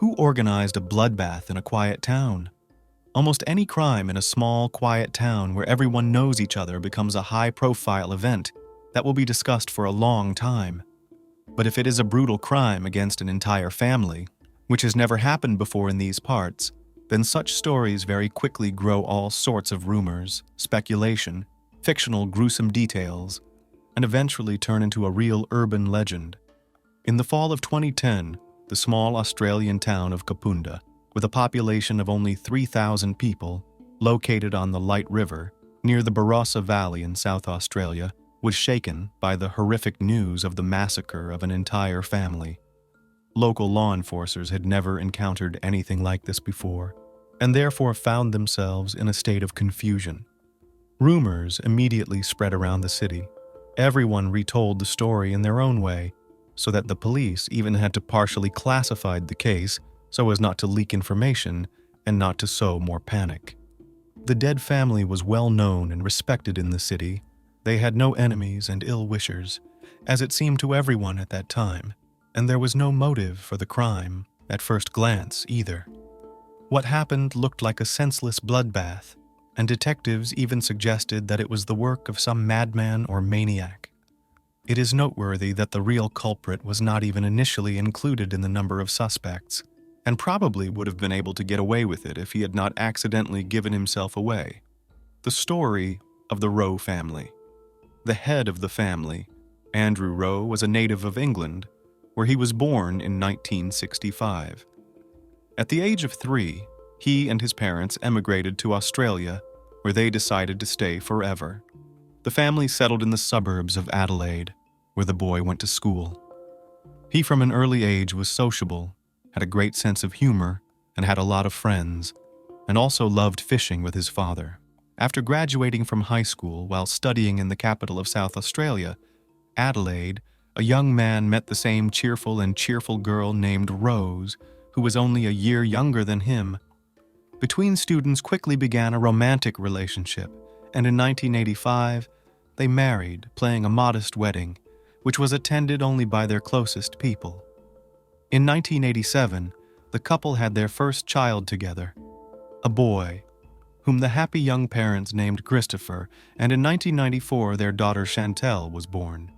Who organized a bloodbath in a quiet town? Almost any crime in a small, quiet town where everyone knows each other becomes a high-profile event that will be discussed for a long time. But if it is a brutal crime against an entire family, which has never happened before in these parts, then such stories very quickly grow all sorts of rumors, speculation, fictional gruesome details, and eventually turn into a real urban legend. In the fall of 2010, the small Australian town of Kapunda, with a population of only 3,000 people, located on the Light River, near the Barossa Valley in South Australia, was shaken by the horrific news of the massacre of an entire family. Local law enforcers had never encountered anything like this before, and therefore found themselves in a state of confusion. Rumors immediately spread around the city. Everyone retold the story in their own way, so that the police even had to partially classify the case so as not to leak information and not to sow more panic. The dead family was well known and respected in the city. They had no enemies and ill-wishers, as it seemed to everyone at that time, and there was no motive for the crime at first glance either. What happened looked like a senseless bloodbath, and detectives even suggested that it was the work of some madman or maniac. It is noteworthy that the real culprit was not even initially included in the number of suspects, and probably would have been able to get away with it if he had not accidentally given himself away. The story of the Rowe family. The head of the family, Andrew Rowe, was a native of England, where he was born in 1965. At the age of 3, he and his parents emigrated to Australia, where they decided to stay forever. The family settled in the suburbs of Adelaide, where the boy went to school. He from an early age was sociable, had a great sense of humor, and had a lot of friends, and also loved fishing with his father. After graduating from high school while studying in the capital of South Australia, Adelaide, a young man met the same cheerful girl named Rose, who was only a year younger than him. Between students quickly began a romantic relationship, and in 1985, they married, planning a modest wedding, which was attended only by their closest people. In 1987, the couple had their first child together, a boy, whom the happy young parents named Christopher, and in 1994 their daughter Chantelle was born.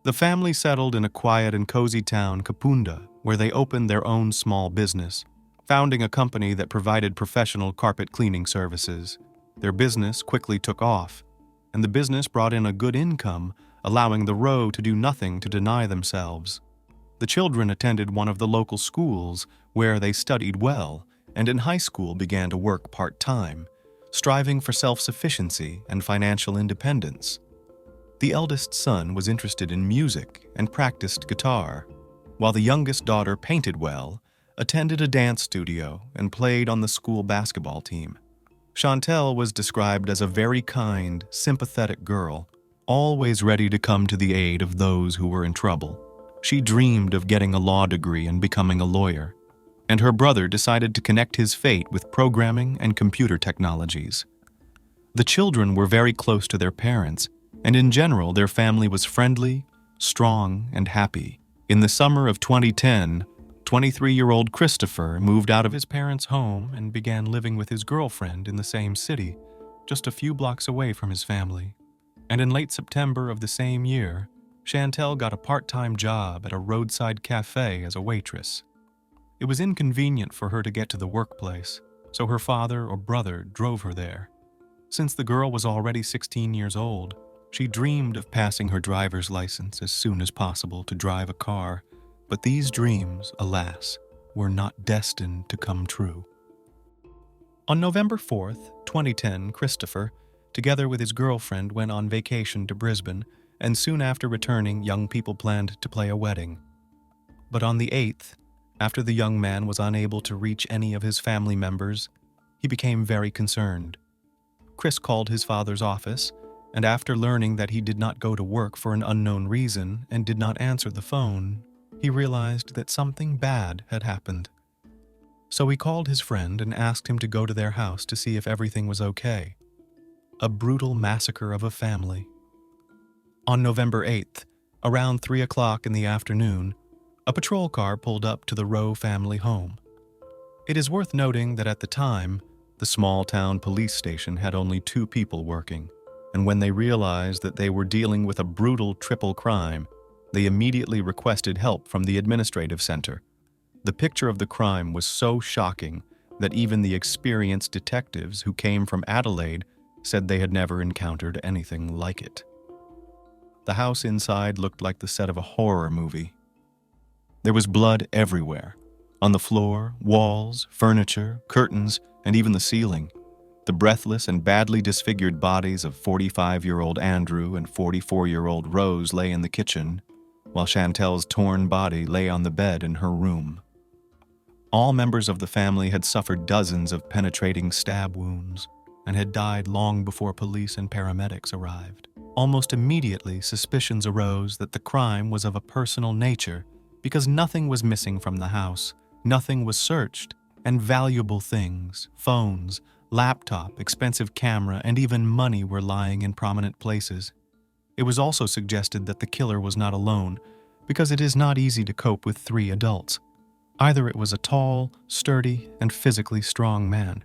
The family settled in a quiet and cozy town, Kapunda, where they opened their own small business, founding a company that provided professional carpet cleaning services. Their business quickly took off, and the business brought in a good income, allowing the Rowe to do nothing to deny themselves. The children attended one of the local schools, where they studied well, and in high school began to work part-time, striving for self-sufficiency and financial independence. The eldest son was interested in music and practiced guitar, while the youngest daughter painted well, attended a dance studio, and played on the school basketball team. Chantelle was described as a very kind, sympathetic girl, always ready to come to the aid of those who were in trouble. She dreamed of getting a law degree and becoming a lawyer, and her brother decided to connect his fate with programming and computer technologies. The children were very close to their parents, and in general their family was friendly, strong, and happy. In the summer of 2010, 23-year-old Christopher moved out of his parents' home and began living with his girlfriend in the same city, just a few blocks away from his family. And in late September of the same year, Chantelle got a part-time job at a roadside cafe as a waitress. It was inconvenient for her to get to the workplace, so her father or brother drove her there. Since the girl was already 16 years old, she dreamed of passing her driver's license as soon as possible to drive a car, but these dreams, alas, were not destined to come true. On November 4th, 2010, Christopher, together with his girlfriend, went on vacation to Brisbane, and soon after returning, young people planned to play a wedding. But on the 8th, after the young man was unable to reach any of his family members, he became very concerned. Chris called his father's office, and after learning that he did not go to work for an unknown reason and did not answer the phone, he realized that something bad had happened. So he called his friend and asked him to go to their house to see if everything was okay. A brutal massacre of a family. On November 8th, around 3 o'clock in the afternoon, a patrol car pulled up to the Rowe family home. It is worth noting that at the time, the small-town police station had only 2 people working, and when they realized that they were dealing with a brutal triple crime, they immediately requested help from the administrative center. The picture of the crime was so shocking that even the experienced detectives who came from Adelaide said they had never encountered anything like it. The house inside looked like the set of a horror movie. There was blood everywhere, on the floor, walls, furniture, curtains, and even the ceiling. The breathless and badly disfigured bodies of 45-year-old Andrew and 44-year-old Rose lay in the kitchen, while Chantelle's torn body lay on the bed in her room. All members of the family had suffered dozens of penetrating stab wounds and had died long before police and paramedics arrived. Almost immediately, suspicions arose that the crime was of a personal nature because nothing was missing from the house, nothing was searched, and valuable things, phones, laptop, expensive camera, and even money were lying in prominent places. It was also suggested that the killer was not alone, because it is not easy to cope with 3 adults. Either it was a tall, sturdy, and physically strong man.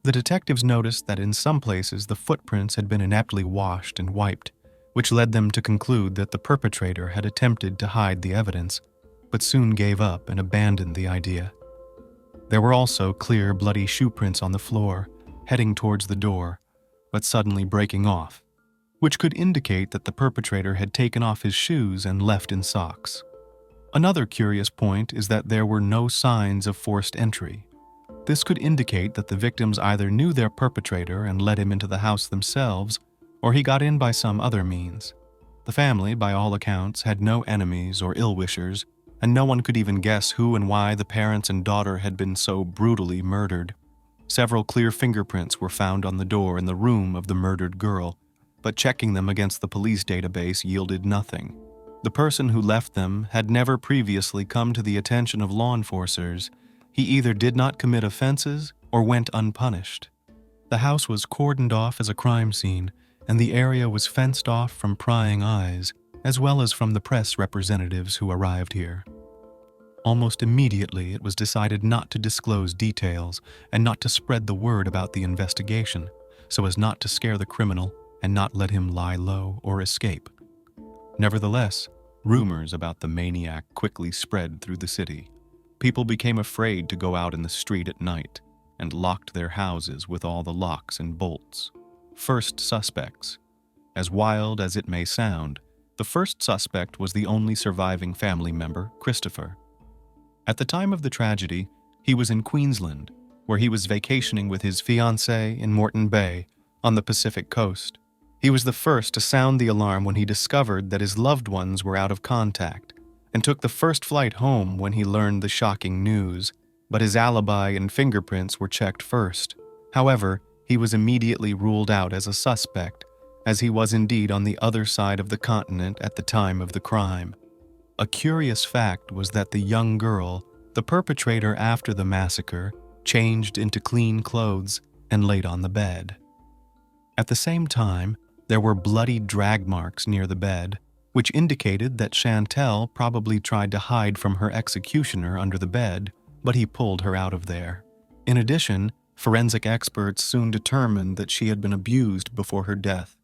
The detectives noticed that in some places the footprints had been ineptly washed and wiped, which led them to conclude that the perpetrator had attempted to hide the evidence, but soon gave up and abandoned the idea. There were also clear, bloody shoe prints on the floor, heading towards the door, but suddenly breaking off, which could indicate that the perpetrator had taken off his shoes and left in socks. Another curious point is that there were no signs of forced entry. This could indicate that the victims either knew their perpetrator and let him into the house themselves, or he got in by some other means. The family, by all accounts, had no enemies or ill-wishers, and no one could even guess who and why the parents and daughter had been so brutally murdered. Several clear fingerprints were found on the door in the room of the murdered girl, but checking them against the police database yielded nothing. The person who left them had never previously come to the attention of law enforcers. He either did not commit offenses or went unpunished. The house was cordoned off as a crime scene, and the area was fenced off from prying eyes, as well as from the press representatives who arrived here. Almost immediately, it was decided not to disclose details and not to spread the word about the investigation, so as not to scare the criminal and not let him lie low or escape. Nevertheless, rumors about the maniac quickly spread through the city. People became afraid to go out in the street at night and locked their houses with all the locks and bolts. First suspects. As wild as it may sound, the first suspect was the only surviving family member, Christopher. At the time of the tragedy, he was in Queensland, where he was vacationing with his fiancée in Moreton Bay on the Pacific coast. He was the first to sound the alarm when he discovered that his loved ones were out of contact, and took the first flight home when he learned the shocking news, but his alibi and fingerprints were checked first. However, he was immediately ruled out as a suspect, as he was indeed on the other side of the continent at the time of the crime. A curious fact was that the young girl, the perpetrator after the massacre, changed into clean clothes and laid on the bed. At the same time, there were bloody drag marks near the bed, which indicated that Chantelle probably tried to hide from her executioner under the bed, but he pulled her out of there. In addition, forensic experts soon determined that she had been abused before her death.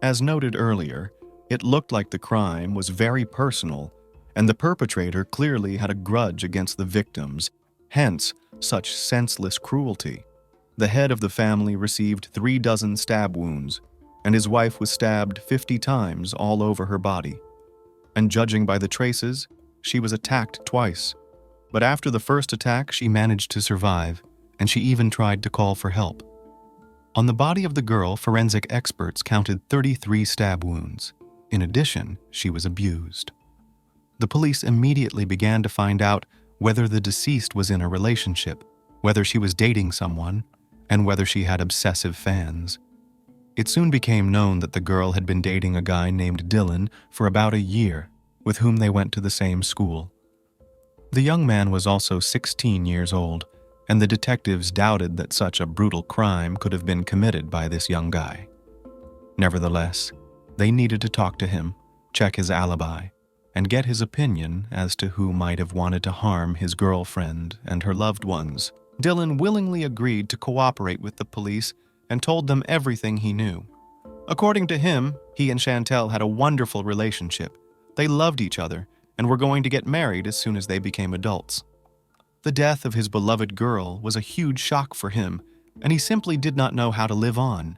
As noted earlier, it looked like the crime was very personal, and the perpetrator clearly had a grudge against the victims, hence such senseless cruelty. The head of the family received 3 dozen stab wounds, and his wife was stabbed 50 times all over her body. And judging by the traces, she was attacked twice. But after the first attack, she managed to survive, and she even tried to call for help. On the body of the girl, forensic experts counted 33 stab wounds. In addition, she was abused. The police immediately began to find out whether the deceased was in a relationship, whether she was dating someone, and whether she had obsessive fans. It soon became known that the girl had been dating a guy named Dylan for about a year, with whom they went to the same school. The young man was also 16 years old, and the detectives doubted that such a brutal crime could have been committed by this young guy. Nevertheless, they needed to talk to him, check his alibi, and get his opinion as to who might have wanted to harm his girlfriend and her loved ones. Dylan willingly agreed to cooperate with the police and told them everything he knew. According to him, he and Chantelle had a wonderful relationship. They loved each other and were going to get married as soon as they became adults. The death of his beloved girl was a huge shock for him, and he simply did not know how to live on.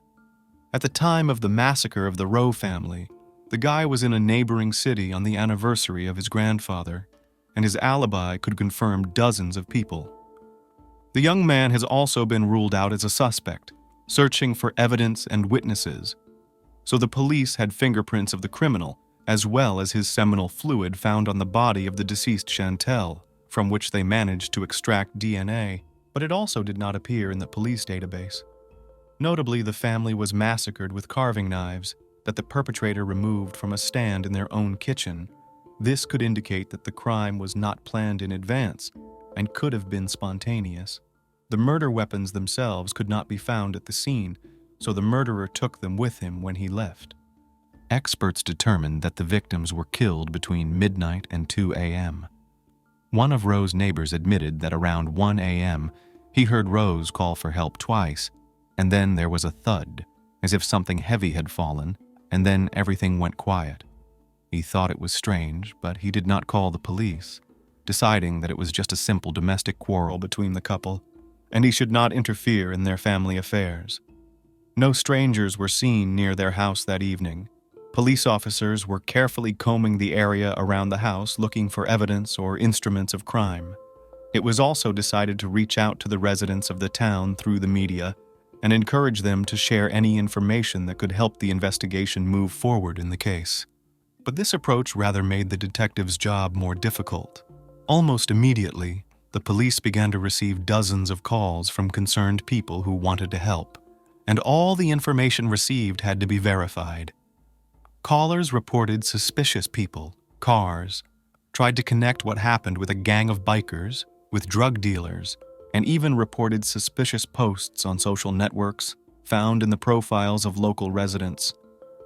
At the time of the massacre of the Rowe family, the guy was in a neighboring city on the anniversary of his grandfather, and his alibi could confirm dozens of people. The young man has also been ruled out as a suspect, searching for evidence and witnesses, so the police had fingerprints of the criminal, as well as his seminal fluid found on the body of the deceased Chantelle, from which they managed to extract DNA, but it also did not appear in the police database. Notably, the family was massacred with carving knives that the perpetrator removed from a stand in their own kitchen. This could indicate that the crime was not planned in advance and could have been spontaneous. The murder weapons themselves could not be found at the scene, so the murderer took them with him when he left. Experts determined that the victims were killed between midnight and 2 a.m. One of Rowe's neighbors admitted that around 1 a.m. he heard Rose call for help twice, and then there was a thud, as if something heavy had fallen, and then everything went quiet. He thought it was strange, but he did not call the police, deciding that it was just a simple domestic quarrel between the couple, and he should not interfere in their family affairs. No strangers were seen near their house that evening. Police officers were carefully combing the area around the house looking for evidence or instruments of crime. It was also decided to reach out to the residents of the town through the media and encourage them to share any information that could help the investigation move forward in the case. But this approach rather made the detectives' job more difficult. Almost immediately, the police began to receive dozens of calls from concerned people who wanted to help, and all the information received had to be verified. Callers reported suspicious people, cars, tried to connect what happened with a gang of bikers, with drug dealers, and even reported suspicious posts on social networks found in the profiles of local residents.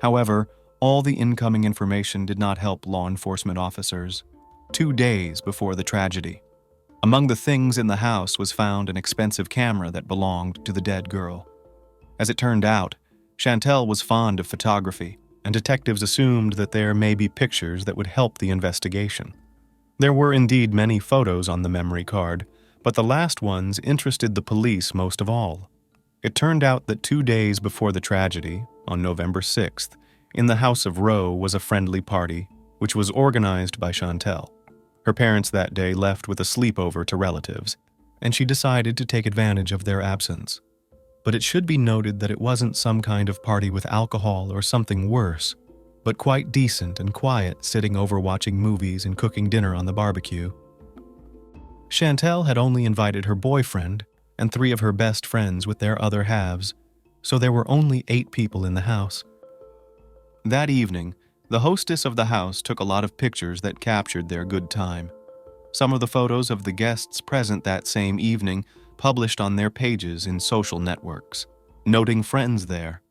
However, all the incoming information did not help law enforcement officers. 2 days before the tragedy, among the things in the house was found an expensive camera that belonged to the dead girl. As it turned out, Chantelle was fond of photography, and detectives assumed that there may be pictures that would help the investigation. There were indeed many photos on the memory card, but the last ones interested the police most of all. It turned out that 2 days before the tragedy, on November 6th, in the house of Rowe was a friendly party, which was organized by Chantelle. Her parents that day left with a sleepover to relatives, and she decided to take advantage of their absence. But it should be noted that it wasn't some kind of party with alcohol or something worse, but quite decent and quiet, sitting over watching movies and cooking dinner on the barbecue. Chantelle had only invited her boyfriend and 3 of her best friends with their other halves, so there were only 8 people in the house. That evening, the hostess of the house took a lot of pictures that captured their good time. Some of the photos of the guests present that same evening published on their pages in social networks, noting friends there.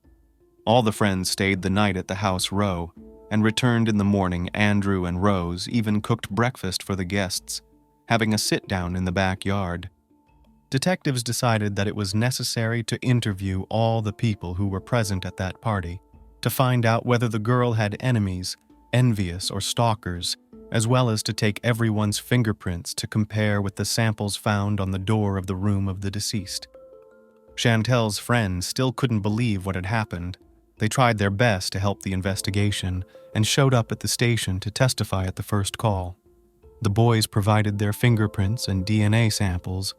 All the friends stayed the night at the house Rowe and returned in the morning. Andrew and Rose even cooked breakfast for the guests, having a sit-down in the backyard. Detectives decided that it was necessary to interview all the people who were present at that party to find out whether the girl had enemies, envious or stalkers, as well as to take everyone's fingerprints to compare with the samples found on the door of the room of the deceased. Chantelle's friends still couldn't believe what had happened. They tried their best to help the investigation and showed up at the station to testify at the first call. The boys provided their fingerprints and DNA samples,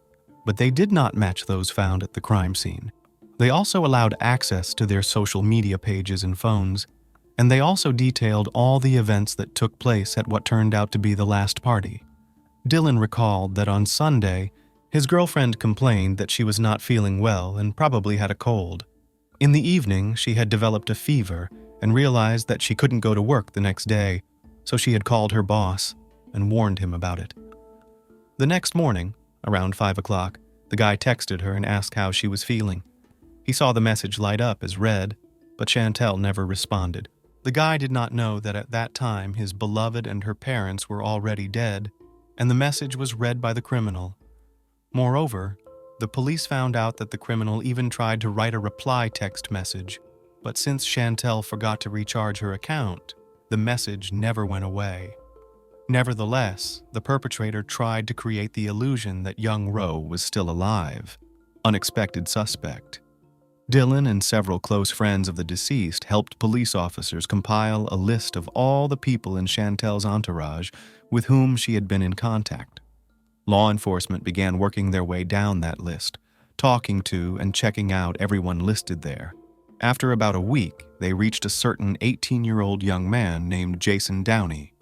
but they did not match those found at the crime scene. They also allowed access to their social media pages and phones, and they also detailed all the events that took place at what turned out to be the last party. Dylan recalled that on Sunday, his girlfriend complained that she was not feeling well and probably had a cold. In the evening, she had developed a fever and realized that she couldn't go to work the next day, so she had called her boss and warned him about it. The next morning, around 5 o'clock, the guy texted her and asked how she was feeling. He saw the message light up as read, but Chantelle never responded. The guy did not know that at that time his beloved and her parents were already dead, and the message was read by the criminal. Moreover, the police found out that the criminal even tried to write a reply text message, but since Chantelle forgot to recharge her account, the message never went away. Nevertheless, the perpetrator tried to create the illusion that young Rowe was still alive. Unexpected suspect. Dylan and several close friends of the deceased helped police officers compile a list of all the people in Chantelle's entourage with whom she had been in contact. Law enforcement began working their way down that list, talking to and checking out everyone listed there. After about a week, they reached a certain 18-year-old young man named Jason Downie.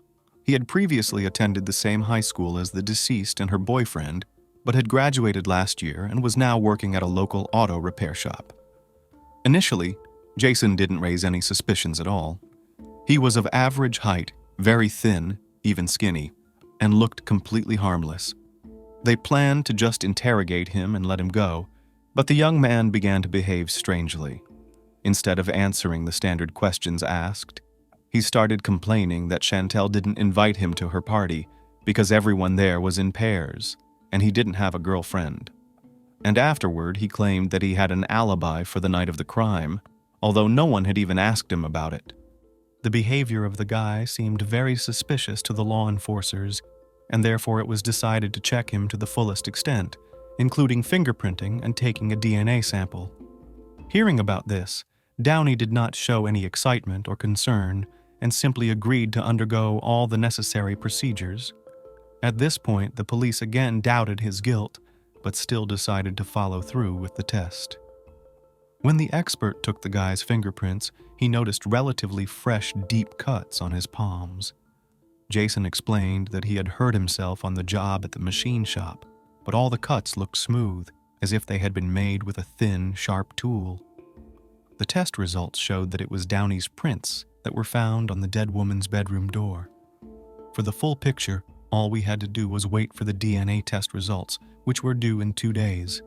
He had previously attended the same high school as the deceased and her boyfriend, but had graduated last year and was now working at a local auto repair shop. Initially, Jason didn't raise any suspicions at all. He was of average height, very thin, even skinny, and looked completely harmless. They planned to just interrogate him and let him go, but the young man began to behave strangely. Instead of answering the standard questions asked, he started complaining that Chantelle didn't invite him to her party because everyone there was in pairs, and he didn't have a girlfriend. And afterward, he claimed that he had an alibi for the night of the crime, although no one had even asked him about it. The behavior of the guy seemed very suspicious to the law enforcers, and therefore it was decided to check him to the fullest extent, including fingerprinting and taking a DNA sample. Hearing about this, Downie did not show any excitement or concern and simply agreed to undergo all the necessary procedures. At this point, the police again doubted his guilt, but still decided to follow through with the test. When the expert took the guy's fingerprints, he noticed relatively fresh, deep cuts on his palms. Jason explained that he had hurt himself on the job at the machine shop, but all the cuts looked smooth, as if they had been made with a thin, sharp tool. The test results showed that it was Downie's prints that were found on the dead woman's bedroom door. For the full picture, all we had to do was wait for the DNA test results, which were due in 2 days.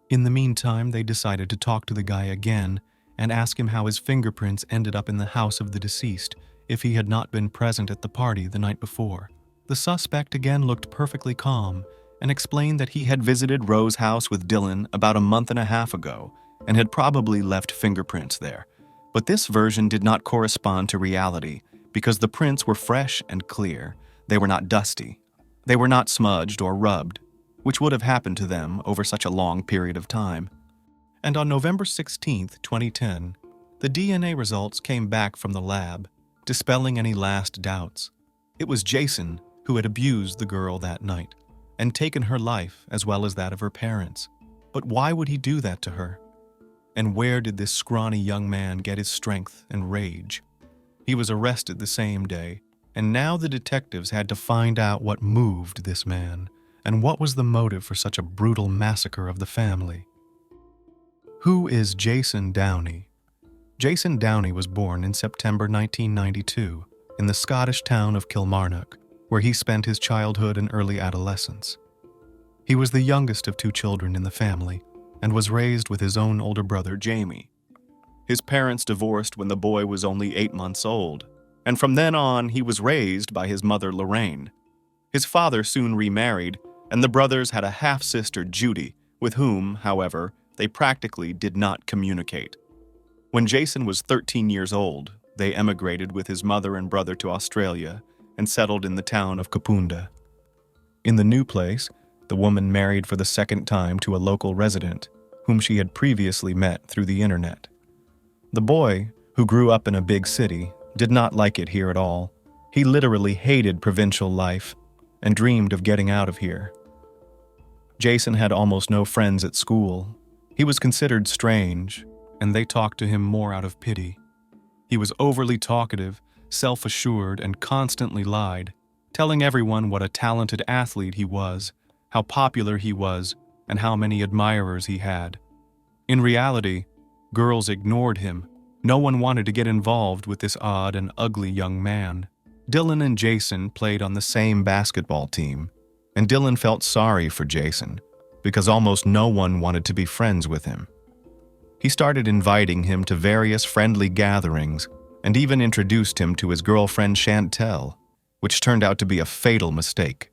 In the meantime, they decided to talk to the guy again and ask him how his fingerprints ended up in the house of the deceased if he had not been present at the party the night before. The suspect again looked perfectly calm and explained that he had visited Rowe's house with Dylan about a month and a half ago and had probably left fingerprints there. But this version did not correspond to reality because the prints were fresh and clear. They were not dusty. They were not smudged or rubbed, which would have happened to them over such a long period of time. And on November 16, 2010, the DNA results came back from the lab, dispelling any last doubts. It was Jason who had abused the girl that night and taken her life as well as that of her parents. But why would he do that to her? And where did this scrawny young man get his strength and rage? He was arrested the same day, and now the detectives had to find out what moved this man and what was the motive for such a brutal massacre of the family. Who is Jason Downie? Jason Downie was born in September 1992 in the Scottish town of Kilmarnock, where he spent his childhood and early adolescence. He was the youngest of 2 children in the family and was raised with his own older brother, Jamie. His parents divorced when the boy was only 8 months old, and from then on he was raised by his mother, Lorraine. His father soon remarried, and the brothers had a half-sister, Judy, with whom, however, they practically did not communicate. When Jason was 13 years old, they emigrated with his mother and brother to Australia and settled in the town of Kapunda. In the new place, the woman married for the second time to a local resident, whom she had previously met through the internet. The boy, who grew up in a big city, did not like it here at all. He literally hated provincial life and dreamed of getting out of here. Jason had almost no friends at school. He was considered strange, and they talked to him more out of pity. He was overly talkative, self-assured, and constantly lied, telling everyone what a talented athlete he was, how popular he was, and how many admirers he had. In reality, girls ignored him. No one wanted to get involved with this odd and ugly young man. Dylan and Jason played on the same basketball team, and Dylan felt sorry for Jason because almost no one wanted to be friends with him. He started inviting him to various friendly gatherings, and even introduced him to his girlfriend Chantelle, which turned out to be a fatal mistake.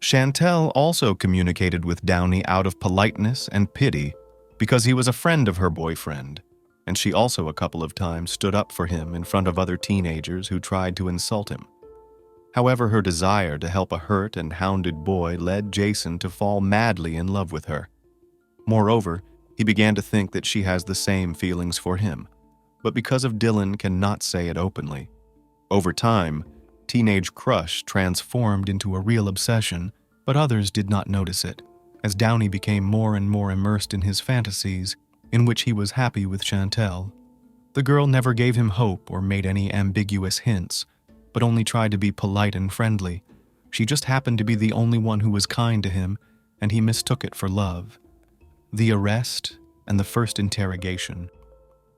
Chantelle also communicated with Downie out of politeness and pity because he was a friend of her boyfriend, and she also a couple of times stood up for him in front of other teenagers who tried to insult him. However, her desire to help a hurt and hounded boy led Jason to fall madly in love with her. Moreover, he began to think that she has the same feelings for him, but because of Dylan cannot say it openly. Over time, teenage crush transformed into a real obsession, but others did not notice it, as Downie became more and more immersed in his fantasies, in which he was happy with Chantelle. The girl never gave him hope or made any ambiguous hints, but only tried to be polite and friendly. She just happened to be the only one who was kind to him, and he mistook it for love. The arrest and the first interrogation.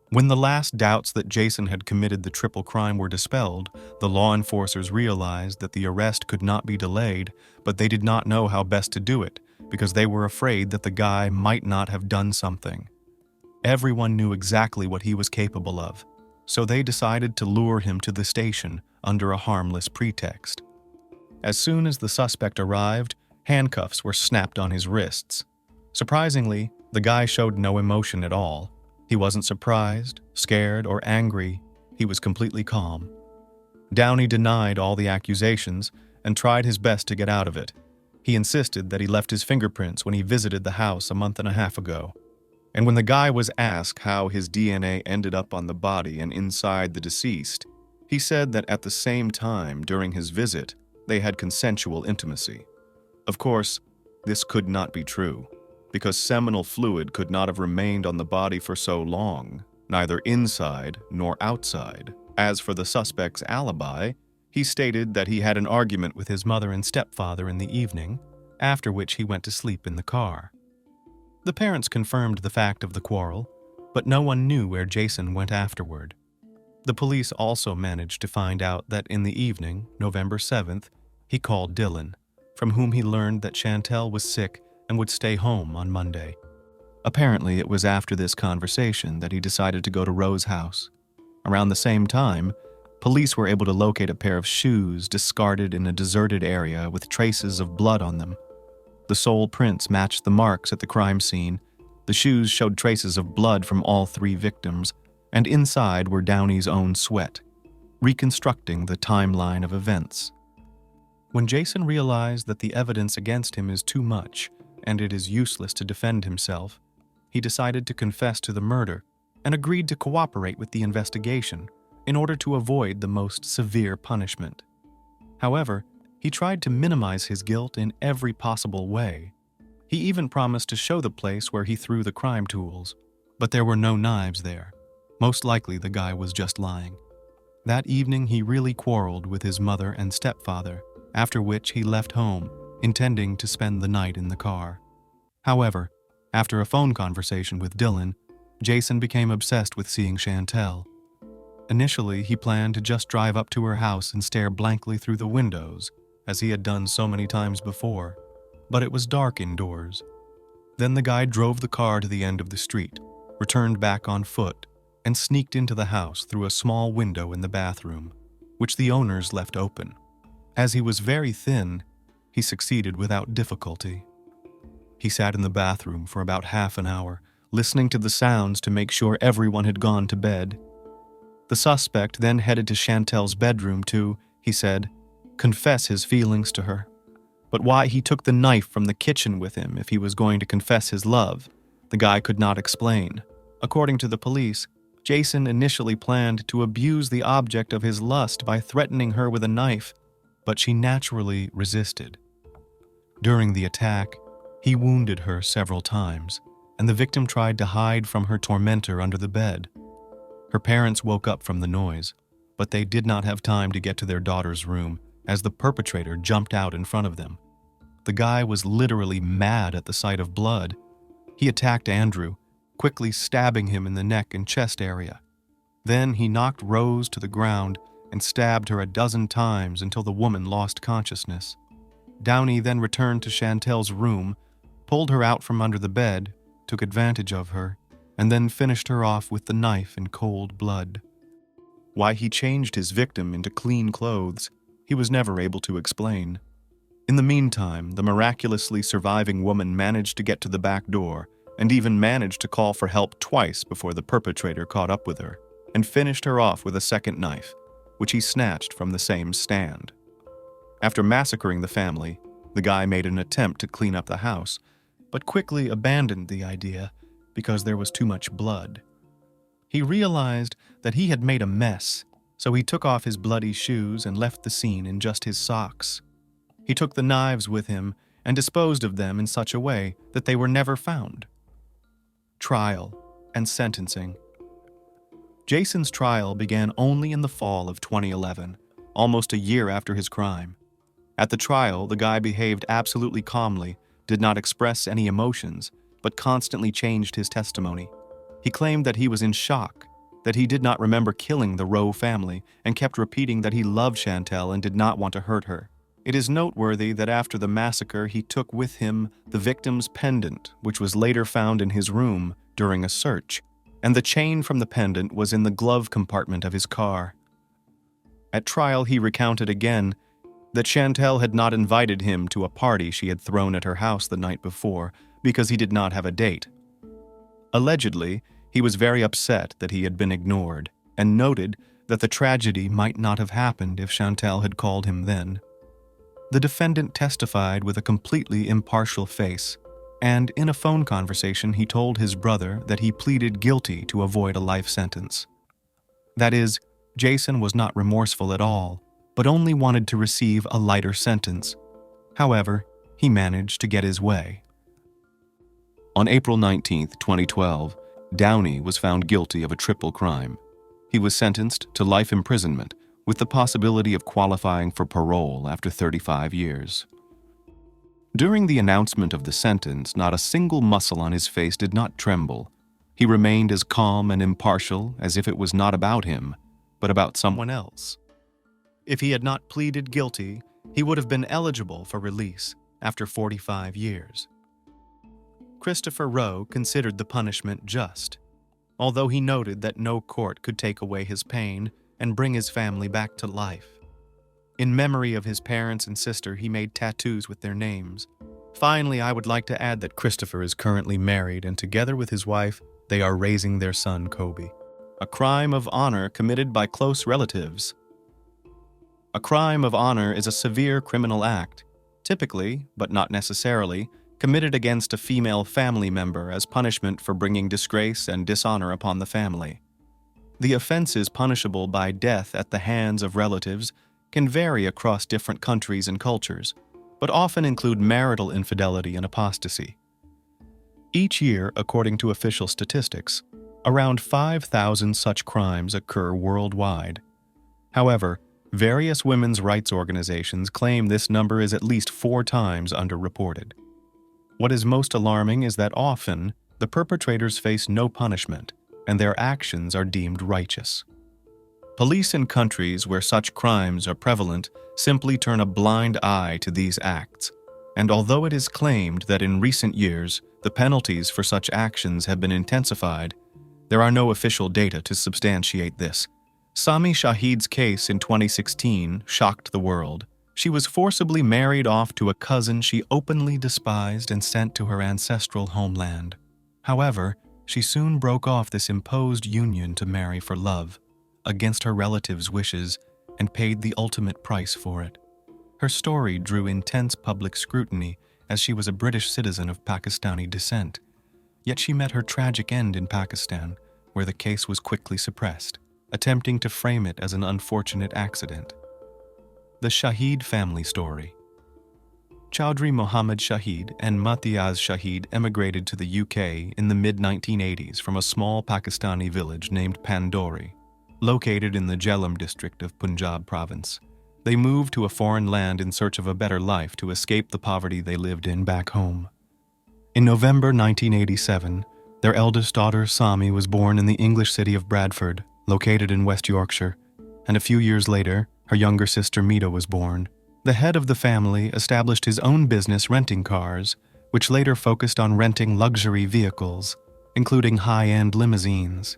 When the last doubts that Jason had committed the triple crime were dispelled, the law enforcers realized that the arrest could not be delayed, but they did not know how best to do it because they were afraid that the guy might not have done something. Everyone knew exactly what he was capable of, so they decided to lure him to the station under a harmless pretext. As soon as the suspect arrived, handcuffs were snapped on his wrists. Surprisingly, the guy showed no emotion at all. He wasn't surprised, scared, or angry. He was completely calm. Downie denied all the accusations and tried his best to get out of it. He insisted that he left his fingerprints when he visited the house a month and a half ago. And when the guy was asked how his DNA ended up on the body and inside the deceased, he said that at the same time during his visit, they had consensual intimacy. Of course, this could not be true, because seminal fluid could not have remained on the body for so long, neither inside nor outside. As for the suspect's alibi, he stated that he had an argument with his mother and stepfather in the evening, after which he went to sleep in the car. The parents confirmed the fact of the quarrel, but no one knew where Jason went afterward. The police also managed to find out that in the evening, November 7th, he called Dylan, from whom he learned that Chantelle was sick and would stay home on Monday. Apparently, it was after this conversation that he decided to go to Rowe's house. Around the same time, police were able to locate a pair of shoes discarded in a deserted area with traces of blood on them. The sole prints matched the marks at the crime scene. The shoes showed traces of blood from all three victims, and inside were Downie's own sweat, reconstructing the timeline of events. When Jason realized that the evidence against him is too much, and it is useless to defend himself, he decided to confess to the murder and agreed to cooperate with the investigation in order to avoid the most severe punishment. However, he tried to minimize his guilt in every possible way. He even promised to show the place where he threw the crime tools, but there were no knives there. Most likely the guy was just lying. That evening he really quarreled with his mother and stepfather, after which he left home, intending to spend the night in the car. However, after a phone conversation with Dylan, Jason became obsessed with seeing Chantelle. Initially, he planned to just drive up to her house and stare blankly through the windows, as he had done so many times before, but it was dark indoors. Then the guy drove the car to the end of the street, returned back on foot, and sneaked into the house through a small window in the bathroom, which the owners left open. As he was very thin, he succeeded without difficulty. He sat in the bathroom for about half an hour, listening to the sounds to make sure everyone had gone to bed. The suspect then headed to Chantelle's bedroom to, he said, confess his feelings to her. But why he took the knife from the kitchen with him if he was going to confess his love, the guy could not explain. According to the police, Jason initially planned to abuse the object of his lust by threatening her with a knife, but she naturally resisted. During the attack, he wounded her several times, and the victim tried to hide from her tormentor under the bed. Her parents woke up from the noise, but they did not have time to get to their daughter's room as the perpetrator jumped out in front of them. The guy was literally mad at the sight of blood. He attacked Andrew, quickly stabbing him in the neck and chest area. Then he knocked Rose to the ground and stabbed her 12 times until the woman lost consciousness. Downie then returned to Chantelle's room, pulled her out from under the bed, took advantage of her, and then finished her off with the knife in cold blood. Why he changed his victim into clean clothes, he was never able to explain. In the meantime, the miraculously surviving woman managed to get to the back door and even managed to call for help twice before the perpetrator caught up with her and finished her off with a second knife, which he snatched from the same stand. After massacring the family, the guy made an attempt to clean up the house, but quickly abandoned the idea because there was too much blood. He realized that he had made a mess, so he took off his bloody shoes and left the scene in just his socks. He took the knives with him and disposed of them in such a way that they were never found. Trial and sentencing. Jason's trial began only in the fall of 2011, almost a year after his crime. At the trial, the guy behaved absolutely calmly, did not express any emotions, but constantly changed his testimony. He claimed that he was in shock, that he did not remember killing the Rowe family, and kept repeating that he loved Chantelle and did not want to hurt her. It is noteworthy that after the massacre, he took with him the victim's pendant, which was later found in his room during a search, and the chain from the pendant was in the glove compartment of his car. At trial, he recounted again that Chantelle had not invited him to a party she had thrown at her house the night before because he did not have a date. Allegedly, he was very upset that he had been ignored and noted that the tragedy might not have happened if Chantelle had called him then. The defendant testified with a completely impartial face, and in a phone conversation he told his brother that he pleaded guilty to avoid a life sentence. That is, Jason was not remorseful at all, but only wanted to receive a lighter sentence. However, he managed to get his way. On April 19, 2012, Downie was found guilty of a triple crime. He was sentenced to life imprisonment with the possibility of qualifying for parole after 35 years. During the announcement of the sentence, not a single muscle on his face did not tremble. He remained as calm and impartial as if it was not about him, but about someone else. If he had not pleaded guilty, he would have been eligible for release after 45 years. Christopher Rowe considered the punishment just, although he noted that no court could take away his pain and bring his family back to life. In memory of his parents and sister, he made tattoos with their names. Finally, I would like to add that Christopher is currently married, and together with his wife, they are raising their son, Kobe. A crime of honor committed by close relatives. A crime of honor is a severe criminal act, typically, but not necessarily, committed against a female family member as punishment for bringing disgrace and dishonor upon the family. The offenses punishable by death at the hands of relatives can vary across different countries and cultures, but often include marital infidelity and apostasy. Each year, according to official statistics, around 5,000 such crimes occur worldwide. However, various women's rights organizations claim this number is at least 4 times underreported. What is most alarming is that often, the perpetrators face no punishment, and their actions are deemed righteous. Police in countries where such crimes are prevalent simply turn a blind eye to these acts, and although it is claimed that in recent years the penalties for such actions have been intensified, there are no official data to substantiate this. Sami Shahid's case in 2016 shocked the world. She was forcibly married off to a cousin she openly despised and sent to her ancestral homeland. However, she soon broke off this imposed union to marry for love, against her relatives' wishes, and paid the ultimate price for it. Her story drew intense public scrutiny as she was a British citizen of Pakistani descent. Yet she met her tragic end in Pakistan, where the case was quickly suppressed, attempting to frame it as an unfortunate accident. The Shahid family story. Chaudhry Mohammed Shahid and Matiaz Shahid emigrated to the UK in the mid-1980s from a small Pakistani village named Pandori, located in the Jhelum district of Punjab province. They moved to a foreign land in search of a better life to escape the poverty they lived in back home. In November 1987, their eldest daughter Sami was born in the English city of Bradford, located in West Yorkshire, and a few years later, her younger sister Mita was born. The head of the family established his own business renting cars, which later focused on renting luxury vehicles, including high-end limousines.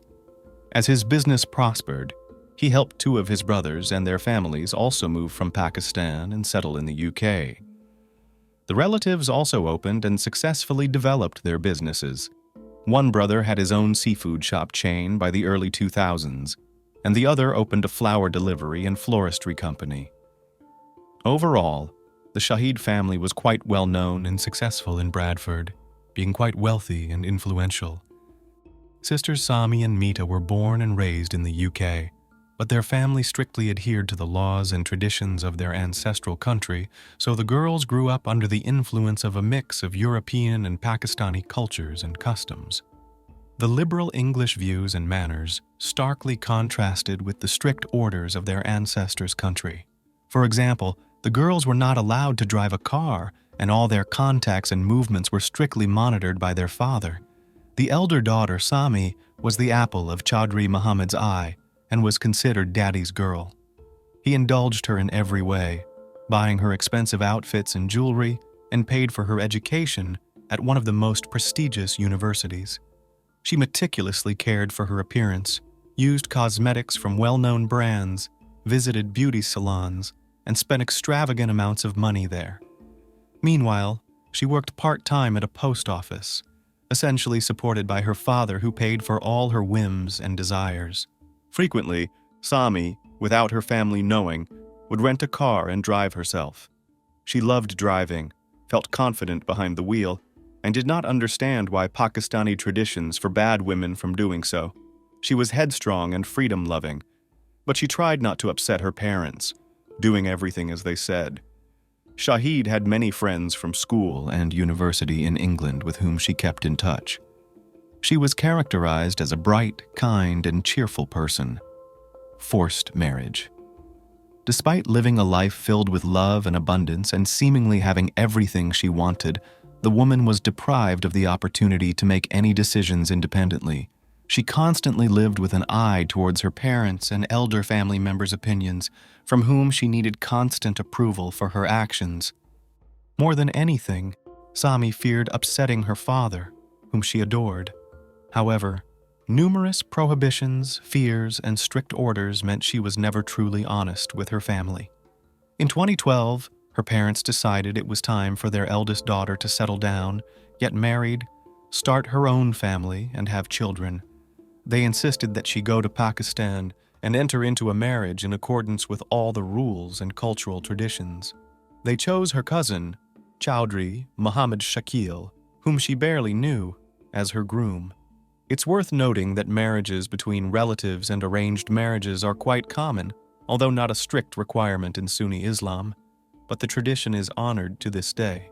As his business prospered, He helped two of his brothers and their families also move from Pakistan and settle in the UK. The relatives also opened and successfully developed their businesses. One brother had his own seafood shop chain by the early 2000s, and the other opened a flower delivery and floristry company. Overall, the Shahid family was quite well known and successful in Bradford, being quite wealthy and influential. Sisters Sami and Mita were born and raised in the UK, but their family strictly adhered to the laws and traditions of their ancestral country, so the girls grew up under the influence of a mix of European and Pakistani cultures and customs. The liberal English views and manners starkly contrasted with the strict orders of their ancestors' country. For example, the girls were not allowed to drive a car, and all their contacts and movements were strictly monitored by their father. The elder daughter, Sami, was the apple of Chaudhry Muhammad's eye and was considered daddy's girl. He indulged her in every way, buying her expensive outfits and jewelry, and paid for her education at one of the most prestigious universities. She meticulously cared for her appearance, used cosmetics from well-known brands, visited beauty salons, and spent extravagant amounts of money there. Meanwhile, she worked part-time at a post office, essentially supported by her father who paid for all her whims and desires. Frequently, Sami, without her family knowing, would rent a car and drive herself. She loved driving, felt confident behind the wheel, and did not understand why Pakistani traditions forbade women from doing so. She was headstrong and freedom-loving, but she tried not to upset her parents, doing everything as they said. Shahid had many friends from school and university in England with whom she kept in touch. She was characterized as a bright, kind, and cheerful person. Forced marriage. Despite living a life filled with love and abundance and seemingly having everything she wanted, the woman was deprived of the opportunity to make any decisions independently. She constantly lived with an eye towards her parents and elder family members' opinions, from whom she needed constant approval for her actions. More than anything, Sami feared upsetting her father, whom she adored. However, numerous prohibitions, fears, and strict orders meant she was never truly honest with her family. In 2012, her parents decided it was time for their eldest daughter to settle down, get married, start her own family, and have children. They insisted that she go to Pakistan and enter into a marriage in accordance with all the rules and cultural traditions. They chose her cousin, Chaudhry Muhammad Shakil, whom she barely knew, as her groom. It's worth noting that marriages between relatives and arranged marriages are quite common, although not a strict requirement in Sunni Islam, but the tradition is honored to this day.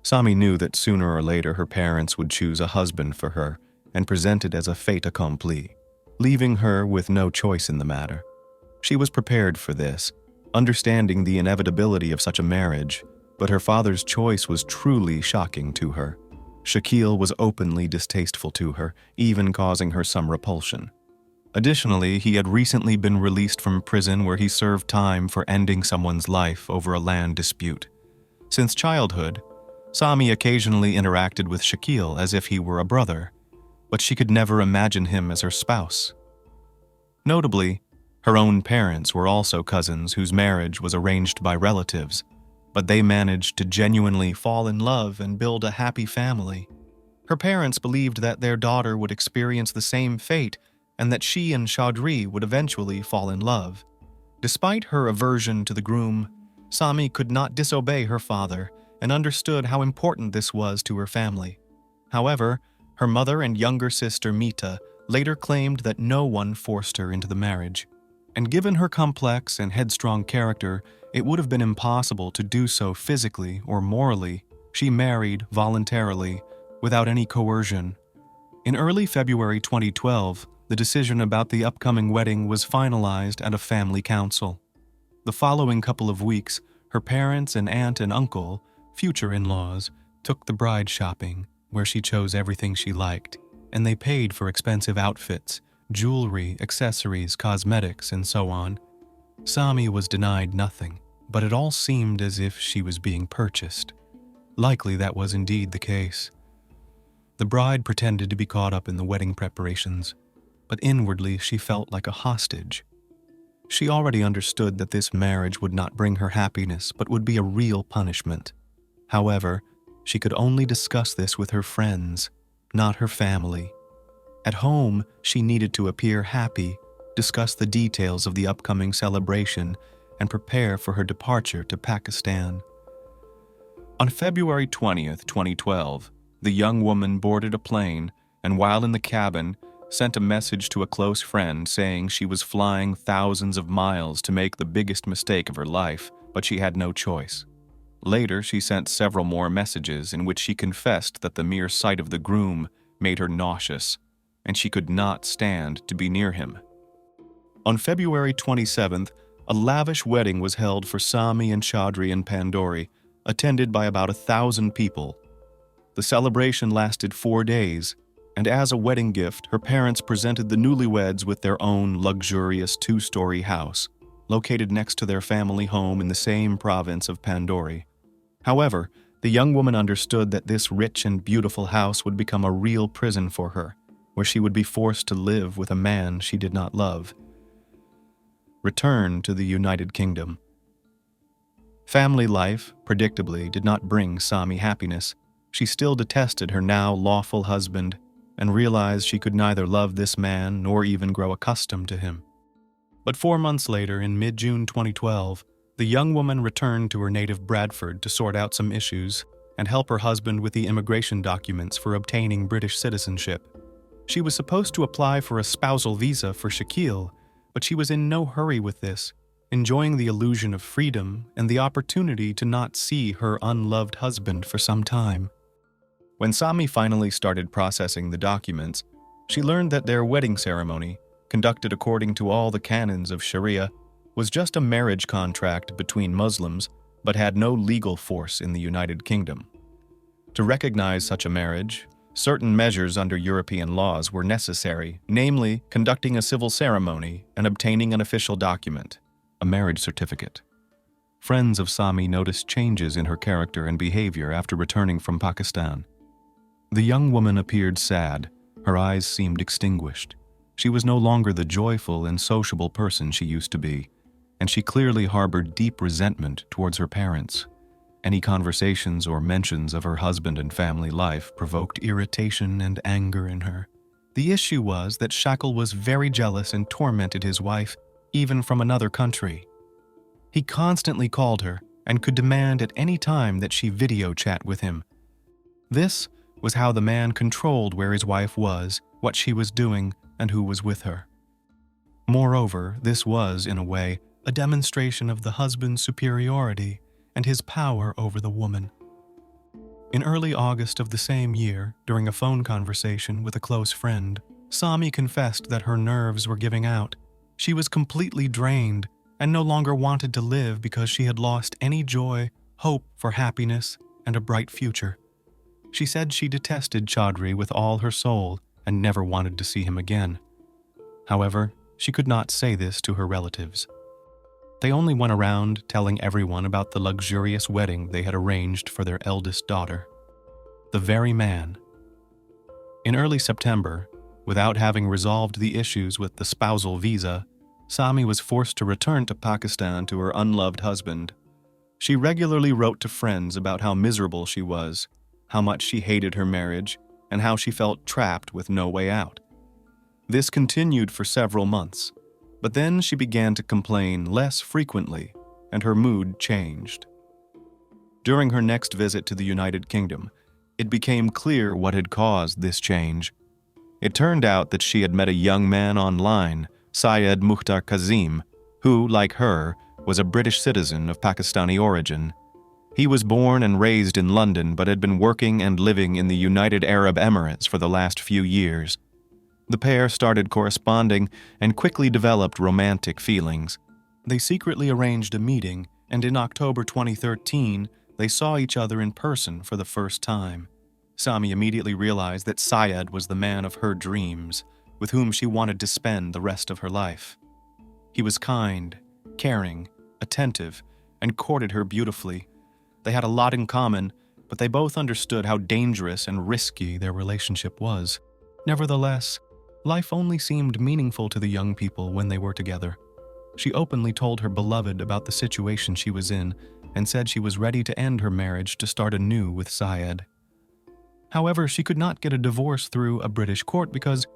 Sami knew that sooner or later her parents would choose a husband for her and present it as a fait accompli, leaving her with no choice in the matter. She was prepared for this, understanding the inevitability of such a marriage, but her father's choice was truly shocking to her. Shakil was openly distasteful to her, even causing her some repulsion. Additionally, he had recently been released from prison where he served time for ending someone's life over a land dispute. Since childhood, Sami occasionally interacted with Shakil as if he were a brother, but she could never imagine him as her spouse. Notably, her own parents were also cousins whose marriage was arranged by relatives, but they managed to genuinely fall in love and build a happy family. Her parents believed that their daughter would experience the same fate and that she and Chaudhry would eventually fall in love. Despite her aversion to the groom, Sami could not disobey her father and understood how important this was to her family. However, her mother and younger sister Mita later claimed that no one forced her into the marriage, and given her complex and headstrong character, it would have been impossible to do so physically or morally. She married voluntarily, without any coercion. In early February 2012, the decision about the upcoming wedding was finalized at a family council. The following couple of weeks, her parents and aunt and uncle, future in-laws, took the bride shopping, where she chose everything she liked, and they paid for expensive outfits, jewelry, accessories, cosmetics, and so on. Sami was denied nothing, but it all seemed as if she was being purchased. Likely that was indeed the case. The bride pretended to be caught up in the wedding preparations, but inwardly she felt like a hostage. She already understood that this marriage would not bring her happiness but would be a real punishment. However, she could only discuss this with her friends, not her family. At home, she needed to appear happy, discuss the details of the upcoming celebration, and prepare for her departure to Pakistan. On February 20th, 2012, the young woman boarded a plane and while in the cabin, sent a message to a close friend saying she was flying thousands of miles to make the biggest mistake of her life, but she had no choice. Later, she sent several more messages in which she confessed that the mere sight of the groom made her nauseous, and she could not stand to be near him. On February 27th, a lavish wedding was held for Sami and Chaudhry in Pandori, attended by about 1,000 people. The celebration lasted 4 days, and as a wedding gift, her parents presented the newlyweds with their own luxurious 2-story house, located next to their family home in the same province of Pandori. However, the young woman understood that this rich and beautiful house would become a real prison for her, where she would be forced to live with a man she did not love. Return to the United Kingdom. Family life, predictably, did not bring Sami happiness. She still detested her now lawful husband and realized she could neither love this man nor even grow accustomed to him. But 4 months later, in mid-June 2012, the young woman returned to her native Bradford to sort out some issues and help her husband with the immigration documents for obtaining British citizenship. She was supposed to apply for a spousal visa for Shaquille, but she was in no hurry with this, enjoying the illusion of freedom and the opportunity to not see her unloved husband for some time. When Sami finally started processing the documents, she learned that their wedding ceremony, conducted according to all the canons of Sharia, was just a marriage contract between Muslims, but had no legal force in the United Kingdom. To recognize such a marriage, certain measures under European laws were necessary, namely conducting a civil ceremony and obtaining an official document, a marriage certificate. Friends of Sami noticed changes in her character and behavior after returning from Pakistan. The young woman appeared sad. Her eyes seemed extinguished. She was no longer the joyful and sociable person she used to be, and she clearly harbored deep resentment towards her parents. Any conversations or mentions of her husband and family life provoked irritation and anger in her. The issue was that Shackle was very jealous and tormented his wife, even from another country. He constantly called her and could demand at any time that she video chat with him. This was how the man controlled where his wife was, what she was doing, and who was with her. Moreover, this was, in a way, a demonstration of the husband's superiority and his power over the woman. In early August of the same year, during a phone conversation with a close friend, Sami confessed that her nerves were giving out. She was completely drained and no longer wanted to live because she had lost any joy, hope for happiness, and a bright future. She said she detested Chaudhry with all her soul and never wanted to see him again. However, she could not say this to her relatives. They only went around telling everyone about the luxurious wedding they had arranged for their eldest daughter. The very man. In early September, without having resolved the issues with the spousal visa, Sami was forced to return to Pakistan to her unloved husband. She regularly wrote to friends about how miserable she was, how much she hated her marriage, and how she felt trapped with no way out. This continued for several months, but then she began to complain less frequently, and her mood changed. During her next visit to the United Kingdom, it became clear what had caused this change. It turned out that she had met a young man online, Syed Mukhtar Kazim, who, like her, was a British citizen of Pakistani origin. He was born and raised in London but had been working and living in the United Arab Emirates for the last few years. The pair started corresponding and quickly developed romantic feelings. They secretly arranged a meeting, and in October 2013, they saw each other in person for the first time. Sami immediately realized that Syed was the man of her dreams, with whom she wanted to spend the rest of her life. He was kind, caring, attentive, and courted her beautifully. They had a lot in common, but they both understood how dangerous and risky their relationship was. Nevertheless, life only seemed meaningful to the young people when they were together. She openly told her beloved about the situation she was in and said she was ready to end her marriage to start anew with Syed. However, she could not get a divorce through a British court because,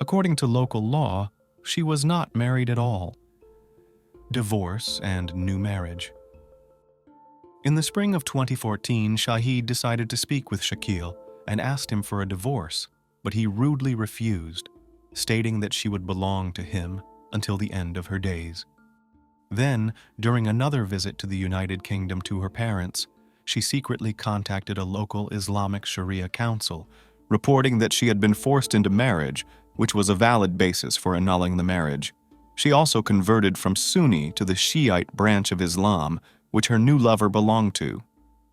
according to local law, she was not married at all. Divorce and new marriage. In the spring of 2014, Shahid decided to speak with Shakil and asked him for a divorce, but he rudely refused, stating that she would belong to him until the end of her days. Then, during another visit to the United Kingdom to her parents, she secretly contacted a local Islamic Sharia council, reporting that she had been forced into marriage, which was a valid basis for annulling the marriage. She also converted from Sunni to the Shiite branch of Islam, which her new lover belonged to.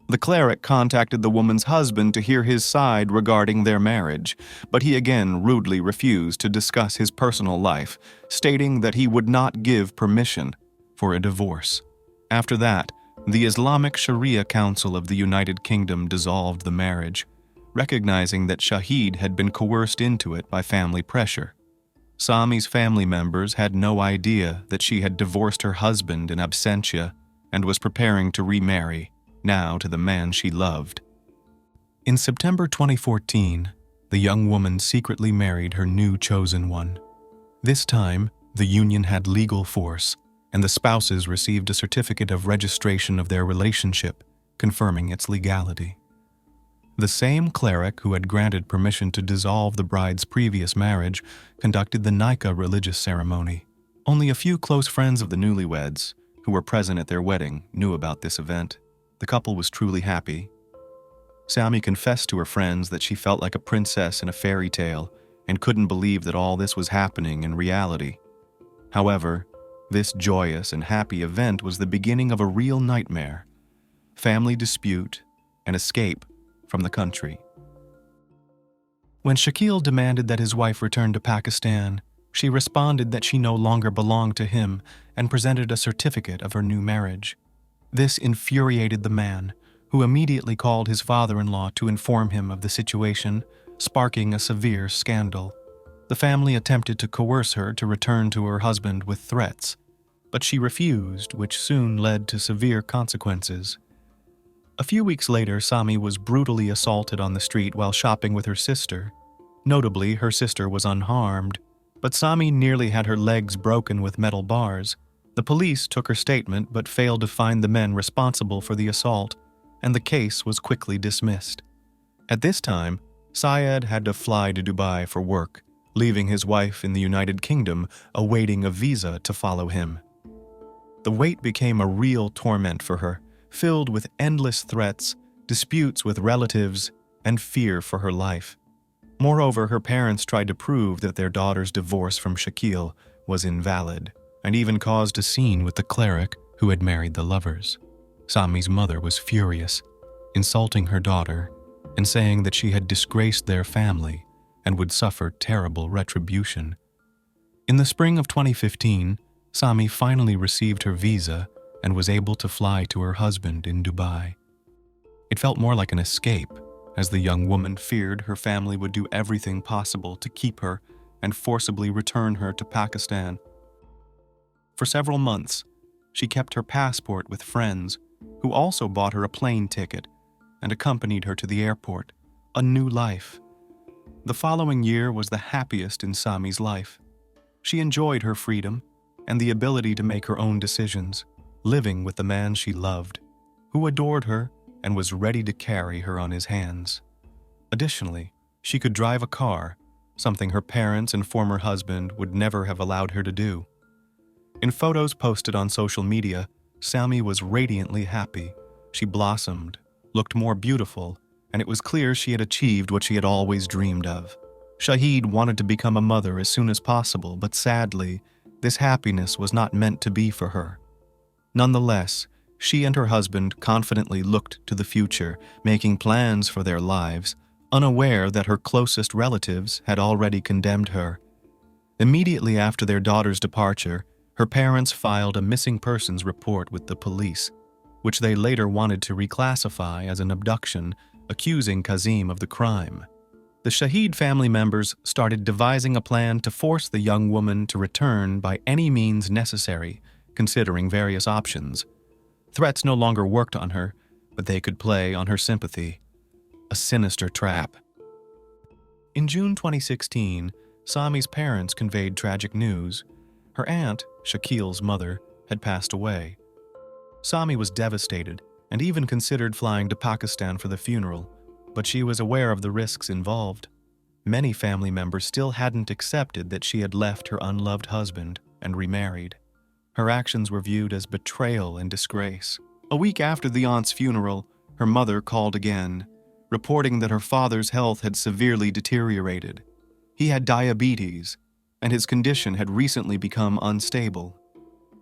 The cleric contacted the woman's husband to hear his side regarding their marriage, but he again rudely refused to discuss his personal life, stating that he would not give permission for a divorce. After that, the Islamic Sharia Council of the United Kingdom dissolved the marriage, recognizing that Shahid had been coerced into it by family pressure. Sami's family members had no idea that she had divorced her husband in absentia and was preparing to remarry, now to the man she loved. In September 2014, the young woman secretly married her new chosen one. This time, the union had legal force, and the spouses received a certificate of registration of their relationship, confirming its legality. The same cleric who had granted permission to dissolve the bride's previous marriage conducted the Nikah religious ceremony. Only a few close friends of the newlyweds, who were present at their wedding, knew about this event. The couple was truly happy. Sami confessed to her friends that she felt like a princess in a fairy tale and couldn't believe that all this was happening in reality. However, this joyous and happy event was the beginning of a real nightmare: family dispute and escape from the country. When Shakil demanded that his wife return to Pakistan, she responded that she no longer belonged to him and presented a certificate of her new marriage. This infuriated the man, who immediately called his father-in-law to inform him of the situation, sparking a severe scandal. The family attempted to coerce her to return to her husband with threats, but she refused, which soon led to severe consequences. A few weeks later, Sami was brutally assaulted on the street while shopping with her sister. Notably, her sister was unharmed, but Sami nearly had her legs broken with metal bars. The police took her statement but failed to find the men responsible for the assault, and the case was quickly dismissed. At this time, Syed had to fly to Dubai for work, leaving his wife in the United Kingdom awaiting a visa to follow him. The wait became a real torment for her, filled with endless threats, disputes with relatives, and fear for her life. Moreover, her parents tried to prove that their daughter's divorce from Shakil was invalid, and even caused a scene with the cleric who had married the lovers. Sami's mother was furious, insulting her daughter and saying that she had disgraced their family and would suffer terrible retribution. In the spring of 2015, Sami finally received her visa and was able to fly to her husband in Dubai. It felt more like an escape, as the young woman feared her family would do everything possible to keep her and forcibly return her to Pakistan. For several months, she kept her passport with friends who also bought her a plane ticket and accompanied her to the airport, a new life. The following year was the happiest in Sami's life. She enjoyed her freedom and the ability to make her own decisions, living with the man she loved, who adored her and was ready to carry her on his hands. Additionally, she could drive a car, something her parents and former husband would never have allowed her to do. In photos posted on social media, Sami was radiantly happy. She blossomed, looked more beautiful, and it was clear she had achieved what she had always dreamed of. Shahid wanted to become a mother as soon as possible, but sadly, this happiness was not meant to be for her. Nonetheless, she and her husband confidently looked to the future, making plans for their lives, unaware that her closest relatives had already condemned her. Immediately after their daughter's departure, her parents filed a missing persons report with the police, which they later wanted to reclassify as an abduction, accusing Kazim of the crime. The Shahid family members started devising a plan to force the young woman to return by any means necessary, considering various options. Threats no longer worked on her, but they could play on her sympathy. A sinister trap. In June 2016, Sami's parents conveyed tragic news. Her aunt, Shakil's mother, had passed away. Sami was devastated and even considered flying to Pakistan for the funeral, but she was aware of the risks involved. Many family members still hadn't accepted that she had left her unloved husband and remarried. Her actions were viewed as betrayal and disgrace. A week after the aunt's funeral, her mother called again, reporting that her father's health had severely deteriorated. He had diabetes, and his condition had recently become unstable.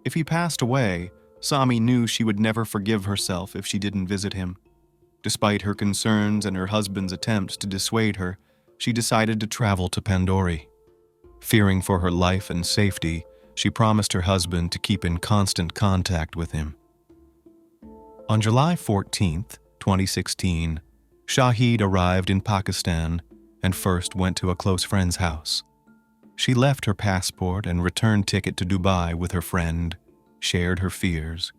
If he passed away, Sami knew she would never forgive herself if she didn't visit him. Despite her concerns and her husband's attempts to dissuade her, she decided to travel to Pandori. Fearing for her life and safety, she promised her husband to keep in constant contact with him. On July 14, 2016, Shahid arrived in Pakistan and first went to a close friend's house. She left her passport and return ticket to Dubai with her friend, shared her fears,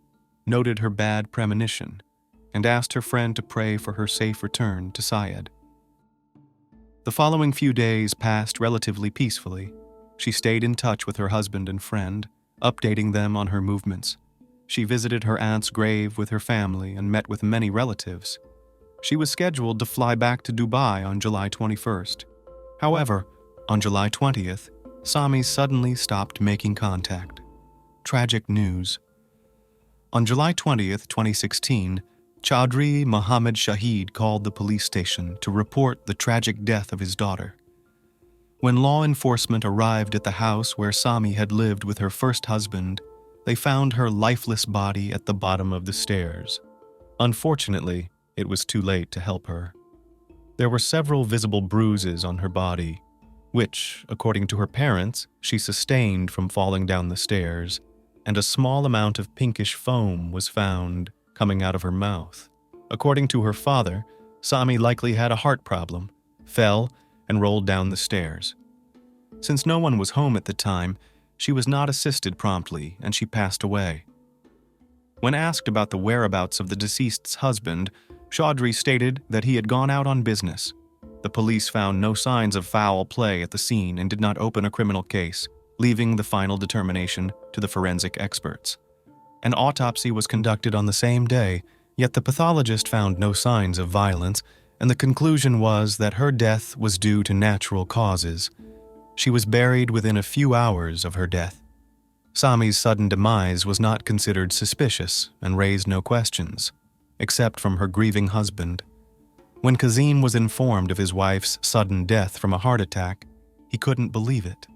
noted her bad premonition, and asked her friend to pray for her safe return to Syed. The following few days passed relatively peacefully. She stayed in touch with her husband and friend, updating them on her movements. She visited her aunt's grave with her family and met with many relatives. She was scheduled to fly back to Dubai on July 21st. However, on July 20th, Sami suddenly stopped making contact. Tragic news. On July 20th, 2016, Chaudhry Mohammed Shahid called the police station to report the tragic death of his daughter. When law enforcement arrived at the house where Sami had lived with her first husband, they found her lifeless body at the bottom of the stairs. Unfortunately, it was too late to help her. There were several visible bruises on her body, which, according to her parents, she sustained from falling down the stairs, and a small amount of pinkish foam was found coming out of her mouth. According to her father, Sami likely had a heart problem, fell, and rolled down the stairs. Since no one was home at the time, she was not assisted promptly, and she passed away. When asked about the whereabouts of the deceased's husband, Chaudhry stated that he had gone out on business. The police found no signs of foul play at the scene and did not open a criminal case, leaving the final determination to the forensic experts. An autopsy was conducted on the same day, yet the pathologist found no signs of violence, and the conclusion was that her death was due to natural causes. She was buried within a few hours of her death. Sami's sudden demise was not considered suspicious and raised no questions, except from her grieving husband. When Kazim was informed of his wife's sudden death from a heart attack, he couldn't believe it.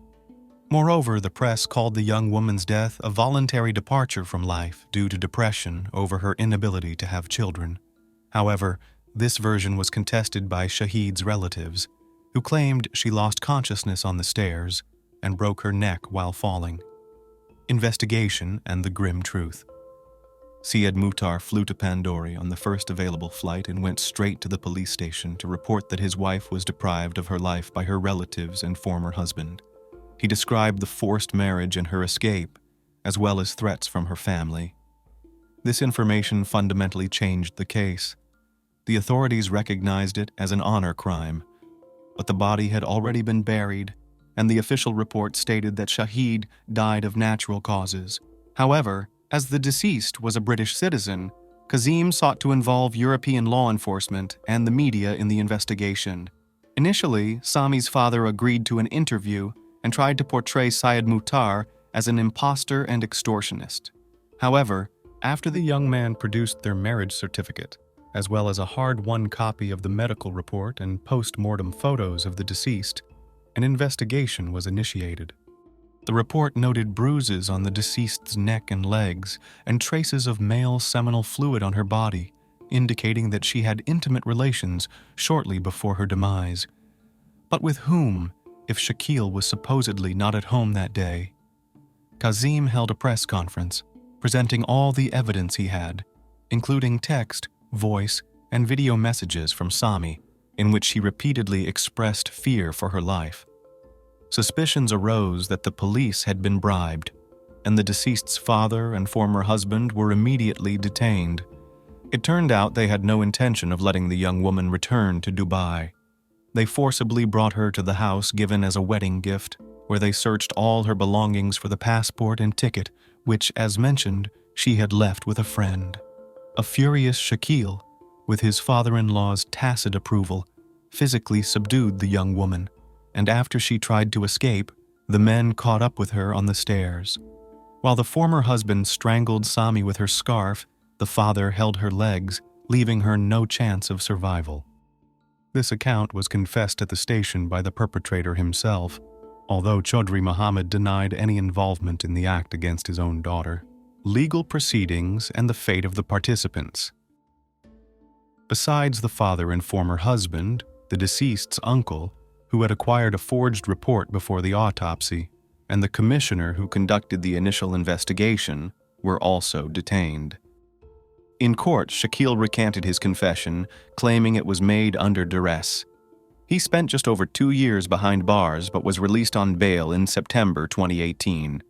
Moreover, the press called the young woman's death a voluntary departure from life due to depression over her inability to have children. However, this version was contested by Shahid's relatives, who claimed she lost consciousness on the stairs and broke her neck while falling. Investigation and the grim truth. Syed Muhtar flew to Pandori on the first available flight and went straight to the police station to report that his wife was deprived of her life by her relatives and former husband. He described the forced marriage and her escape, as well as threats from her family. This information fundamentally changed the case. The authorities recognized it as an honor crime, but the body had already been buried, and the official report stated that Shahid died of natural causes. However, as the deceased was a British citizen, Kazim sought to involve European law enforcement and the media in the investigation. Initially, Sami's father agreed to an interview and tried to portray Syed Muhtar as an imposter and extortionist. However, after the young man produced their marriage certificate, as well as a hard-won copy of the medical report and post-mortem photos of the deceased, an investigation was initiated. The report noted bruises on the deceased's neck and legs and traces of male seminal fluid on her body, indicating that she had intimate relations shortly before her demise. But with whom, if Shakil was supposedly not at home that day? Kazim held a press conference, presenting all the evidence he had, including text, voice, and video messages from Sami, in which she repeatedly expressed fear for her life. Suspicions arose that the police had been bribed, and the deceased's father and former husband were immediately detained. It turned out they had no intention of letting the young woman return to Dubai. They forcibly brought her to the house given as a wedding gift, where they searched all her belongings for the passport and ticket, which, as mentioned, she had left with a friend. A furious Shakil, with his father-in-law's tacit approval, physically subdued the young woman, and after she tried to escape, the men caught up with her on the stairs. While the former husband strangled Sami with her scarf, the father held her legs, leaving her no chance of survival. This account was confessed at the station by the perpetrator himself, although Chaudhry Muhammad denied any involvement in the act against his own daughter. Legal proceedings and the fate of the participants. Besides the father and former husband, the deceased's uncle, who had acquired a forged report before the autopsy, and the commissioner who conducted the initial investigation, were also detained. In court, Shakil recanted his confession, claiming it was made under duress. He spent just over 2 years behind bars but was released on bail in September 2018.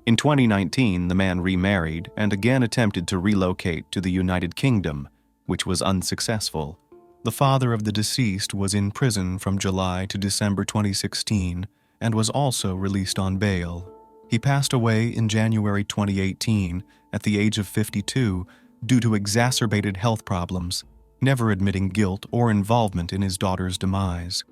In 2019, the man remarried and again attempted to relocate to the United Kingdom, which was unsuccessful. The father of the deceased was in prison from July to December 2016 and was also released on bail. He passed away in January 2018 at the age of 52 due to exacerbated health problems, never admitting guilt or involvement in his daughter's demise.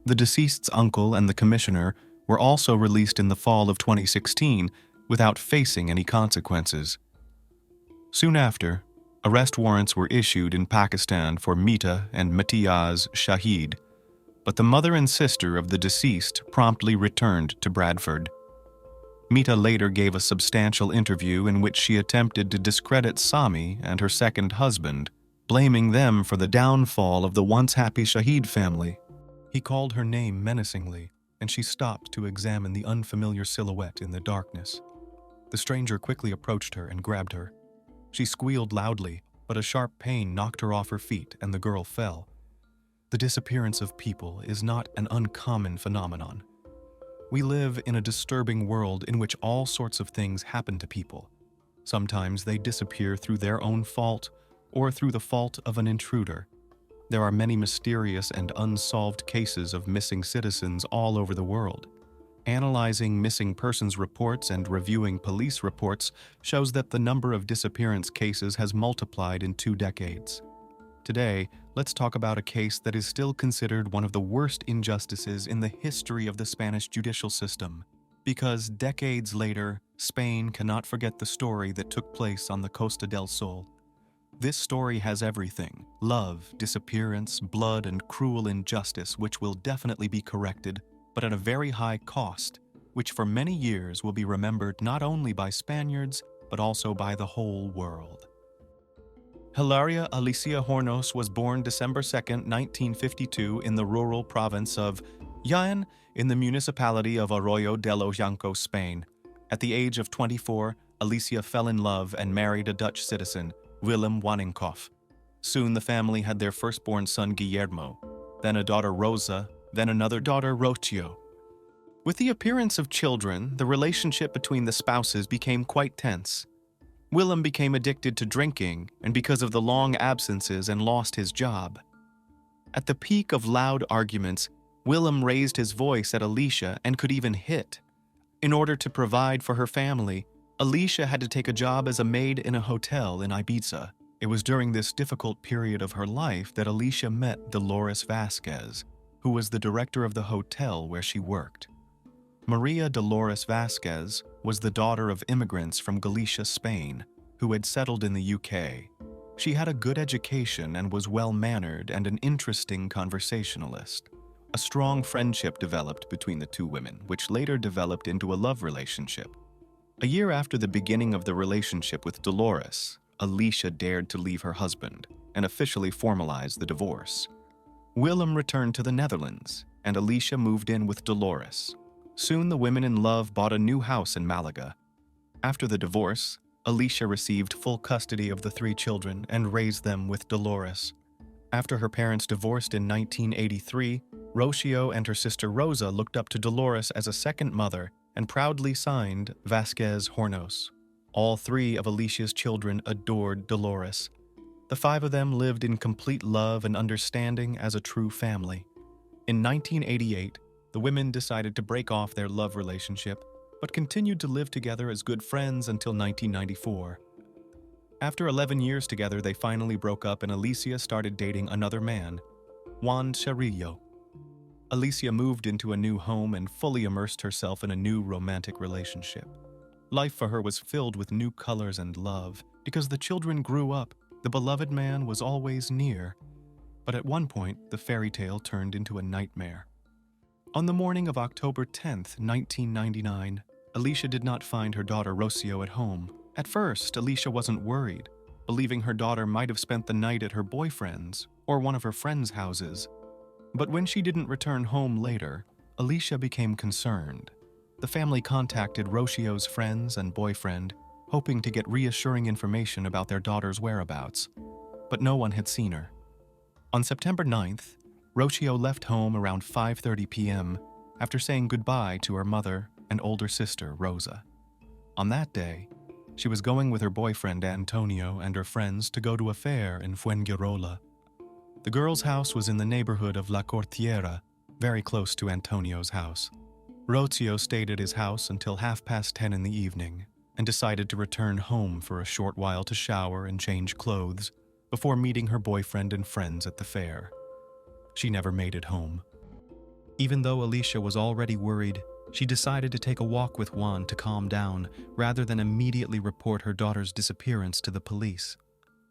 The deceased's uncle and the commissioner were also released in the fall of 2016 without facing any consequences. Soon after, arrest warrants were issued in Pakistan for Mita and Matiyaz Shahid, but the mother and sister of the deceased promptly returned to Bradford. Mita later gave a substantial interview in which she attempted to discredit Sami and her second husband, blaming them for the downfall of the once happy Shahid family. He called her name menacingly, and she stopped to examine the unfamiliar silhouette in the darkness. The stranger quickly approached her and grabbed her. She squealed loudly, but a sharp pain knocked her off her feet and the girl fell. The disappearance of people is not an uncommon phenomenon. We live in a disturbing world in which all sorts of things happen to people. Sometimes they disappear through their own fault or through the fault of an intruder. There are many mysterious and unsolved cases of missing citizens all over the world. Analyzing missing persons reports and reviewing police reports shows that the number of disappearance cases has multiplied in 2 decades. Today, let's talk about a case that is still considered one of the worst injustices in the history of the Spanish judicial system, because decades later, Spain cannot forget the story that took place on the Costa del Sol. This story has everything: love, disappearance, blood, and cruel injustice, which will definitely be corrected, but at a very high cost, which for many years will be remembered not only by Spaniards, but also by the whole world. Hilaria Alicia Hornos was born December 2, 1952 in the rural province of Jaén in the municipality of Arroyo de los Llancos, Spain. At the age of 24, Alicia fell in love and married a Dutch citizen, Willem Waninkoff. Soon the family had their firstborn son Guillermo, then a daughter Rosa, then another daughter Rocio. With the appearance of children, the relationship between the spouses became quite tense. Willem became addicted to drinking and because of the long absences and lost his job. At the peak of loud arguments, Willem raised his voice at Alicia and could even hit. In order to provide for her family, Alicia had to take a job as a maid in a hotel in Ibiza. It was during this difficult period of her life that Alicia met Dolores Vasquez, who was the director of the hotel where she worked. Maria Dolores Vasquez was the daughter of immigrants from Galicia, Spain, who had settled in the UK. She had a good education and was well-mannered and an interesting conversationalist. A strong friendship developed between the two women, which later developed into a love relationship. A year after the beginning of the relationship with Dolores, Alicia dared to leave her husband and officially formalize the divorce. Willem returned to the Netherlands, and Alicia moved in with Dolores. Soon the women in love bought a new house in Malaga. After the divorce, Alicia received full custody of the 3 children and raised them with Dolores. After her parents divorced in 1983, Rocio and her sister Rosa looked up to Dolores as a second mother and proudly signed Vasquez Hornos. All three of Alicia's children adored Dolores. The five of them lived in complete love and understanding as a true family. In 1988, the women decided to break off their love relationship, but continued to live together as good friends until 1994. After 11 years together, they finally broke up and Alicia started dating another man, Juan Charillo. Alicia moved into a new home and fully immersed herself in a new romantic relationship. Life for her was filled with new colors and love. Because the children grew up, the beloved man was always near. But at one point, the fairy tale turned into a nightmare. On the morning of October 10th, 1999, Alicia did not find her daughter Rocio at home. At first, Alicia wasn't worried, believing her daughter might have spent the night at her boyfriend's or one of her friends' houses. But when she didn't return home later, Alicia became concerned. The family contacted Rocio's friends and boyfriend, hoping to get reassuring information about their daughter's whereabouts, but no one had seen her. On September 9th, Rocio left home around 5:30 p.m. after saying goodbye to her mother and older sister, Rosa. On that day, she was going with her boyfriend Antonio and her friends to go to a fair in Fuengirola. The girl's house was in the neighborhood of La Cortiera, very close to Antonio's house. Rocio stayed at his house until 10:30 in the evening and decided to return home for a short while to shower and change clothes before meeting her boyfriend and friends at the fair. She never made it home. Even though Alicia was already worried, she decided to take a walk with Juan to calm down rather than immediately report her daughter's disappearance to the police.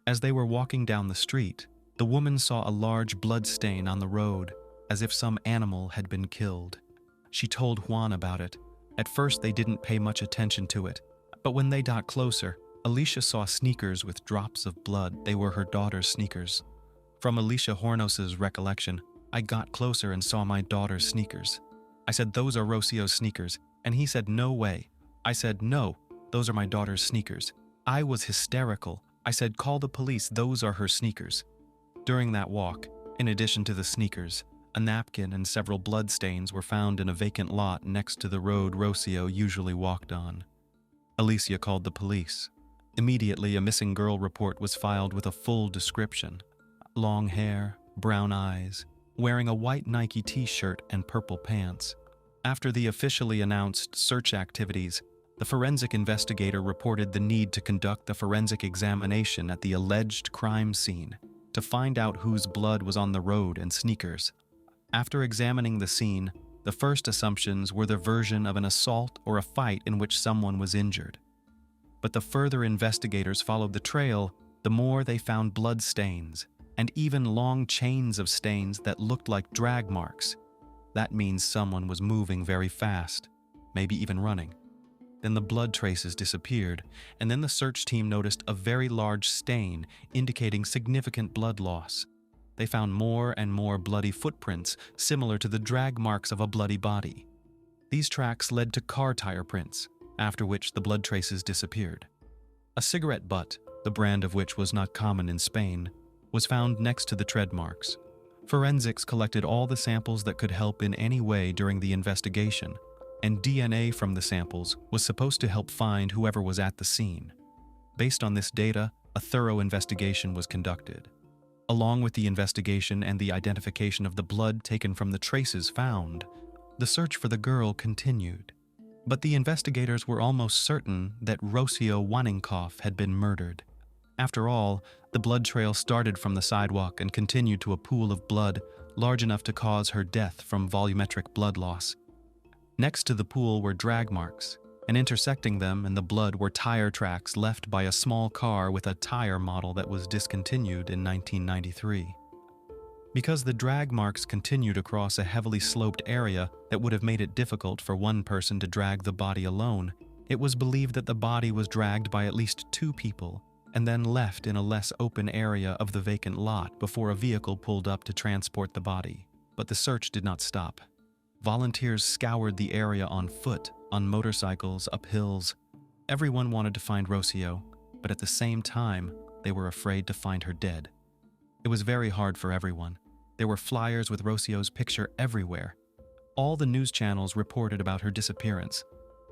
As they were walking down the street, the woman saw a large blood stain on the road, as if some animal had been killed. She told Juan about it. At first, they didn't pay much attention to it, but when they got closer, Alicia saw sneakers with drops of blood. They were her daughter's sneakers. From Alicia Hornos's recollection, I got closer and saw my daughter's sneakers. I said, "Those are Rocio's sneakers," and he said, "No way." I said, "No, those are my daughter's sneakers." I was hysterical. I said, "Call the police, those are her sneakers." During that walk, in addition to the sneakers, a napkin and several blood stains were found in a vacant lot next to the road Rocio usually walked on. Alicia called the police. Immediately, a missing girl report was filed with a full description. Long hair, brown eyes, wearing a white Nike t-shirt and purple pants. After the officially announced search activities, the forensic investigator reported the need to conduct a forensic examination at the alleged crime scene to find out whose blood was on the road and sneakers. After examining the scene, the first assumptions were the version of an assault or a fight in which someone was injured. But the further investigators followed the trail, the more they found blood stains, and even long chains of stains that looked like drag marks. That means someone was moving very fast, maybe even running. Then the blood traces disappeared, and then the search team noticed a very large stain indicating significant blood loss. They found more and more bloody footprints similar to the drag marks of a bloody body. These tracks led to car tire prints, after which the blood traces disappeared. A cigarette butt, the brand of which was not common in Spain, was found next to the tread marks. Forensics collected all the samples that could help in any way during the investigation, and DNA from the samples was supposed to help find whoever was at the scene. Based on this data, a thorough investigation was conducted. Along with the investigation and the identification of the blood taken from the traces found, the search for the girl continued. But the investigators were almost certain that Rocio Waninkoff had been murdered. After all, the blood trail started from the sidewalk and continued to a pool of blood large enough to cause her death from volumetric blood loss. Next to the pool were drag marks, and intersecting them and the blood were tire tracks left by a small car with a tire model that was discontinued in 1993. Because the drag marks continued across a heavily sloped area that would have made it difficult for one person to drag the body alone, it was believed that the body was dragged by at least two people and then left in a less open area of the vacant lot before a vehicle pulled up to transport the body. But the search did not stop. Volunteers scoured the area on foot, on motorcycles, up hills. Everyone wanted to find Rocio, but at the same time, they were afraid to find her dead. It was very hard for everyone. There were flyers with Rocio's picture everywhere. All the news channels reported about her disappearance.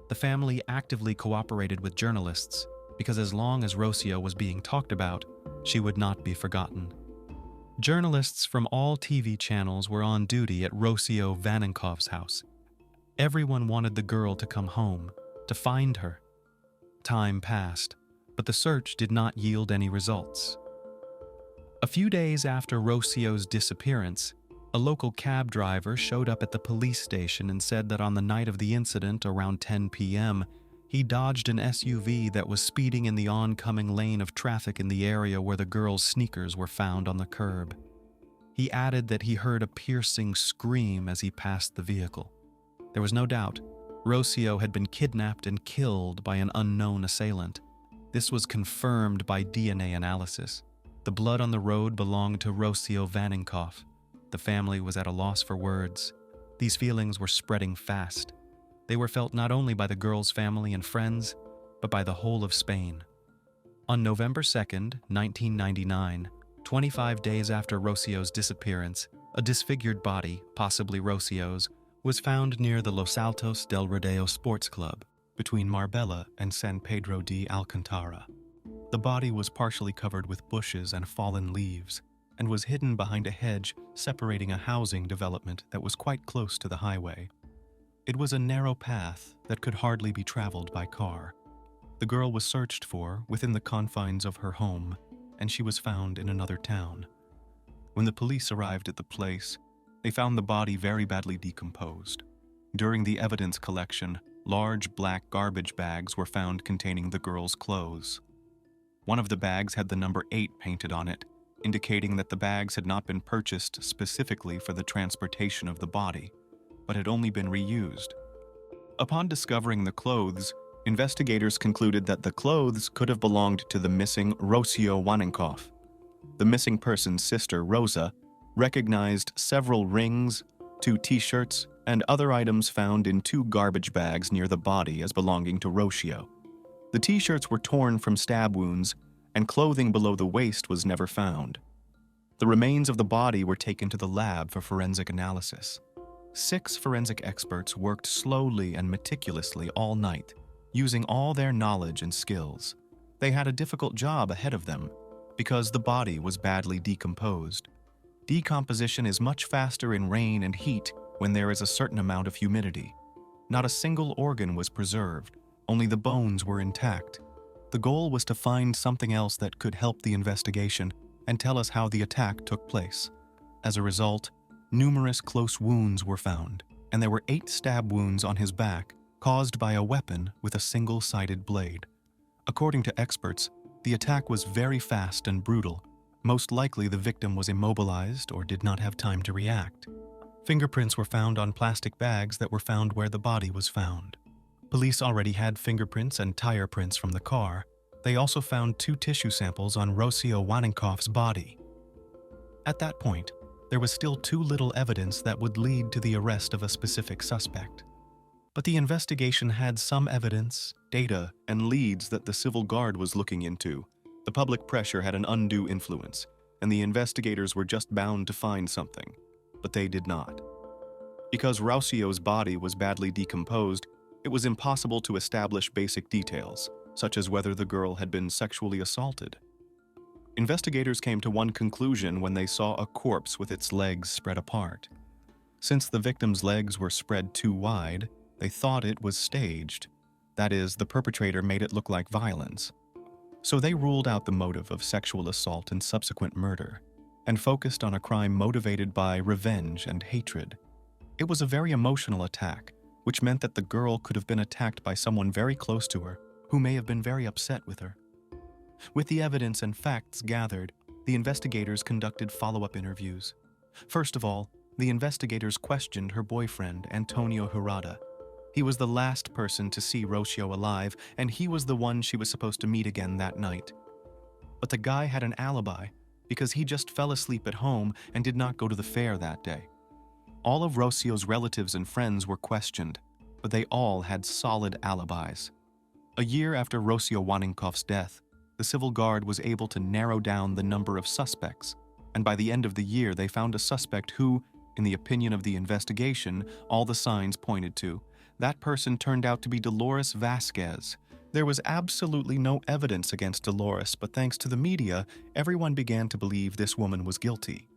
The family actively cooperated with journalists because as long as Rocio was being talked about, she would not be forgotten. Journalists from all TV channels were on duty at Rocio Vaninkov's house. Everyone wanted the girl to come home, to find her. Time passed, but the search did not yield any results. A few days after Rocio's disappearance, a local cab driver showed up at the police station and said that on the night of the incident, around 10 p.m., he dodged an SUV that was speeding in the oncoming lane of traffic in the area where the girl's sneakers were found on the curb. He added that he heard a piercing scream as he passed the vehicle. There was no doubt, Rocio had been kidnapped and killed by an unknown assailant. This was confirmed by DNA analysis. The blood on the road belonged to Rocio Vaninkov. The family was at a loss for words. These feelings were spreading fast. They were felt not only by the girl's family and friends, but by the whole of Spain. On November 2nd, 1999, 25 days after Rocio's disappearance, a disfigured body, possibly Rocio's, was found near the Los Altos del Rodeo Sports Club, between Marbella and San Pedro de Alcantara. The body was partially covered with bushes and fallen leaves, and was hidden behind a hedge separating a housing development that was quite close to the highway. It was a narrow path that could hardly be traveled by car. The girl was searched for within the confines of her home, and she was found in another town. When the police arrived at the place, they found the body very badly decomposed. During the evidence collection, large black garbage bags were found containing the girl's clothes. One of the bags had the number 8 painted on it, indicating that the bags had not been purchased specifically for the transportation of the body, but had only been reused. Upon discovering the clothes, investigators concluded that the clothes could have belonged to the missing Rocio Vaninkov. The missing person's sister, Rosa, recognized several rings, 2 t-shirts, and other items found in 2 garbage bags near the body as belonging to Rocio. The t-shirts were torn from stab wounds, and clothing below the waist was never found. The remains of the body were taken to the lab for forensic analysis. 6 forensic experts worked slowly and meticulously all night, using all their knowledge and skills. They had a difficult job ahead of them because the body was badly decomposed. Decomposition is much faster in rain and heat when there is a certain amount of humidity. Not a single organ was preserved, only the bones were intact. The goal was to find something else that could help the investigation and tell us how the attack took place. As a result, numerous close wounds were found, and there were 8 stab wounds on his back caused by a weapon with a single-sided blade. According to experts, the attack was very fast and brutal. Most likely the victim was immobilized or did not have time to react. Fingerprints were found on plastic bags that were found where the body was found. Police already had fingerprints and tire prints from the car. They also found 2 tissue samples on Rocio Vaninkov's body. At that point, there was still too little evidence that would lead to the arrest of a specific suspect. But the investigation had some evidence, data, and leads that the civil guard was looking into. The public pressure had an undue influence, and the investigators were just bound to find something, but they did not. Because Rocio's body was badly decomposed, it was impossible to establish basic details, such as whether the girl had been sexually assaulted. Investigators came to one conclusion when they saw a corpse with its legs spread apart. Since the victim's legs were spread too wide, they thought it was staged. That is, the perpetrator made it look like violence. So they ruled out the motive of sexual assault and subsequent murder, and focused on a crime motivated by revenge and hatred. It was a very emotional attack, which meant that the girl could have been attacked by someone very close to her, who may have been very upset with her. With the evidence and facts gathered, the investigators conducted follow-up interviews. First of all, the investigators questioned her boyfriend, Antonio Hirata. He was the last person to see Rocio alive, and he was the one she was supposed to meet again that night. But the guy had an alibi, because he just fell asleep at home and did not go to the fair that day. All of Rocio's relatives and friends were questioned, but they all had solid alibis. A year after Rocio Vaninkov's death, the civil guard was able to narrow down the number of suspects, and by the end of the year they found a suspect who, in the opinion of the investigation, all the signs pointed to, That person turned out to be Dolores Vasquez. There was absolutely no evidence against Dolores, but thanks to the media, everyone began to believe this woman was guilty.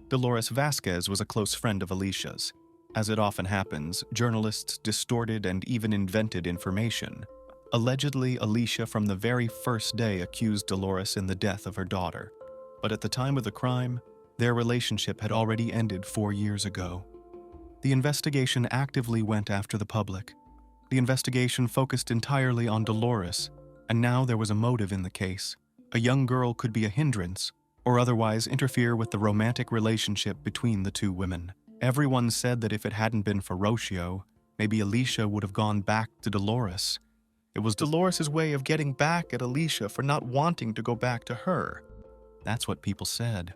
Dolores Vasquez was a close friend of Alicia's. As it often happens, journalists distorted and even invented information. Allegedly, Alicia from the very first day accused Dolores in the death of her daughter. But at the time of the crime, their relationship had already ended 4 years ago. The investigation actively went after the public. The investigation focused entirely on Dolores, and now there was a motive in the case. A young girl could be a hindrance, or otherwise interfere with the romantic relationship between the two women. Everyone said that if it hadn't been for Rocio, maybe Alicia would have gone back to Dolores. It was Dolores' way of getting back at Alicia for not wanting to go back to her. That's what people said.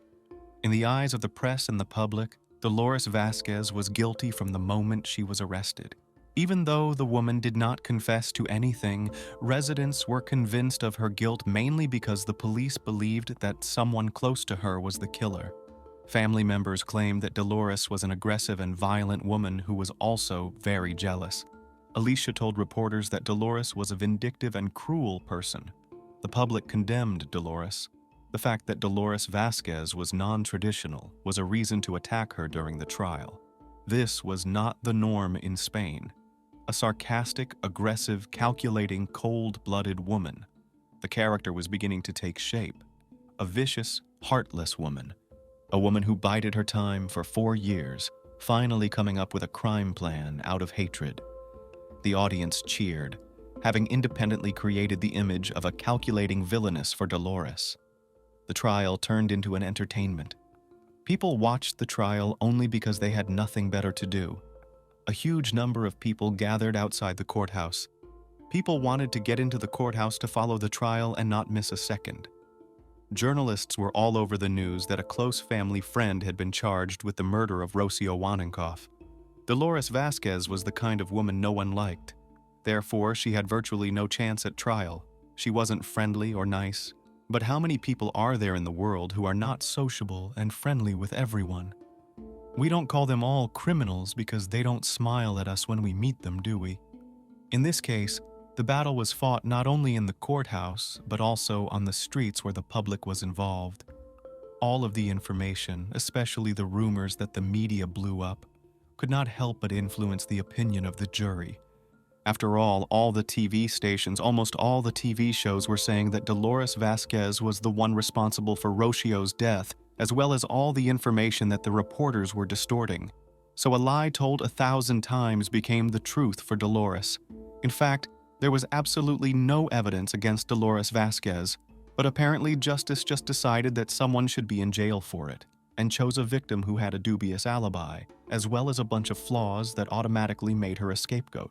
In the eyes of the press and the public, Dolores Vasquez was guilty from the moment she was arrested. Even though the woman did not confess to anything, residents were convinced of her guilt mainly because the police believed that someone close to her was the killer. Family members claimed that Dolores was an aggressive and violent woman who was also very jealous. Alicia told reporters that Dolores was a vindictive and cruel person. The public condemned Dolores. The fact that Dolores Vasquez was non-traditional was a reason to attack her during the trial. This was not the norm in Spain. A sarcastic, aggressive, calculating, cold-blooded woman. The character was beginning to take shape. A vicious, heartless woman. A woman who bided her time for 4 years, finally coming up with a crime plan out of hatred. The audience cheered, having independently created the image of a calculating villainess for Dolores. The trial turned into an entertainment. People watched the trial only because they had nothing better to do. A huge number of people gathered outside the courthouse. People wanted to get into the courthouse to follow the trial and not miss a second. Journalists were all over the news that a close family friend had been charged with the murder of Rocio Wanenkoff. Dolores Vasquez was the kind of woman no one liked. Therefore, she had virtually no chance at trial. She wasn't friendly or nice. But how many people are there in the world who are not sociable and friendly with everyone? We don't call them all criminals because they don't smile at us when we meet them, do we? In this case, the battle was fought not only in the courthouse, but also on the streets where the public was involved. All of the information, especially the rumors that the media blew up, could not help but influence the opinion of the jury. After all the TV stations, almost all the TV shows were saying that Dolores Vasquez was the one responsible for Rocio's death, as well as all the information that the reporters were distorting. So a lie told 1,000 times became the truth for Dolores. In fact, there was absolutely no evidence against Dolores Vasquez, but apparently justice just decided that someone should be in jail for it, and chose a victim who had a dubious alibi, as well as a bunch of flaws that automatically made her a scapegoat.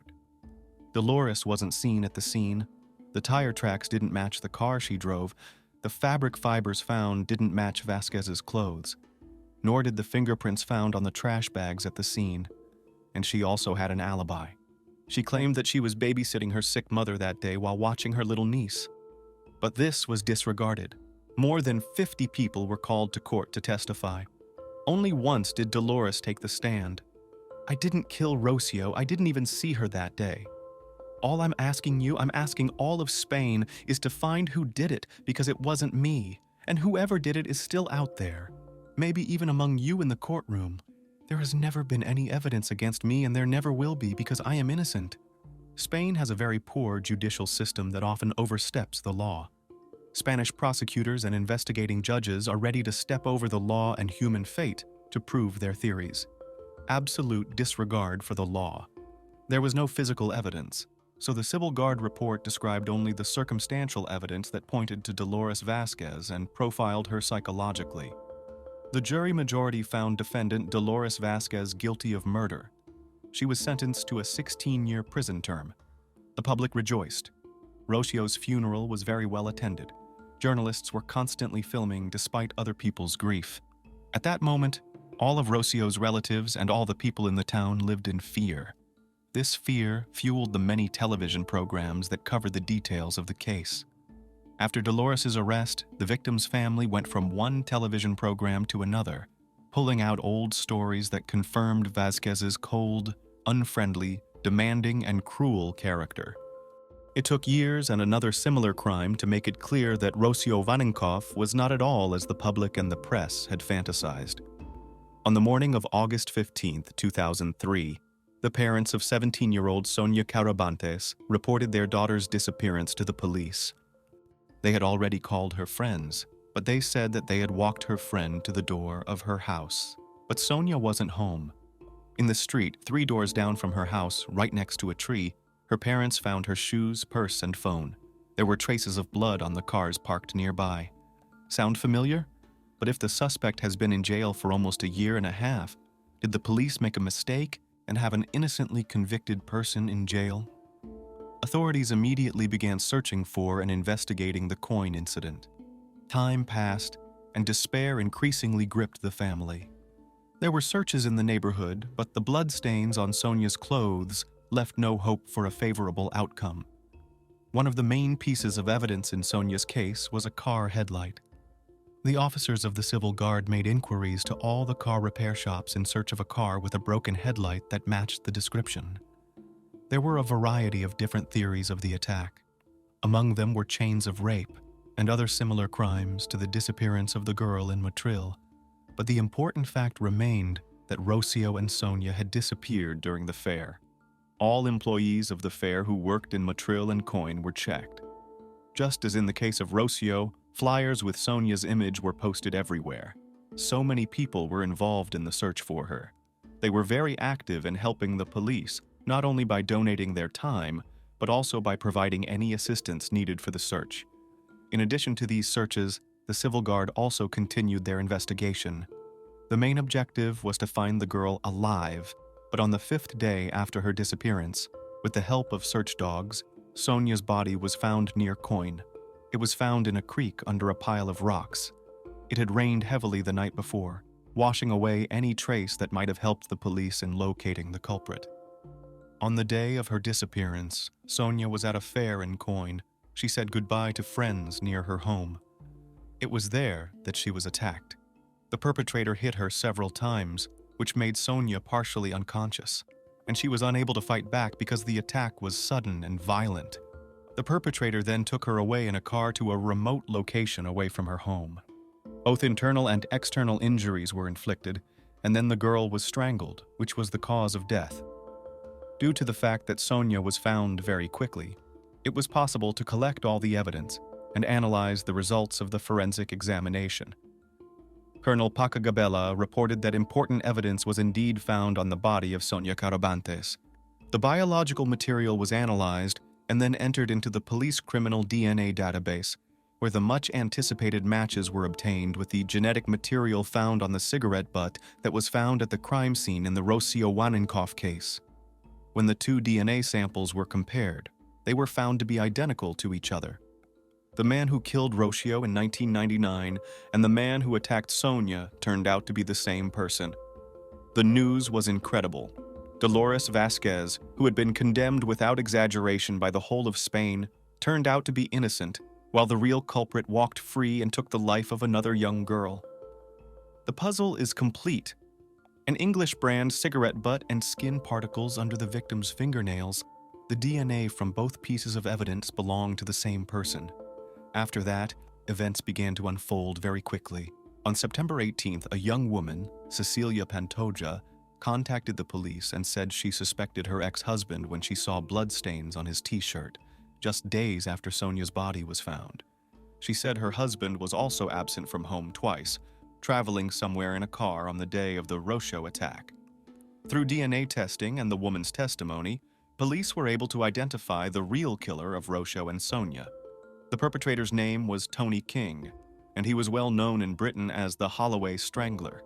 Dolores wasn't seen at the scene. The tire tracks didn't match the car she drove. The fabric fibers found didn't match Vasquez's clothes. Nor did the fingerprints found on the trash bags at the scene. And she also had an alibi. She claimed that she was babysitting her sick mother that day while watching her little niece. But this was disregarded. More than 50 people were called to court to testify. Only once did Dolores take the stand. "I didn't kill Rocio. I didn't even see her that day. All I'm asking you, I'm asking all of Spain, is to find who did it, because it wasn't me. And whoever did it is still out there. Maybe even among you in the courtroom. There has never been any evidence against me, and there never will be, because I am innocent." Spain has a very poor judicial system that often oversteps the law. Spanish prosecutors and investigating judges are ready to step over the law and human fate to prove their theories. Absolute disregard for the law. There was no physical evidence, so the Civil Guard report described only the circumstantial evidence that pointed to Dolores Vasquez and profiled her psychologically. The jury majority found defendant Dolores Vasquez guilty of murder. She was sentenced to a 16-year prison term. The public rejoiced. Rocio's funeral was very well attended. Journalists were constantly filming despite other people's grief. At that moment, all of Rocio's relatives and all the people in the town lived in fear. This fear fueled the many television programs that covered the details of the case. After Dolores' arrest, the victim's family went from one television program to another, pulling out old stories that confirmed Vasquez's cold, unfriendly, demanding and cruel character. It took years and another similar crime to make it clear that Rocio Vanenkov was not at all as the public and the press had fantasized. On the morning of August 15, 2003, the parents of 17-year-old Sonia Carabantes reported their daughter's disappearance to the police. They had already called her friends, but they said that they had walked her friend to the door of her house. But Sonia wasn't home. In the street, 3 doors down from her house, right next to a tree, her parents found her shoes, purse, and phone. There were traces of blood on the cars parked nearby. Sound familiar? But if the suspect has been in jail for almost a year and a half, did the police make a mistake and have an innocently convicted person in jail? Authorities immediately began searching for and investigating the coin incident. Time passed, and despair increasingly gripped the family. There were searches in the neighborhood, but the bloodstains on Sonia's clothes left no hope for a favorable outcome. One of the main pieces of evidence in Sonia's case was a car headlight. The officers of the Civil Guard made inquiries to all the car repair shops in search of a car with a broken headlight that matched the description. There were a variety of different theories of the attack. Among them were chains of rape and other similar crimes to the disappearance of the girl in Motril. But the important fact remained that Rocio and Sonia had disappeared during the fair. All employees of the fair who worked in Motril and Coin were checked. Just as in the case of Rocio, flyers with Sonia's image were posted everywhere. So many people were involved in the search for her. They were very active in helping the police, not only by donating their time, but also by providing any assistance needed for the search. In addition to these searches, the Civil Guard also continued their investigation. The main objective was to find the girl alive, but on the 5th day after her disappearance, with the help of search dogs, Sonia's body was found near Coin. It was found in a creek under a pile of rocks. It had rained heavily the night before, washing away any trace that might have helped the police in locating the culprit. On the day of her disappearance, Sonia was at a fair in Coin. She said goodbye to friends near her home. It was there that she was attacked. The perpetrator hit her several times, which made Sonia partially unconscious, and she was unable to fight back because the attack was sudden and violent. The perpetrator then took her away in a car to a remote location away from her home. Both internal and external injuries were inflicted, and then the girl was strangled, which was the cause of death. Due to the fact that Sonia was found very quickly, it was possible to collect all the evidence and analyze the results of the forensic examination. Colonel Pacagabella reported that important evidence was indeed found on the body of Sonia Carabantes. The biological material was analyzed and then entered into the police criminal DNA database, where the much-anticipated matches were obtained with the genetic material found on the cigarette butt that was found at the crime scene in the Rocio Vanenkov case. When the 2 DNA samples were compared, they were found to be identical to each other. The man who killed Rocio in 1999 and the man who attacked Sonia turned out to be the same person. The news was incredible. Dolores Vasquez, who had been condemned without exaggeration by the whole of Spain, turned out to be innocent, while the real culprit walked free and took the life of another young girl. The puzzle is complete. An English brand cigarette butt and skin particles under the victim's fingernails. The DNA from both pieces of evidence belonged to the same person. After that, events began to unfold very quickly. On September 18th, a young woman, Cecilia Pantoja, contacted the police and said she suspected her ex-husband when she saw bloodstains on his t-shirt, just days after Sonia's body was found. She said her husband was also absent from home twice, traveling somewhere in a car on the day of the Rocio attack. Through DNA testing and the woman's testimony, police were able to identify the real killer of Rocio and Sonia. The perpetrator's name was Tony King, and he was well known in Britain as the Holloway Strangler.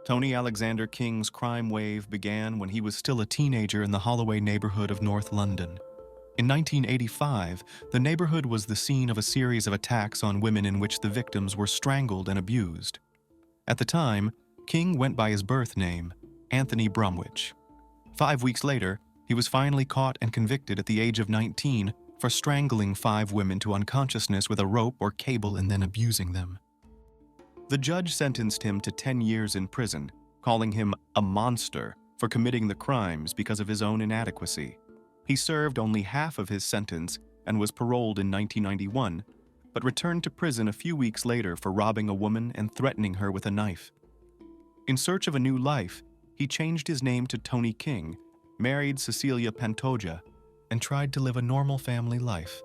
Tony Alexander King's crime wave began when he was still a teenager in the Holloway neighborhood of North London. In 1985, the neighborhood was the scene of a series of attacks on women in which the victims were strangled and abused. At the time, King went by his birth name, Anthony Bromwich. 5 weeks later, he was finally caught and convicted at the age of 19 for strangling 5 women to unconsciousness with a rope or cable and then abusing them. The judge sentenced him to 10 years in prison, calling him a monster for committing the crimes because of his own inadequacy. He served only half of his sentence and was paroled in 1991, but returned to prison a few weeks later for robbing a woman and threatening her with a knife. In search of a new life, he changed his name to Tony King, married Cecilia Pantoja, and tried to live a normal family life.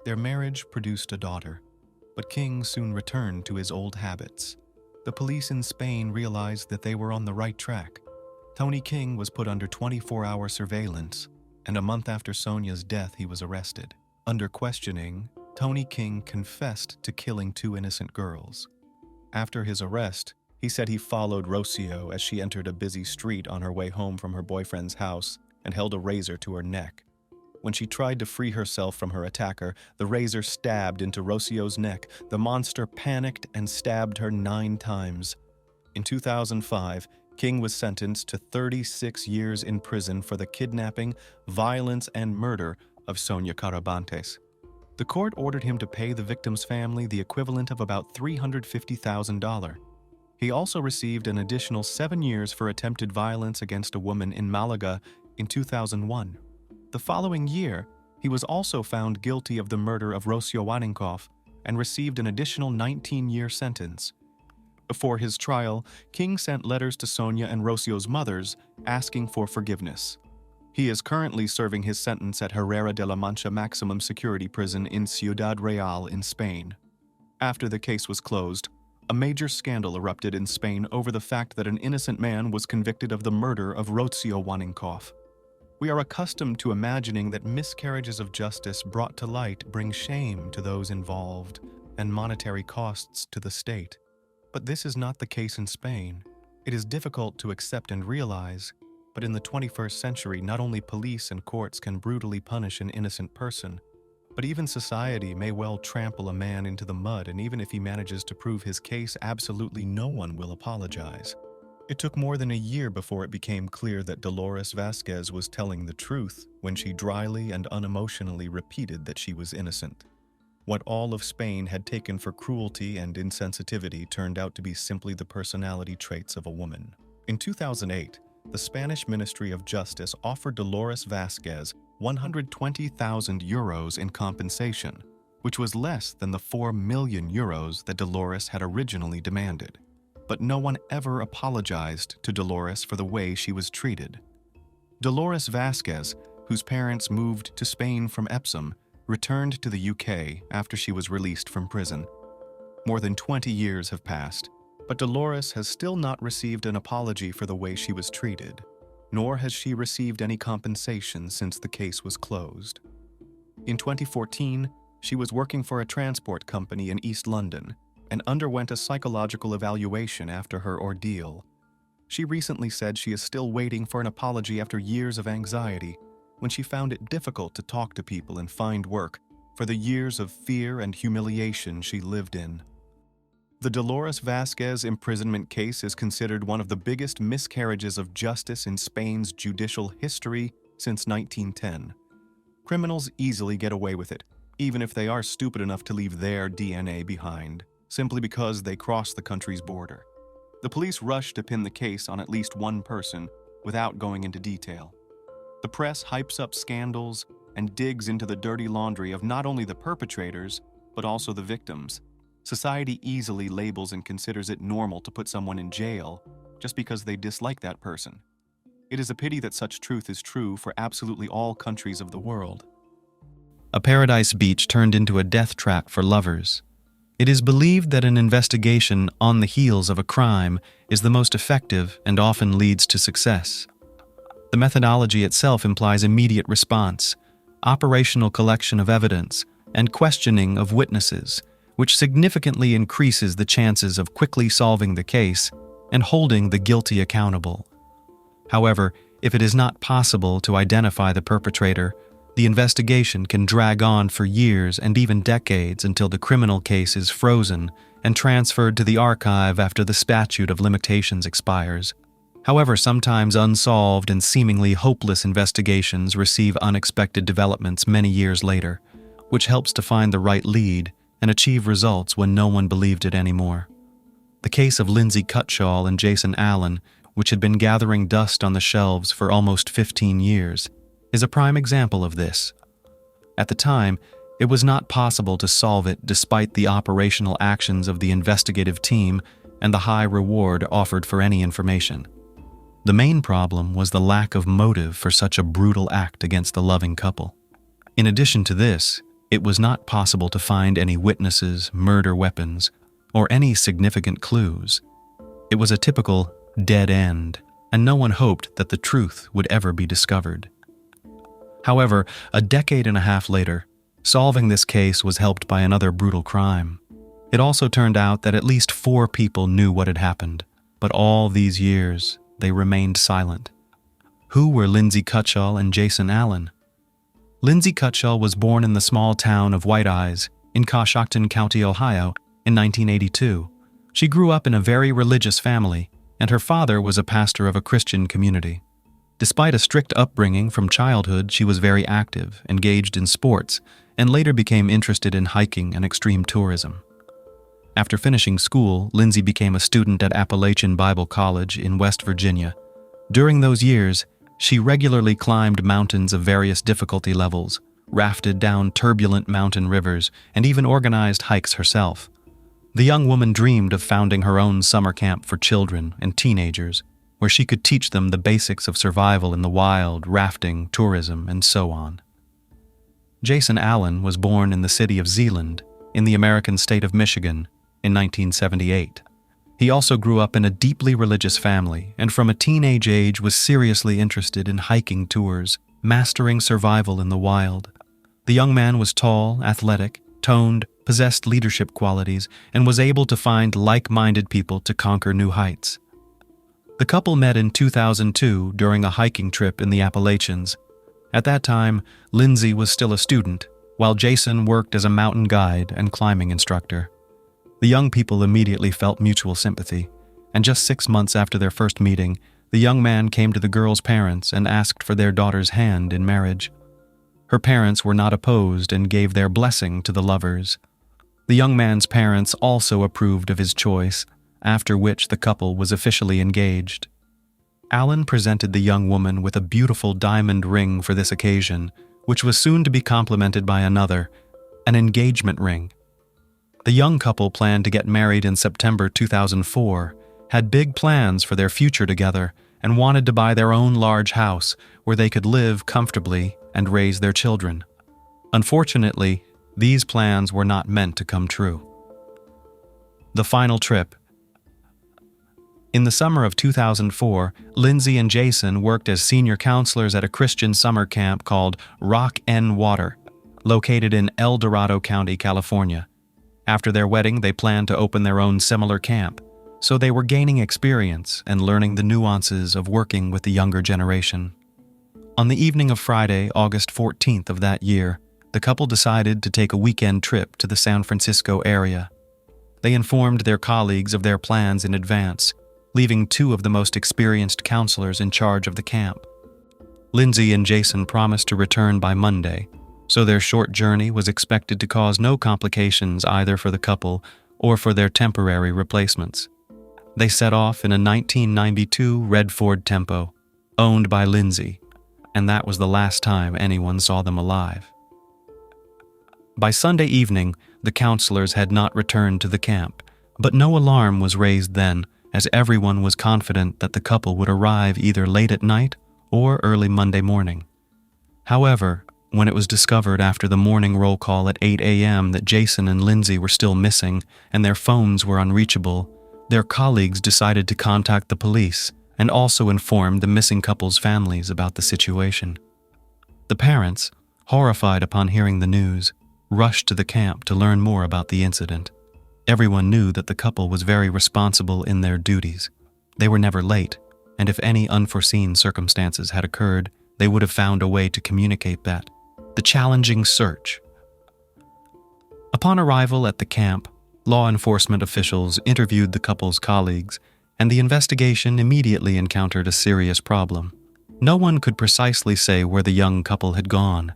Their marriage produced a daughter, but King soon returned to his old habits. The police in Spain realized that they were on the right track. Tony King was put under 24-hour surveillance, and a month after Sonia's death he was arrested. Under questioning, Tony King confessed to killing 2 innocent girls. After his arrest, he said he followed Rocio as she entered a busy street on her way home from her boyfriend's house and held a razor to her neck. When she tried to free herself from her attacker, the razor stabbed into Rocio's neck. The monster panicked and stabbed her 9 times. In 2005, King was sentenced to 36 years in prison for the kidnapping, violence, and murder of Sonia Carabantes. The court ordered him to pay the victim's family the equivalent of about $350,000. He also received an additional 7 years for attempted violence against a woman in Malaga in 2001. The following year, he was also found guilty of the murder of Rocio Waninkoff and received an additional 19-year sentence. Before his trial, King sent letters to Sonia and Rocio's mothers asking for forgiveness. He is currently serving his sentence at Herrera de la Mancha Maximum Security Prison in Ciudad Real in Spain. After the case was closed, a major scandal erupted in Spain over the fact that an innocent man was convicted of the murder of Rocio Waninkoff. We are accustomed to imagining that miscarriages of justice brought to light bring shame to those involved and monetary costs to the state. But this is not the case in Spain. It is difficult to accept and realize, but in the 21st century, not only police and courts can brutally punish an innocent person, but even society may well trample a man into the mud, and even if he manages to prove his case, absolutely no one will apologize. It took more than a year before it became clear that Dolores Vasquez was telling the truth when she dryly and unemotionally repeated that she was innocent. What all of Spain had taken for cruelty and insensitivity turned out to be simply the personality traits of a woman. In 2008, the Spanish Ministry of Justice offered Dolores Vasquez 120,000 euros in compensation, which was less than the 4 million euros that Dolores had originally demanded. But no one ever apologized to Dolores for the way she was treated. Dolores Vasquez, whose parents moved to Spain from Epsom, returned to the UK after she was released from prison. More than 20 years have passed, but Dolores has still not received an apology for the way she was treated, nor has she received any compensation since the case was closed. In 2014, she was working for a transport company in East London and underwent a psychological evaluation after her ordeal. She recently said she is still waiting for an apology after years of anxiety, when she found it difficult to talk to people and find work for the years of fear and humiliation she lived in. The Dolores Vasquez imprisonment case is considered one of the biggest miscarriages of justice in Spain's judicial history since 1910. Criminals easily get away with it, even if they are stupid enough to leave their DNA behind, simply because they cross the country's border. The police rush to pin the case on at least one person without going into detail. The press hypes up scandals and digs into the dirty laundry of not only the perpetrators, but also the victims. Society easily labels and considers it normal to put someone in jail just because they dislike that person. It is a pity that such truth is true for absolutely all countries of the world. A paradise beach turned into a death trap for lovers. It is believed that an investigation on the heels of a crime is the most effective and often leads to success. The methodology itself implies immediate response, operational collection of evidence, and questioning of witnesses, which significantly increases the chances of quickly solving the case and holding the guilty accountable. However, if it is not possible to identify the perpetrator, the investigation can drag on for years and even decades until the criminal case is frozen and transferred to the archive after the statute of limitations expires. However, sometimes unsolved and seemingly hopeless investigations receive unexpected developments many years later, which helps to find the right lead and achieve results when no one believed it anymore. The case of Lindsay Cutshall and Jason Allen which had been gathering dust on the shelves for almost 15 years, is a prime example of this. At the time, it was not possible to solve it despite the operational actions of the investigative team and the high reward offered for any information. The main problem was the lack of motive for such a brutal act against the loving couple. In addition to this, it was not possible to find any witnesses, murder weapons, or any significant clues. It was a typical dead end, and no one hoped that the truth would ever be discovered. However, a decade and a half later, solving this case was helped by another brutal crime. It also turned out that at least 4 people knew what had happened, but all these years, they remained silent. Who were Lindsay Cutshall and Jason Allen? Lindsay Cutshall was born in the small town of White Eyes in Coshocton County, Ohio, in 1982. She grew up in a very religious family, and her father was a pastor of a Christian community. Despite a strict upbringing from childhood, she was very active, engaged in sports, and later became interested in hiking and extreme tourism. After finishing school, Lindsay became a student at Appalachian Bible College in West Virginia. During those years, she regularly climbed mountains of various difficulty levels, rafted down turbulent mountain rivers, and even organized hikes herself. The young woman dreamed of founding her own summer camp for children and teenagers, where she could teach them the basics of survival in the wild, rafting, tourism, and so on. Jason Allen was born in the city of Zeeland, in the American state of Michigan, in 1978. He also grew up in a deeply religious family, and from a teenage age was seriously interested in hiking tours, mastering survival in the wild. The young man was tall, athletic, toned, possessed leadership qualities, and was able to find like-minded people to conquer new heights. The couple met in 2002 during a hiking trip in the Appalachians. At that time, Lindsay was still a student, while Jason worked as a mountain guide and climbing instructor. The young people immediately felt mutual sympathy, and just 6 months after their first meeting, the young man came to the girl's parents and asked for their daughter's hand in marriage. Her parents were not opposed and gave their blessing to the lovers. The young man's parents also approved of his choice, after which the couple was officially engaged. Allen presented the young woman with a beautiful diamond ring for this occasion, which was soon to be complemented by another, an engagement ring. The young couple planned to get married in September 2004, had big plans for their future together, and wanted to buy their own large house where they could live comfortably and raise their children. Unfortunately, these plans were not meant to come true. The final trip. In the summer of 2004, Lindsay and Jason worked as senior counselors at a Christian summer camp called Rock N Water, located in El Dorado County, California. After their wedding, they planned to open their own similar camp, so they were gaining experience and learning the nuances of working with the younger generation. On the evening of Friday, August 14th of that year, the couple decided to take a weekend trip to the San Francisco area. They informed their colleagues of their plans in advance, leaving 2 of the most experienced counselors in charge of the camp. Lindsay and Jason promised to return by Monday, so their short journey was expected to cause no complications either for the couple or for their temporary replacements. They set off in a 1992 red Ford Tempo, owned by Lindsay, and that was the last time anyone saw them alive. By Sunday evening, the counselors had not returned to the camp, but no alarm was raised then, as everyone was confident that the couple would arrive either late at night or early Monday morning. However, when it was discovered after the morning roll call at 8 a.m. that Jason and Lindsay were still missing and their phones were unreachable, their colleagues decided to contact the police and also informed the missing couple's families about the situation. The parents, horrified upon hearing the news, rushed to the camp to learn more about the incident. Everyone knew that the couple was very responsible in their duties. They were never late, and if any unforeseen circumstances had occurred, they would have found a way to communicate that. The challenging search. Upon arrival at the camp, law enforcement officials interviewed the couple's colleagues, and the investigation immediately encountered a serious problem. No one could precisely say where the young couple had gone.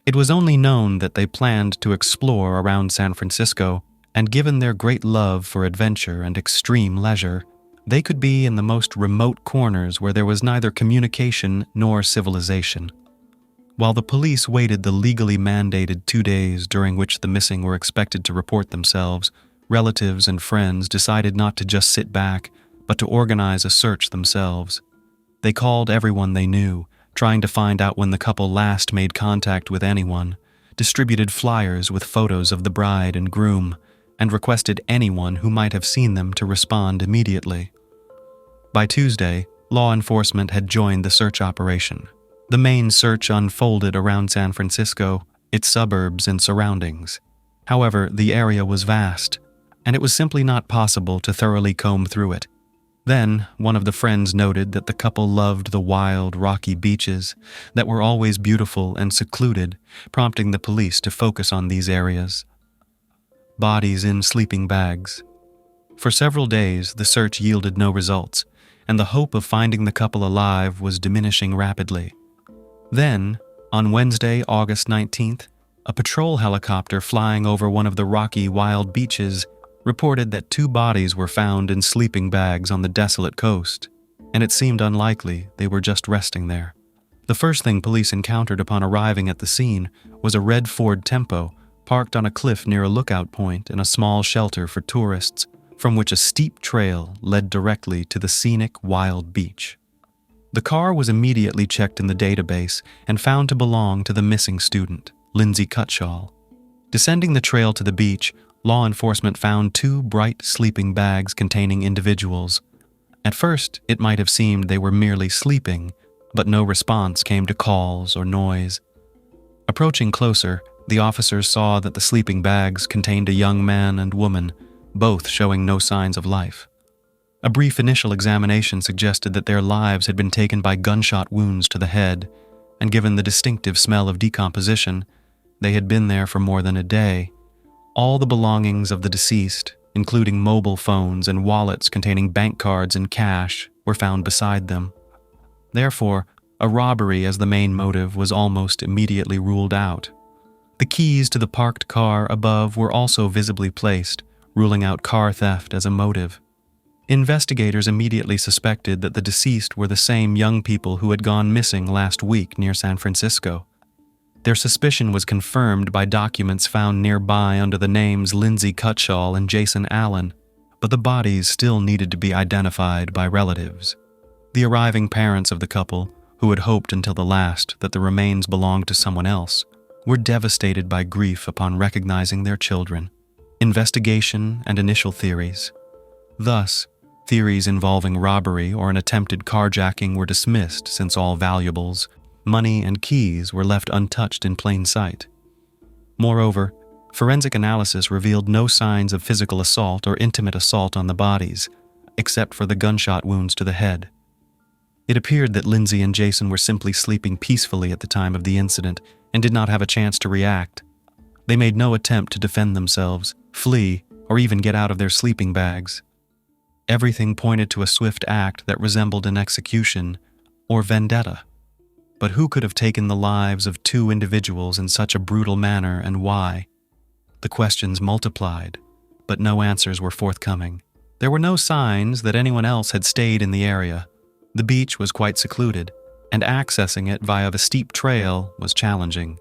It was only known that they planned to explore around San Francisco, and given their great love for adventure and extreme leisure, They could be in the most remote corners where there was neither communication nor civilization. While the police waited the legally mandated 2 days during which the missing were expected to report themselves, relatives and friends decided not to just sit back, but to organize a search themselves. They called everyone they knew, trying to find out when the couple last made contact with anyone, distributed flyers with photos of the bride and groom, and requested anyone who might have seen them to respond immediately. By Tuesday, law enforcement had joined the search operation. The main search unfolded around San Francisco, its suburbs and surroundings. However, the area was vast, and it was simply not possible to thoroughly comb through it. Then, one of the friends noted that the couple loved the wild, rocky beaches that were always beautiful and secluded, prompting the police to focus on these areas. Bodies in sleeping bags. For several days, the search yielded no results, and the hope of finding the couple alive was diminishing rapidly. Then, on Wednesday, August 19th, a patrol helicopter flying over one of the rocky, wild beaches reported that 2 bodies were found in sleeping bags on the desolate coast, and it seemed unlikely they were just resting there. The first thing police encountered upon arriving at the scene was a red Ford Tempo parked on a cliff near a lookout point in a small shelter for tourists, from which a steep trail led directly to the scenic, wild beach. The car was immediately checked in the database and found to belong to the missing student, Lindsay Cutshall. Descending the trail to the beach, law enforcement found 2 bright sleeping bags containing individuals. At first, it might have seemed they were merely sleeping, but no response came to calls or noise. Approaching closer, the officers saw that the sleeping bags contained a young man and woman, both showing no signs of life. A brief initial examination suggested that their lives had been taken by gunshot wounds to the head, and given the distinctive smell of decomposition, they had been there for more than a day. All the belongings of the deceased, including mobile phones and wallets containing bank cards and cash, were found beside them. Therefore, a robbery as the main motive was almost immediately ruled out. The keys to the parked car above were also visibly placed, ruling out car theft as a motive. Investigators immediately suspected that the deceased were the same young people who had gone missing last week near San Francisco. Their suspicion was confirmed by documents found nearby under the names Lindsay Cutshall and Jason Allen, but the bodies still needed to be identified by relatives. The arriving parents of the couple, who had hoped until the last that the remains belonged to someone else, were devastated by grief upon recognizing their children. Investigation and initial theories. Thus, theories involving robbery or an attempted carjacking were dismissed since all valuables, money, and keys were left untouched in plain sight. Moreover, forensic analysis revealed no signs of physical assault or intimate assault on the bodies, except for the gunshot wounds to the head. It appeared that Lindsay and Jason were simply sleeping peacefully at the time of the incident and did not have a chance to react. They made no attempt to defend themselves, flee, or even get out of their sleeping bags. Everything pointed to a swift act that resembled an execution or vendetta. But who could have taken the lives of 2 individuals in such a brutal manner, and why? The questions multiplied, but no answers were forthcoming. There were no signs that anyone else had stayed in the area. The beach was quite secluded, and accessing it via the steep trail was challenging.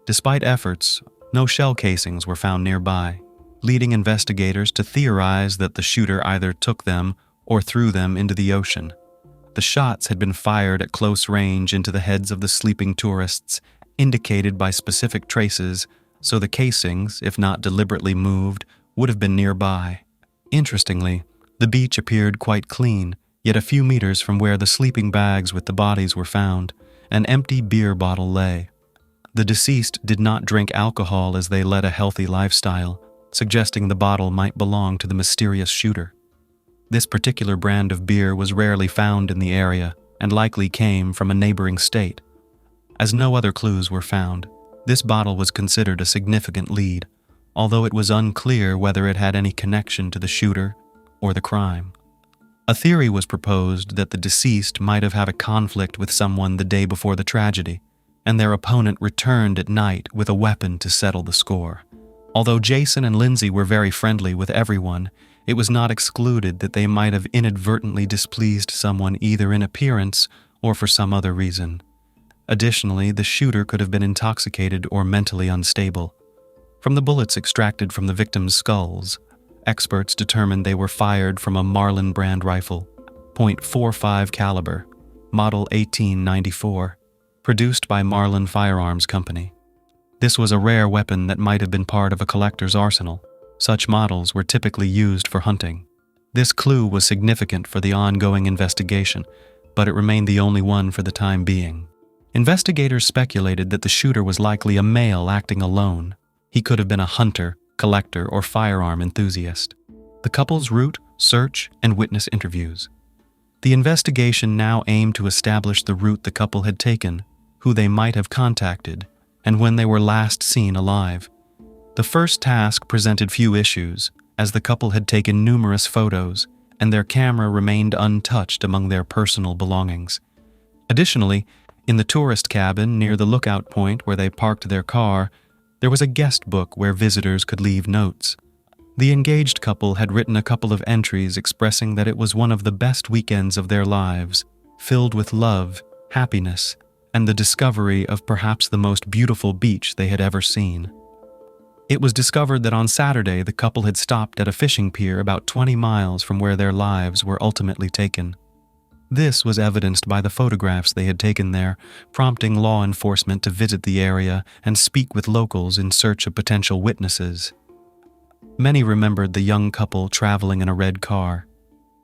Despite efforts, no shell casings were found nearby, leading investigators to theorize that the shooter either took them or threw them into the ocean. The shots had been fired at close range into the heads of the sleeping tourists, indicated by specific traces, so the casings, if not deliberately moved, would have been nearby. Interestingly, the beach appeared quite clean, yet a few meters from where the sleeping bags with the bodies were found, an empty beer bottle lay. The deceased did not drink alcohol as they led a healthy lifestyle, suggesting the bottle might belong to the mysterious shooter. This particular brand of beer was rarely found in the area and likely came from a neighboring state. As no other clues were found, this bottle was considered a significant lead, although it was unclear whether it had any connection to the shooter or the crime. A theory was proposed that the deceased might have had a conflict with someone the day before the tragedy, and their opponent returned at night with a weapon to settle the score. Although Jason and Lindsay were very friendly with everyone, it was not excluded that they might have inadvertently displeased someone either in appearance or for some other reason. Additionally, the shooter could have been intoxicated or mentally unstable. From the bullets extracted from the victims' skulls, experts determined they were fired from a Marlin brand rifle, .45 caliber, model 1894, produced by Marlin Firearms Company. This was a rare weapon that might have been part of a collector's arsenal. Such models were typically used for hunting. This clue was significant for the ongoing investigation, but it remained the only one for the time being. Investigators speculated that the shooter was likely a male acting alone. He could have been a hunter, collector, or firearm enthusiast. The couple's route, search, and witness interviews. The investigation now aimed to establish the route the couple had taken, who they might have contacted, and when they were last seen alive. The first task presented few issues, as the couple had taken numerous photos, and their camera remained untouched among their personal belongings. Additionally, in the tourist cabin near the lookout point where they parked their car, there was a guest book where visitors could leave notes. The engaged couple had written a couple of entries expressing that it was one of the best weekends of their lives, filled with love, happiness, and the discovery of perhaps the most beautiful beach they had ever seen. It was discovered that on Saturday the couple had stopped at a fishing pier about 20 miles from where their lives were ultimately taken. This was evidenced by the photographs they had taken there, prompting law enforcement to visit the area and speak with locals in search of potential witnesses. Many remembered the young couple traveling in a red car.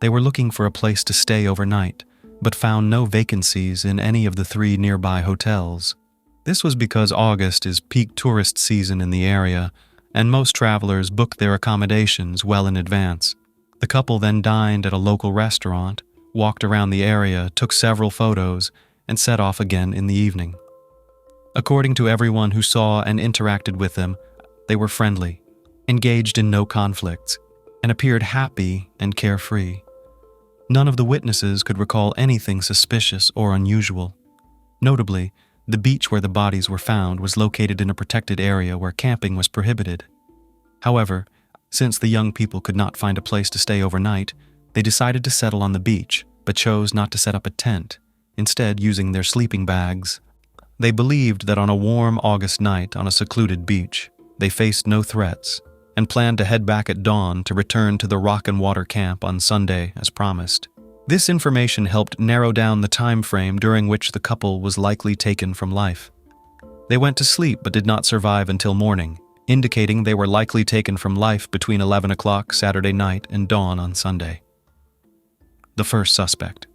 They were looking for a place to stay overnight, but found no vacancies in any of the 3 nearby hotels. This was because August is peak tourist season in the area, and most travelers booked their accommodations well in advance. The couple then dined at a local restaurant, walked around the area, took several photos, and set off again in the evening. According to everyone who saw and interacted with them, they were friendly, engaged in no conflicts, and appeared happy and carefree. None of the witnesses could recall anything suspicious or unusual. Notably, the beach where the bodies were found was located in a protected area where camping was prohibited. However, since the young people could not find a place to stay overnight, they decided to settle on the beach, but chose not to set up a tent, instead using their sleeping bags. They believed that on a warm August night on a secluded beach, they faced no threats, and planned to head back at dawn to return to the Rock and Water camp on Sunday as promised. This information helped narrow down the time frame during which the couple was likely taken from life. They went to sleep but did not survive until morning, indicating they were likely taken from life between 11 o'clock Saturday night and dawn on Sunday. The first suspect.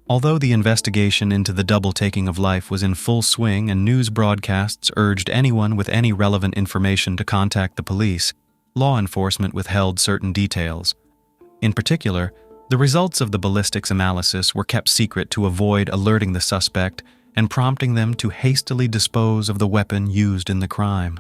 Although the investigation into the double taking of life was in full swing and news broadcasts urged anyone with any relevant information to contact the police, law enforcement withheld certain details. In particular, the results of the ballistics analysis were kept secret to avoid alerting the suspect and prompting them to hastily dispose of the weapon used in the crime.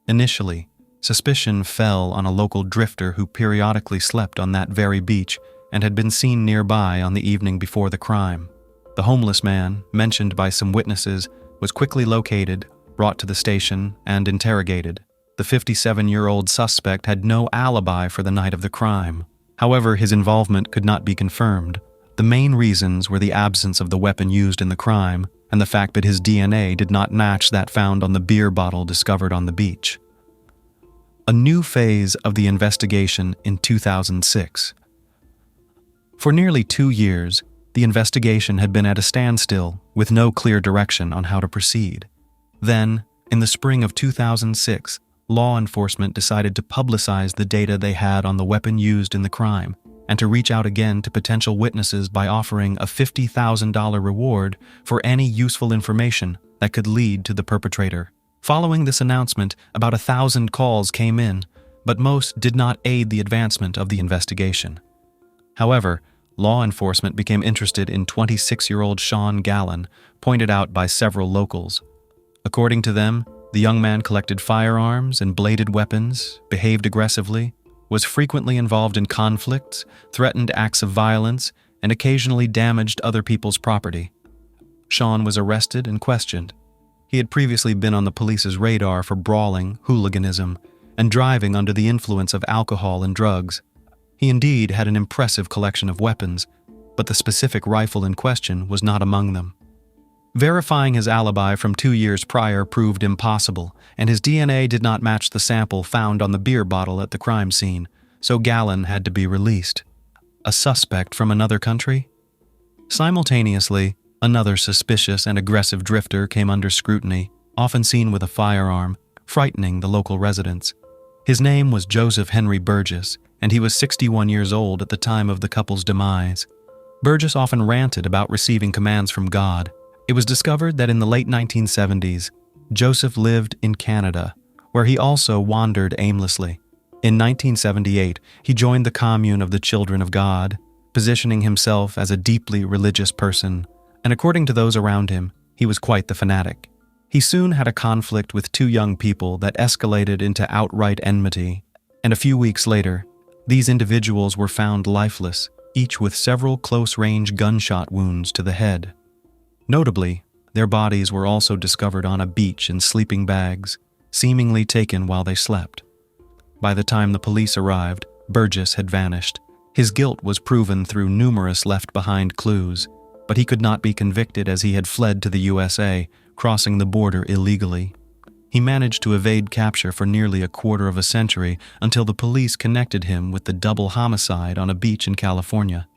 Initially, suspicion fell on a local drifter who periodically slept on that very beach and had been seen nearby on the evening before the crime. The homeless man, mentioned by some witnesses, was quickly located, brought to the station, and interrogated. The 57-year-old suspect had no alibi for the night of the crime. However, his involvement could not be confirmed. The main reasons were the absence of the weapon used in the crime and the fact that his DNA did not match that found on the beer bottle discovered on the beach. A new phase of the investigation in 2006. For nearly 2 years, the investigation had been at a standstill with no clear direction on how to proceed. Then, in the spring of 2006, law enforcement decided to publicize the data they had on the weapon used in the crime and to reach out again to potential witnesses by offering a $50,000 reward for any useful information that could lead to the perpetrator. Following this announcement, about 1,000 calls came in, but most did not aid the advancement of the investigation. However, law enforcement became interested in 26-year-old Sean Gallen, pointed out by several locals. According to them, the young man collected firearms and bladed weapons, behaved aggressively, was frequently involved in conflicts, threatened acts of violence, and occasionally damaged other people's property. Sean was arrested and questioned. He had previously been on the police's radar for brawling, hooliganism, and driving under the influence of alcohol and drugs. He indeed had an impressive collection of weapons, but the specific rifle in question was not among them. Verifying his alibi from 2 years prior proved impossible, and his DNA did not match the sample found on the beer bottle at the crime scene, so Gallen had to be released. A suspect from another country? Simultaneously, another suspicious and aggressive drifter came under scrutiny, often seen with a firearm, frightening the local residents. His name was Joseph Henry Burgess, and he was 61 years old at the time of the couple's demise. Burgess often ranted about receiving commands from God. It was discovered that in the late 1970s, Joseph lived in Canada, where he also wandered aimlessly. In 1978, he joined the Commune of the Children of God, positioning himself as a deeply religious person, and according to those around him, he was quite the fanatic. He soon had a conflict with 2 young people that escalated into outright enmity, and a few weeks later, these individuals were found lifeless, each with several close-range gunshot wounds to the head. Notably, their bodies were also discovered on a beach in sleeping bags, seemingly taken while they slept. By the time the police arrived, Burgess had vanished. His guilt was proven through numerous left-behind clues, but he could not be convicted as he had fled to the USA, crossing the border illegally. He managed to evade capture for nearly a quarter of a century until the police connected him with the double homicide on a beach in California.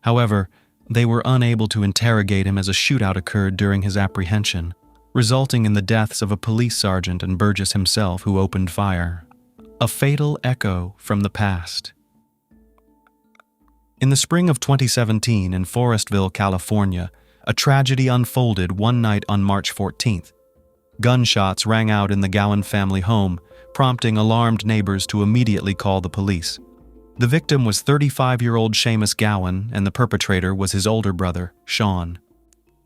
However, they were unable to interrogate him as a shootout occurred during his apprehension, resulting in the deaths of a police sergeant and Burgess himself who opened fire. A fatal echo from the past. In the spring of 2017 in Forestville, California, a tragedy unfolded one night on March 14th. Gunshots rang out in the Gowan family home, prompting alarmed neighbors to immediately call the police. The victim was 35-year-old Seamus Gowan, and the perpetrator was his older brother, Sean.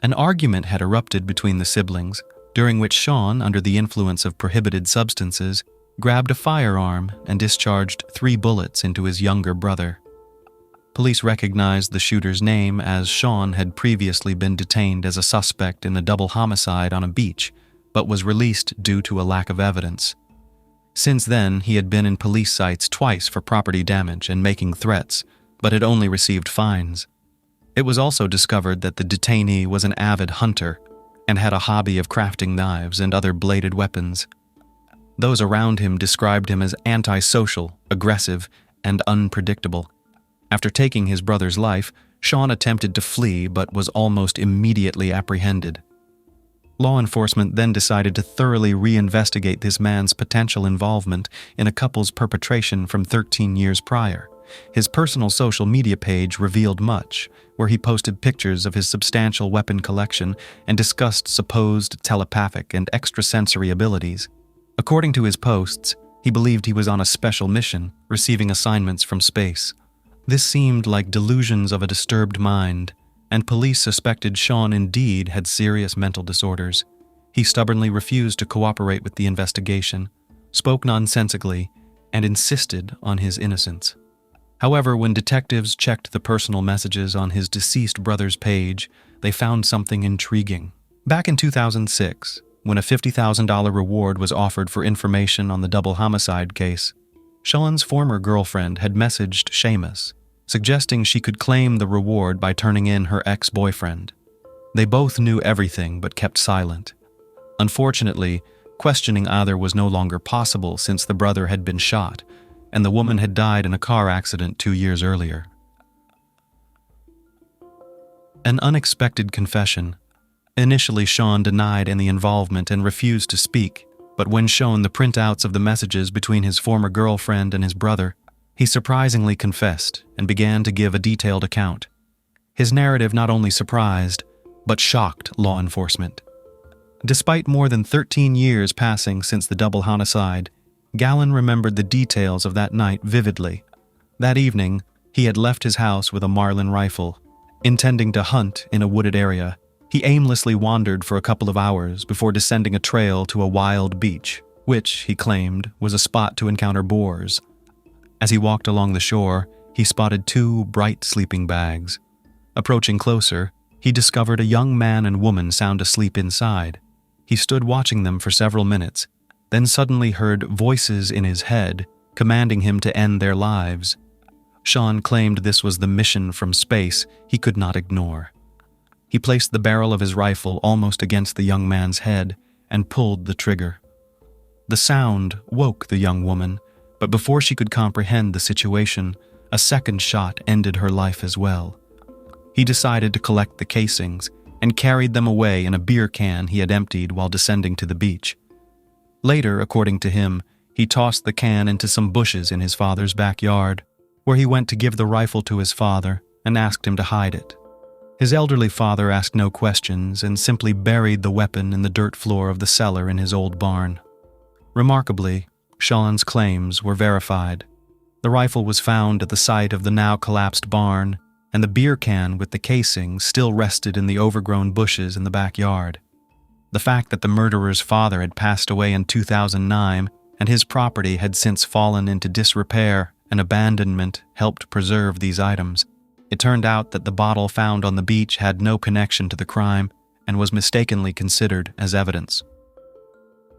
An argument had erupted between the siblings, during which Sean, under the influence of prohibited substances, grabbed a firearm and discharged 3 bullets into his younger brother. Police recognized the shooter's name as Sean had previously been detained as a suspect in a double homicide on a beach, but was released due to a lack of evidence. Since then, he had been in police sites twice for property damage and making threats, but had only received fines. It was also discovered that the detainee was an avid hunter and had a hobby of crafting knives and other bladed weapons. Those around him described him as antisocial, aggressive, and unpredictable. After taking his brother's life, Sean attempted to flee but was almost immediately apprehended. Law enforcement then decided to thoroughly reinvestigate this man's potential involvement in a couple's perpetration from 13 years prior. His personal social media page revealed much, where he posted pictures of his substantial weapon collection and discussed supposed telepathic and extrasensory abilities. According to his posts, he believed he was on a special mission, receiving assignments from space. This seemed like delusions of a disturbed mind, and police suspected Sean indeed had serious mental disorders. He stubbornly refused to cooperate with the investigation, spoke nonsensically, and insisted on his innocence. However, when detectives checked the personal messages on his deceased brother's page, they found something intriguing. Back in 2006, when a $50,000 reward was offered for information on the double homicide case, Sean's former girlfriend had messaged Seamus, suggesting she could claim the reward by turning in her ex-boyfriend. They both knew everything but kept silent. Unfortunately, questioning either was no longer possible since the brother had been shot, and the woman had died in a car accident 2 years earlier. An unexpected confession. Initially, Sean denied any involvement and refused to speak, but when shown the printouts of the messages between his former girlfriend and his brother, he surprisingly confessed and began to give a detailed account. His narrative not only surprised, but shocked law enforcement. Despite more than 13 years passing since the double homicide, Gallen remembered the details of that night vividly. That evening, he had left his house with a Marlin rifle, intending to hunt in a wooded area. He aimlessly wandered for a couple of hours before descending a trail to a wild beach, which, he claimed, was a spot to encounter boars. As he walked along the shore, he spotted 2 bright sleeping bags. Approaching closer, he discovered a young man and woman sound asleep inside. He stood watching them for several minutes, then suddenly heard voices in his head commanding him to end their lives. Sean claimed this was the mission from space he could not ignore. He placed the barrel of his rifle almost against the young man's head and pulled the trigger. The sound woke the young woman, but before she could comprehend the situation, a second shot ended her life as well. He decided to collect the casings and carried them away in a beer can he had emptied while descending to the beach. Later, according to him, he tossed the can into some bushes in his father's backyard, where he went to give the rifle to his father and asked him to hide it. His elderly father asked no questions and simply buried the weapon in the dirt floor of the cellar in his old barn. Remarkably, Sean's claims were verified. The rifle was found at the site of the now collapsed barn, and the beer can with the casing still rested in the overgrown bushes in the backyard. The fact that the murderer's father had passed away in 2009 and his property had since fallen into disrepair and abandonment helped preserve these items. It turned out that the bottle found on the beach had no connection to the crime and was mistakenly considered as evidence.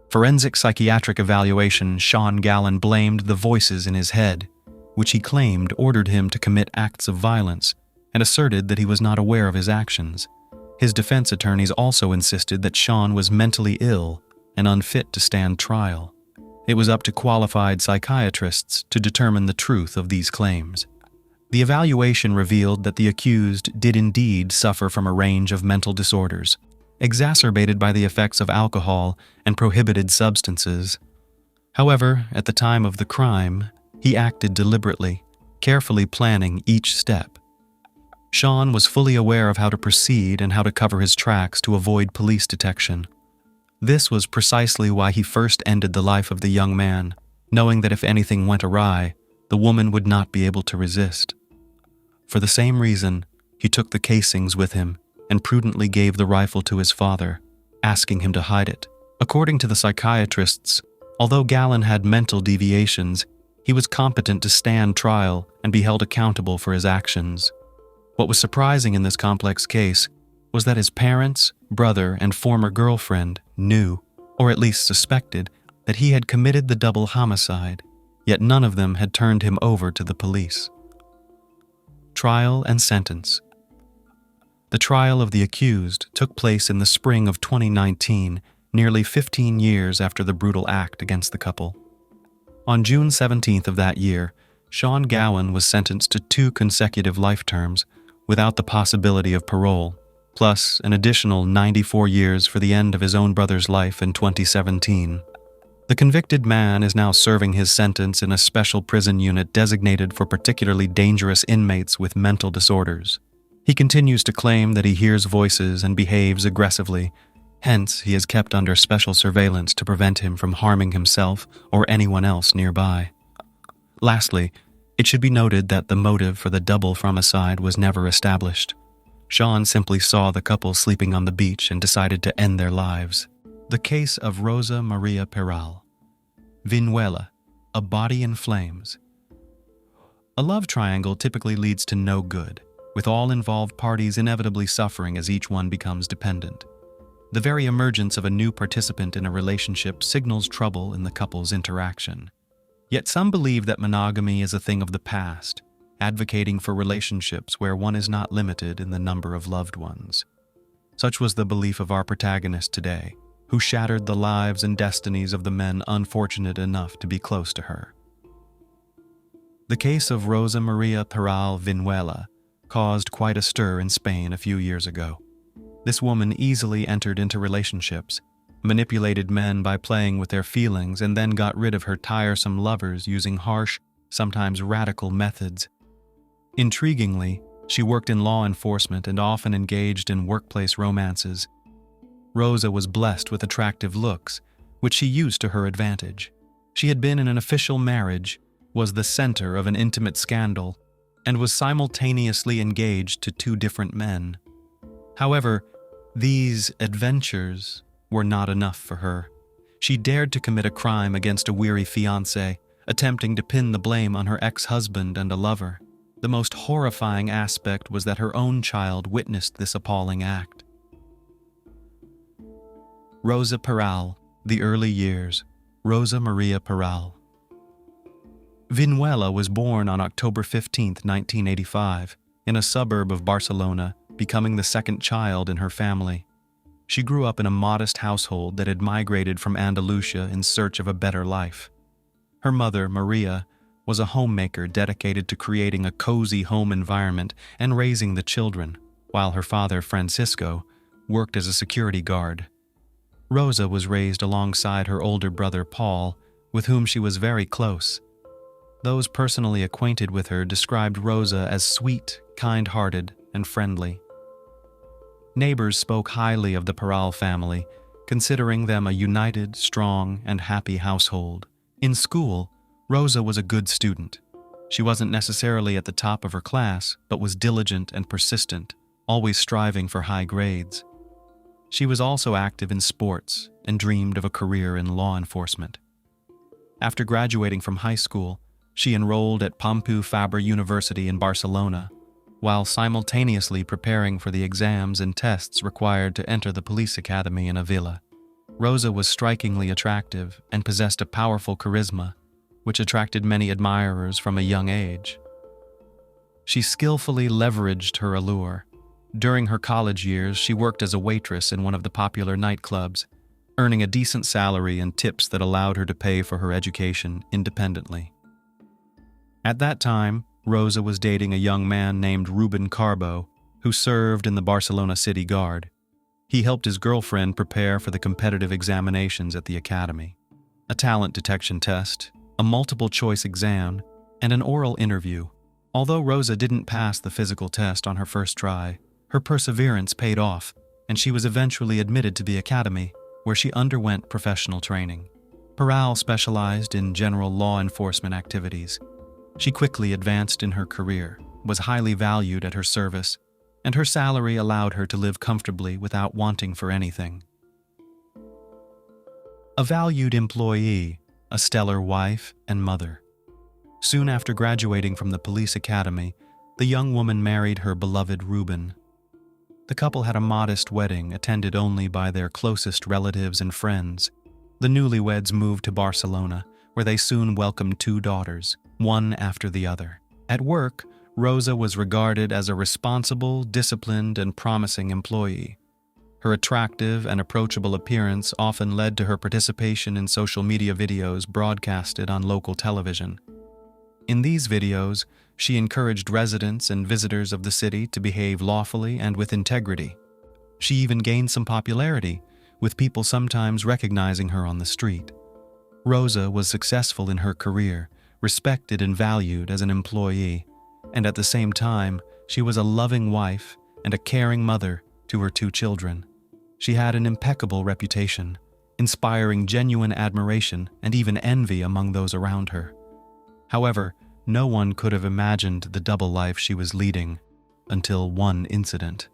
Forensic psychiatric evaluation, Sean Gallen blamed the voices in his head, which he claimed ordered him to commit acts of violence, and asserted that he was not aware of his actions. His defense attorneys also insisted that Sean was mentally ill and unfit to stand trial. It was up to qualified psychiatrists to determine the truth of these claims. The evaluation revealed that the accused did indeed suffer from a range of mental disorders, exacerbated by the effects of alcohol and prohibited substances. However, at the time of the crime, he acted deliberately, carefully planning each step. Sean was fully aware of how to proceed and how to cover his tracks to avoid police detection. This was precisely why he first ended the life of the young man, knowing that if anything went awry, the woman would not be able to resist. For the same reason, he took the casings with him and prudently gave the rifle to his father, asking him to hide it. According to the psychiatrists, although Gallen had mental deviations, he was competent to stand trial and be held accountable for his actions. What was surprising in this complex case was that his parents, brother, and former girlfriend knew, or at least suspected, that he had committed the double homicide, yet none of them had turned him over to the police. Trial and sentence. The trial of the accused took place in the spring of 2019, nearly 15 years after the brutal act against the couple. On June 17th of that year, Sean Gowan was sentenced to 2 consecutive life terms without the possibility of parole, plus an additional 94 years for the end of his own brother's life in 2017. The convicted man is now serving his sentence in a special prison unit designated for particularly dangerous inmates with mental disorders. He continues to claim that he hears voices and behaves aggressively, hence he is kept under special surveillance to prevent him from harming himself or anyone else nearby. Lastly, it should be noted that the motive for the double homicide was never established. Sean simply saw the couple sleeping on the beach and decided to end their lives. The case of Rosa Maria Peral. Vinuela, a body in flames. A love triangle typically leads to no good, with all involved parties inevitably suffering as each one becomes dependent. The very emergence of a new participant in a relationship signals trouble in the couple's interaction. Yet some believe that monogamy is a thing of the past, advocating for relationships where one is not limited in the number of loved ones. Such was the belief of our protagonist today, who shattered the lives and destinies of the men unfortunate enough to be close to her. The case of Rosa Maria Peral Vinuela caused quite a stir in Spain a few years ago. This woman easily entered into relationships, manipulated men by playing with their feelings, and then got rid of her tiresome lovers using harsh, sometimes radical methods. Intriguingly, she worked in law enforcement and often engaged in workplace romances. Rosa was blessed with attractive looks, which she used to her advantage. She had been in an official marriage, was the center of an intimate scandal, and was simultaneously engaged to 2 different men. However, these adventures were not enough for her. She dared to commit a crime against a weary fiancé, attempting to pin the blame on her ex-husband and a lover. The most horrifying aspect was that her own child witnessed this appalling act. Rosa Peral, The Early Years. Rosa Maria Peral. Vinuela was born on October 15, 1985, in a suburb of Barcelona, becoming the second child in her family. She grew up in a modest household that had migrated from Andalusia in search of a better life. Her mother, Maria, was a homemaker dedicated to creating a cozy home environment and raising the children, while her father, Francisco, worked as a security guard. Rosa was raised alongside her older brother, Paul, with whom she was very close. Those personally acquainted with her described Rosa as sweet, kind-hearted, and friendly. Neighbors spoke highly of the Peral family, considering them a united, strong, and happy household. In school, Rosa was a good student. She wasn't necessarily at the top of her class, but was diligent and persistent, always striving for high grades. She was also active in sports and dreamed of a career in law enforcement. After graduating from high school, she enrolled at Pompeu Fabra University in Barcelona, while simultaneously preparing for the exams and tests required to enter the police academy in Avila. Rosa was strikingly attractive and possessed a powerful charisma, which attracted many admirers from a young age. She skillfully leveraged her allure. During her college years, she worked as a waitress in one of the popular nightclubs, earning a decent salary and tips that allowed her to pay for her education independently. At that time, Rosa was dating a young man named Ruben Carbo, who served in the Barcelona City Guard. He helped his girlfriend prepare for the competitive examinations at the academy. A talent detection test, a multiple-choice exam, and an oral interview. Although Rosa didn't pass the physical test on her first try, her perseverance paid off, and she was eventually admitted to the academy, where she underwent professional training. Peral specialized in general law enforcement activities. She quickly advanced in her career, was highly valued at her service, and her salary allowed her to live comfortably without wanting for anything. A valued employee, a stellar wife and mother. Soon after graduating from the police academy, the young woman married her beloved Ruben. The couple had a modest wedding attended only by their closest relatives and friends. The newlyweds moved to Barcelona, where they soon welcomed 2 daughters, one after the other. At work, Rosa was regarded as a responsible, disciplined, and promising employee. Her attractive and approachable appearance often led to her participation in social media videos broadcasted on local television. In these videos, she encouraged residents and visitors of the city to behave lawfully and with integrity. She even gained some popularity, with people sometimes recognizing her on the street. Rosa was successful in her career, respected and valued as an employee, and at the same time, she was a loving wife and a caring mother to her 2 children. She had an impeccable reputation, inspiring genuine admiration and even envy among those around her. However, no one could have imagined the double life she was leading until one incident.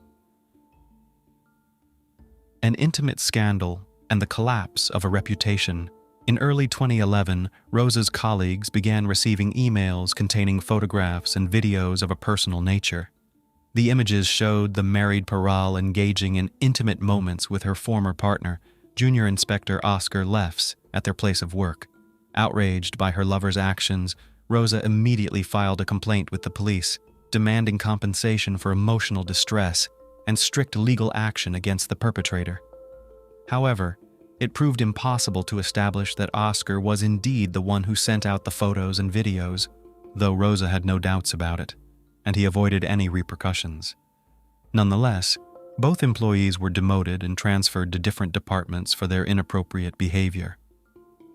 An intimate scandal and the collapse of a reputation. In early 2011, Rosa's colleagues began receiving emails containing photographs and videos of a personal nature. The images showed the married Peral engaging in intimate moments with her former partner, Junior Inspector Oscar Lefs, at their place of work. Outraged by her lover's actions, Rosa immediately filed a complaint with the police, demanding compensation for emotional distress and strict legal action against the perpetrator. However, it proved impossible to establish that Oscar was indeed the one who sent out the photos and videos, though Rosa had no doubts about it, and he avoided any repercussions. Nonetheless, both employees were demoted and transferred to different departments for their inappropriate behavior.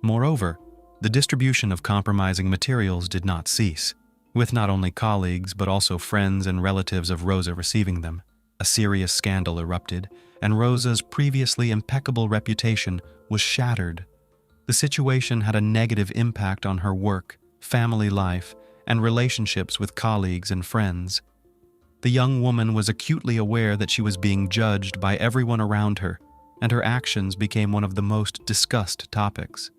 Moreover, the distribution of compromising materials did not cease, with not only colleagues but also friends and relatives of Rosa receiving them. A serious scandal erupted, and Rosa's previously impeccable reputation was shattered. The situation had a negative impact on her work, family life, and relationships with colleagues and friends. The young woman was acutely aware that she was being judged by everyone around her, and her actions became one of the most discussed topics.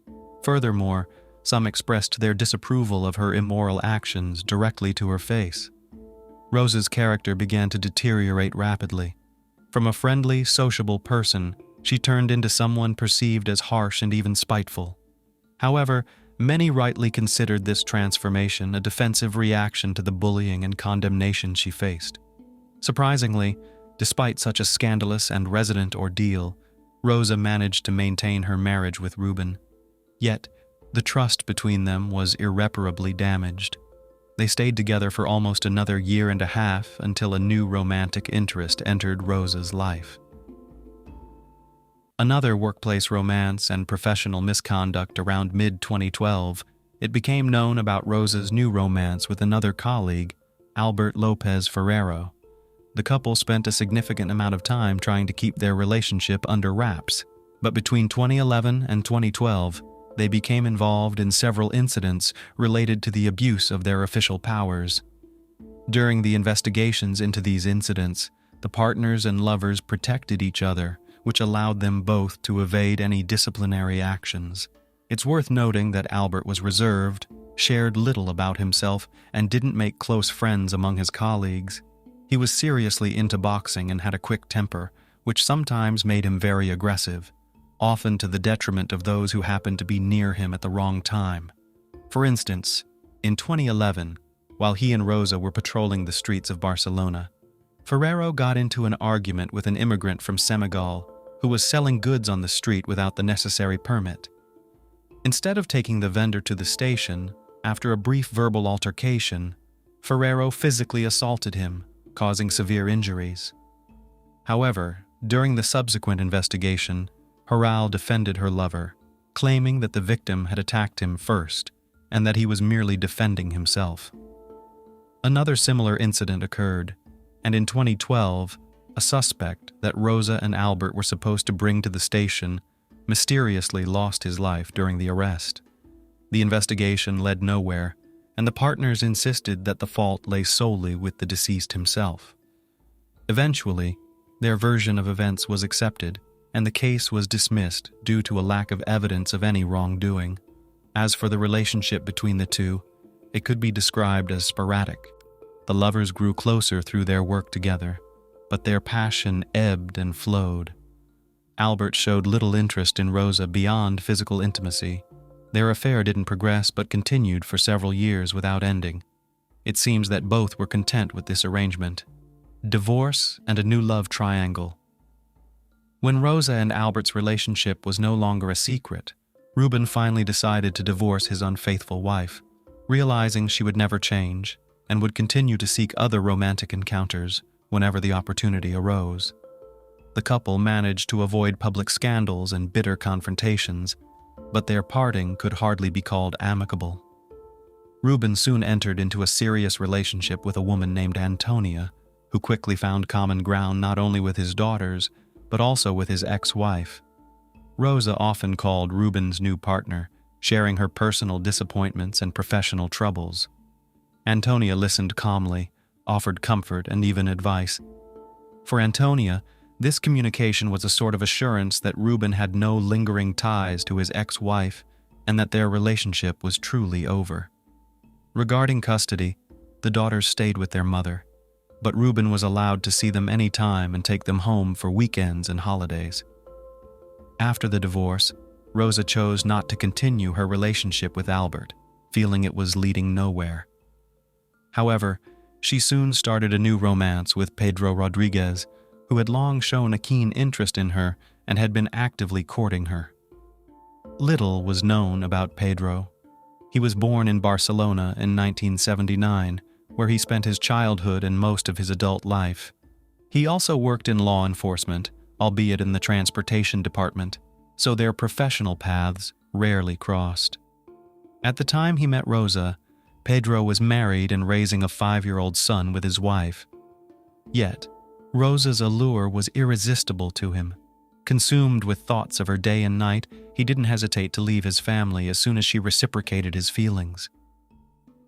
Furthermore, some expressed their disapproval of her immoral actions directly to her face. Rosa's character began to deteriorate rapidly. From a friendly, sociable person, she turned into someone perceived as harsh and even spiteful. However, many rightly considered this transformation a defensive reaction to the bullying and condemnation she faced. Surprisingly, despite such a scandalous and resonant ordeal, Rosa managed to maintain her marriage with Reuben. Yet, the trust between them was irreparably damaged. They stayed together for almost another year and a half until a new romantic interest entered Rosa's life. Another workplace romance and professional misconduct around mid-2012, it became known about Rosa's new romance with another colleague, Albert Lopez Ferrero. The couple spent a significant amount of time trying to keep their relationship under wraps, but between 2011 and 2012, they became involved in several incidents related to the abuse of their official powers. During the investigations into these incidents, the partners and lovers protected each other, which allowed them both to evade any disciplinary actions. It's worth noting that Albert was reserved, shared little about himself, and didn't make close friends among his colleagues. He was seriously into boxing and had a quick temper, which sometimes made him very aggressive, often to the detriment of those who happened to be near him at the wrong time. For instance, in 2011, while he and Rosa were patrolling the streets of Barcelona, Ferrero got into an argument with an immigrant from Senegal who was selling goods on the street without the necessary permit. Instead of taking the vendor to the station, after a brief verbal altercation, Ferrero physically assaulted him, causing severe injuries. However, during the subsequent investigation, Haral defended her lover, claiming that the victim had attacked him first and that he was merely defending himself. Another similar incident occurred, and in 2012, a suspect that Rosa and Albert were supposed to bring to the station mysteriously lost his life during the arrest. The investigation led nowhere, and the partners insisted that the fault lay solely with the deceased himself. Eventually, their version of events was accepted, and the case was dismissed due to a lack of evidence of any wrongdoing. As for the relationship between the two, it could be described as sporadic. The lovers grew closer through their work together, but their passion ebbed and flowed. Albert showed little interest in Rosa beyond physical intimacy. Their affair didn't progress but continued for several years without ending. It seems that both were content with this arrangement. Divorce and a new love triangle. When Rosa and Albert's relationship was no longer a secret, Reuben finally decided to divorce his unfaithful wife, realizing she would never change and would continue to seek other romantic encounters whenever the opportunity arose. The couple managed to avoid public scandals and bitter confrontations, but their parting could hardly be called amicable. Reuben soon entered into a serious relationship with a woman named Antonia, who quickly found common ground not only with his daughters, but also with his ex-wife. Rosa often called Reuben's new partner, sharing her personal disappointments and professional troubles. Antonia listened calmly, offered comfort and even advice. For Antonia, this communication was a sort of assurance that Reuben had no lingering ties to his ex-wife and that their relationship was truly over. Regarding custody, the daughters stayed with their mother, but Reuben was allowed to see them any time and take them home for weekends and holidays. After the divorce, Rosa chose not to continue her relationship with Albert, feeling it was leading nowhere. However, she soon started a new romance with Pedro Rodriguez, who had long shown a keen interest in her and had been actively courting her. Little was known about Pedro. He was born in Barcelona in 1979, where he spent his childhood and most of his adult life. He also worked in law enforcement, albeit in the transportation department, so their professional paths rarely crossed. At the time he met Rosa, Pedro was married and raising a 5-year-old son with his wife. Yet, Rosa's allure was irresistible to him. Consumed with thoughts of her day and night, he didn't hesitate to leave his family as soon as she reciprocated his feelings.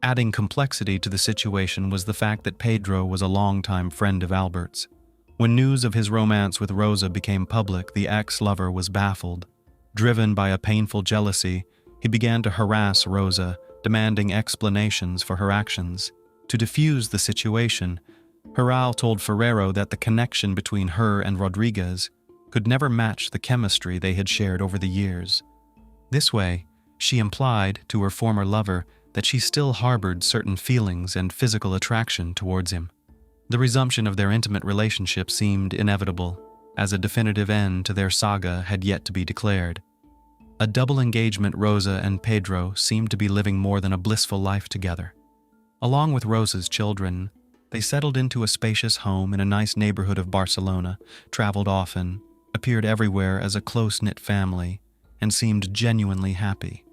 Adding complexity to the situation was the fact that Pedro was a longtime friend of Albert's. When news of his romance with Rosa became public, the ex-lover was baffled. Driven by a painful jealousy, he began to harass Rosa, demanding explanations for her actions. To defuse the situation, Haral told Ferrero that the connection between her and Rodriguez could never match the chemistry they had shared over the years. This way, She implied to her former lover that she still harbored certain feelings and physical attraction towards him. The resumption of their intimate relationship seemed inevitable, as a definitive end to their saga had yet to be declared. A double engagement Rosa and Pedro seemed to be living more than a blissful life together. Along with Rosa's children, they settled into a spacious home in a nice neighborhood of Barcelona, traveled often, appeared everywhere as a close-knit family, and seemed genuinely happy.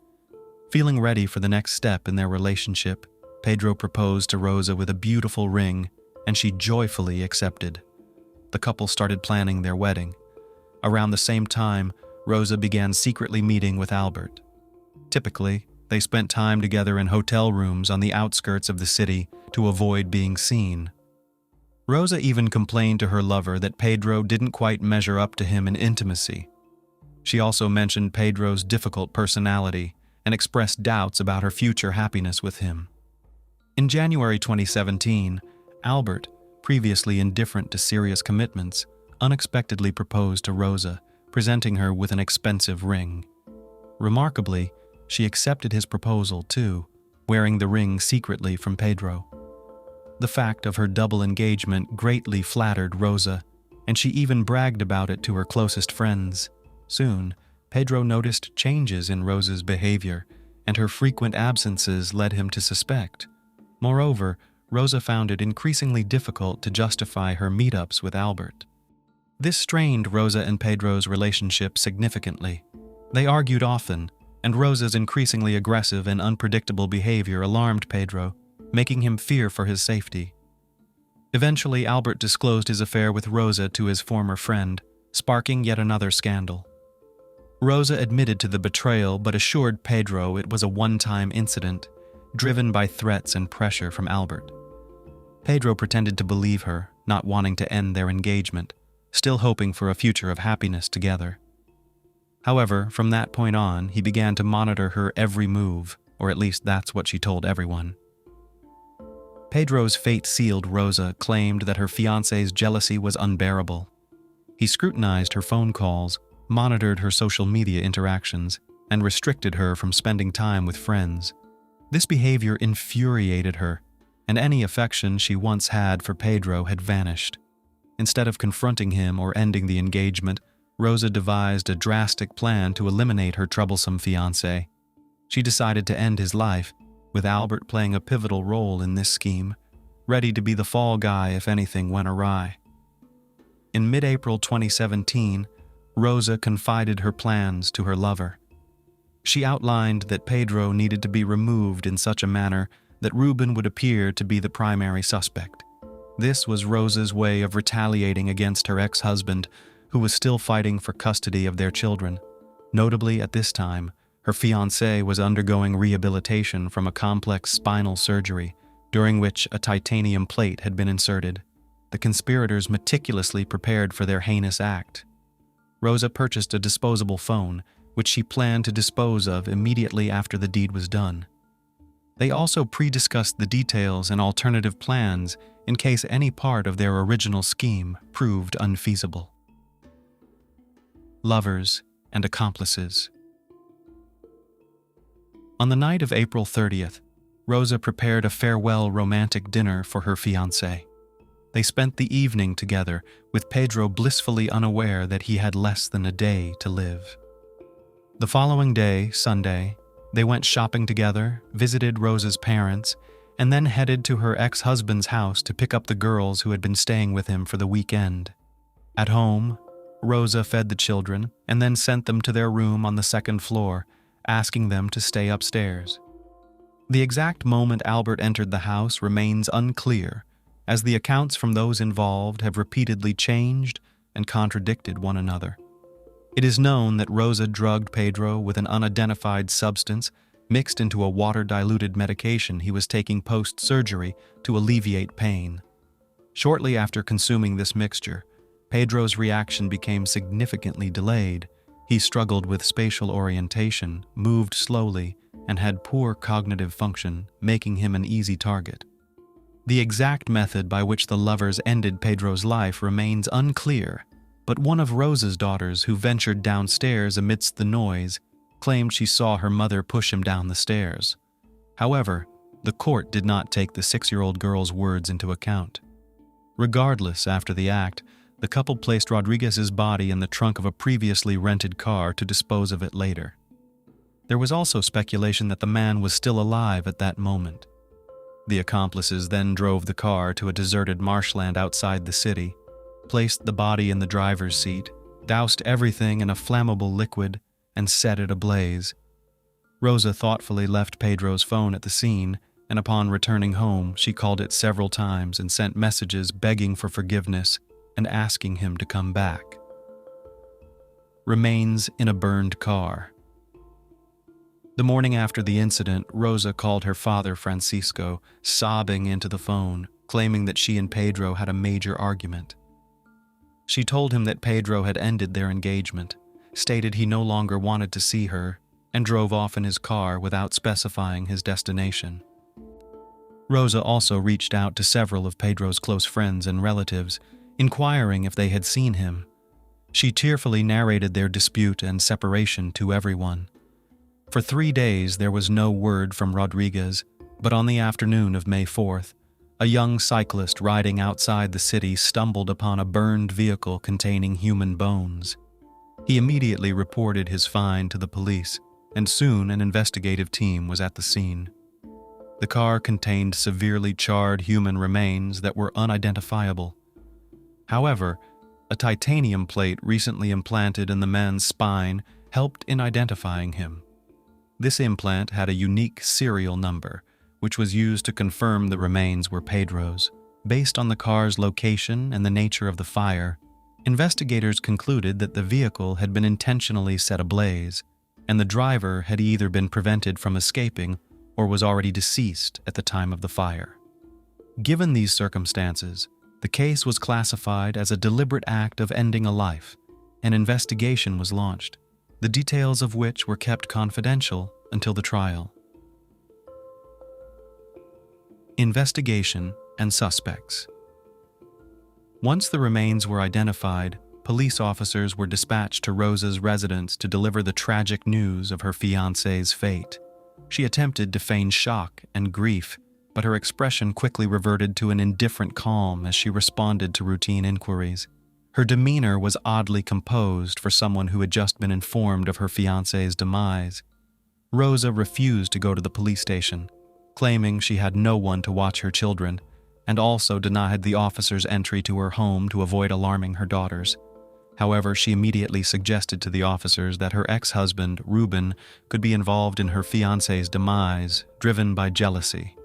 Feeling ready for the next step in their relationship, Pedro proposed to Rosa with a beautiful ring, and she joyfully accepted. The couple started planning their wedding. Around the same time, Rosa began secretly meeting with Albert. Typically, they spent time together in hotel rooms on the outskirts of the city to avoid being seen. Rosa even complained to her lover that Pedro didn't quite measure up to him in intimacy. She also mentioned Pedro's difficult personality and expressed doubts about her future happiness with him. In January 2017, Albert, previously indifferent to serious commitments, unexpectedly proposed to Rosa, presenting her with an expensive ring. Remarkably, she accepted his proposal too, wearing the ring secretly from Pedro. The fact of her double engagement greatly flattered Rosa, and she even bragged about it to her closest friends. Soon, Pedro noticed changes in Rosa's behavior, and her frequent absences led him to suspect. Moreover, Rosa found it increasingly difficult to justify her meetups with Albert. This strained Rosa and Pedro's relationship significantly. They argued often, and Rosa's increasingly aggressive and unpredictable behavior alarmed Pedro, making him fear for his safety. Eventually, Albert disclosed his affair with Rosa to his former friend, sparking yet another scandal. Rosa admitted to the betrayal but assured Pedro it was a one-time incident, driven by threats and pressure from Albert. Pedro pretended to believe her, not wanting to end their engagement, still hoping for a future of happiness together. However, from that point on, he began to monitor her every move, or at least that's what she told everyone. Pedro's fate-sealed Rosa claimed that her fiancé's jealousy was unbearable. He scrutinized her phone calls, monitored her social media interactions, and restricted her from spending time with friends. This behavior infuriated her, and any affection she once had for Pedro had vanished. Instead of confronting him or ending the engagement, Rosa devised a drastic plan to eliminate her troublesome fiancé. She decided to end his life, with Albert playing a pivotal role in this scheme, ready to be the fall guy if anything went awry. In mid-April 2017, Rosa confided her plans to her lover. She outlined that Pedro needed to be removed in such a manner that Ruben would appear to be the primary suspect. This was Rosa's way of retaliating against her ex-husband, who was still fighting for custody of their children. Notably, at this time, her fiancé was undergoing rehabilitation from a complex spinal surgery, during which a titanium plate had been inserted. The conspirators meticulously prepared for their heinous act. Rosa purchased a disposable phone, which she planned to dispose of immediately after the deed was done. They also pre-discussed the details and alternative plans in case any part of their original scheme proved unfeasible. Lovers and accomplices. On the night of April 30th, Rosa prepared a farewell romantic dinner for her fiancé. They spent the evening together, with Pedro blissfully unaware that he had less than a day to live. The following day, Sunday, they went shopping together, visited Rosa's parents, and then headed to her ex-husband's house to pick up the girls who had been staying with him for the weekend. At home, Rosa fed the children and then sent them to their room on the second floor, asking them to stay upstairs. The exact moment Albert entered the house remains unclear, as the accounts from those involved have repeatedly changed and contradicted one another. It is known that Rosa drugged Pedro with an unidentified substance mixed into a water-diluted medication he was taking post-surgery to alleviate pain. Shortly after consuming this mixture, Pedro's reaction became significantly delayed. He struggled with spatial orientation, moved slowly, and had poor cognitive function, making him an easy target. The exact method by which the lovers ended Pedro's life remains unclear, but one of Rosa's daughters who ventured downstairs amidst the noise claimed she saw her mother push him down the stairs. However, the court did not take the 6-year-old girl's words into account. Regardless, after the act, the couple placed Rodriguez's body in the trunk of a previously rented car to dispose of it later. There was also speculation that the man was still alive at that moment. The accomplices then drove the car to a deserted marshland outside the city, placed the body in the driver's seat, doused everything in a flammable liquid, and set it ablaze. Rosa thoughtfully left Pedro's phone at the scene, and upon returning home, she called it several times and sent messages begging for forgiveness and asking him to come back. Remains in a burned car. The morning after the incident, Rosa called her father, Francisco, sobbing into the phone, claiming that she and Pedro had a major argument. She told him that Pedro had ended their engagement, stated he no longer wanted to see her, and drove off in his car without specifying his destination. Rosa also reached out to several of Pedro's close friends and relatives, inquiring if they had seen him. She tearfully narrated their dispute and separation to everyone. For 3 days there was no word from Rodriguez, but on the afternoon of May 4th, a young cyclist riding outside the city stumbled upon a burned vehicle containing human bones. He immediately reported his find to the police, and soon an investigative team was at the scene. The car contained severely charred human remains that were unidentifiable. However, a titanium plate recently implanted in the man's spine helped in identifying him. This implant had a unique serial number, which was used to confirm the remains were Pedro's. Based on the car's location and the nature of the fire, investigators concluded that the vehicle had been intentionally set ablaze, and the driver had either been prevented from escaping or was already deceased at the time of the fire. Given these circumstances, the case was classified as a deliberate act of ending a life. An investigation was launched, the details of which were kept confidential until the trial. Investigation and suspects. Once the remains were identified, police officers were dispatched to Rosa's residence to deliver the tragic news of her fiancé's fate. She attempted to feign shock and grief, but her expression quickly reverted to an indifferent calm as she responded to routine inquiries. Her demeanor was oddly composed for someone who had just been informed of her fiancé's demise. Rosa refused to go to the police station, claiming she had no one to watch her children, and also denied the officers entry to her home to avoid alarming her daughters. However, she immediately suggested to the officers that her ex-husband, Ruben, could be involved in her fiancé's demise, driven by jealousy.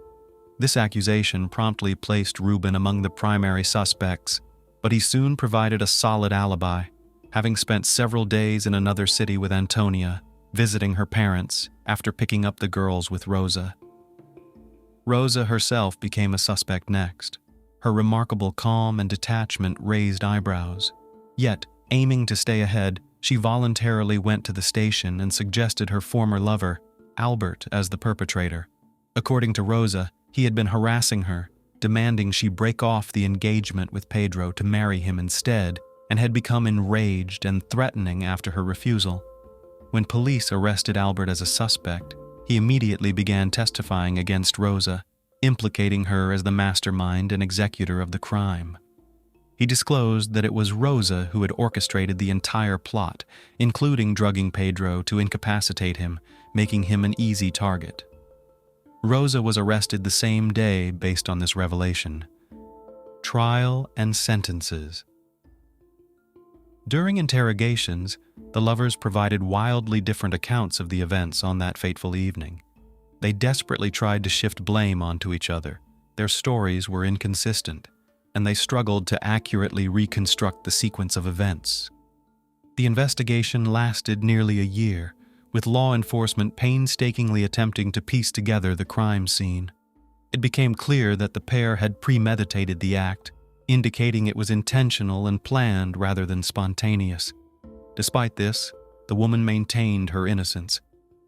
This accusation promptly placed Ruben among the primary suspects, but he soon provided a solid alibi, having spent several days in another city with Antonia, visiting her parents after picking up the girls with Rosa. Rosa herself became a suspect next. Her remarkable calm and detachment raised eyebrows. Yet, aiming to stay ahead, she voluntarily went to the station and suggested her former lover, Albert, as the perpetrator. According to Rosa, he had been harassing her, demanding she break off the engagement with Pedro to marry him instead, and had become enraged and threatening after her refusal. When police arrested Albert as a suspect, he immediately began testifying against Rosa, implicating her as the mastermind and executor of the crime. He disclosed that it was Rosa who had orchestrated the entire plot, including drugging Pedro to incapacitate him, making him an easy target. Rosa was arrested the same day based on this revelation. Trial and sentences. During interrogations, the lovers provided wildly different accounts of the events on that fateful evening. They desperately tried to shift blame onto each other. Their stories were inconsistent, and they struggled to accurately reconstruct the sequence of events. The investigation lasted nearly a year, with law enforcement painstakingly attempting to piece together the crime scene. It became clear that the pair had premeditated the act, indicating it was intentional and planned rather than spontaneous. Despite this, the woman maintained her innocence.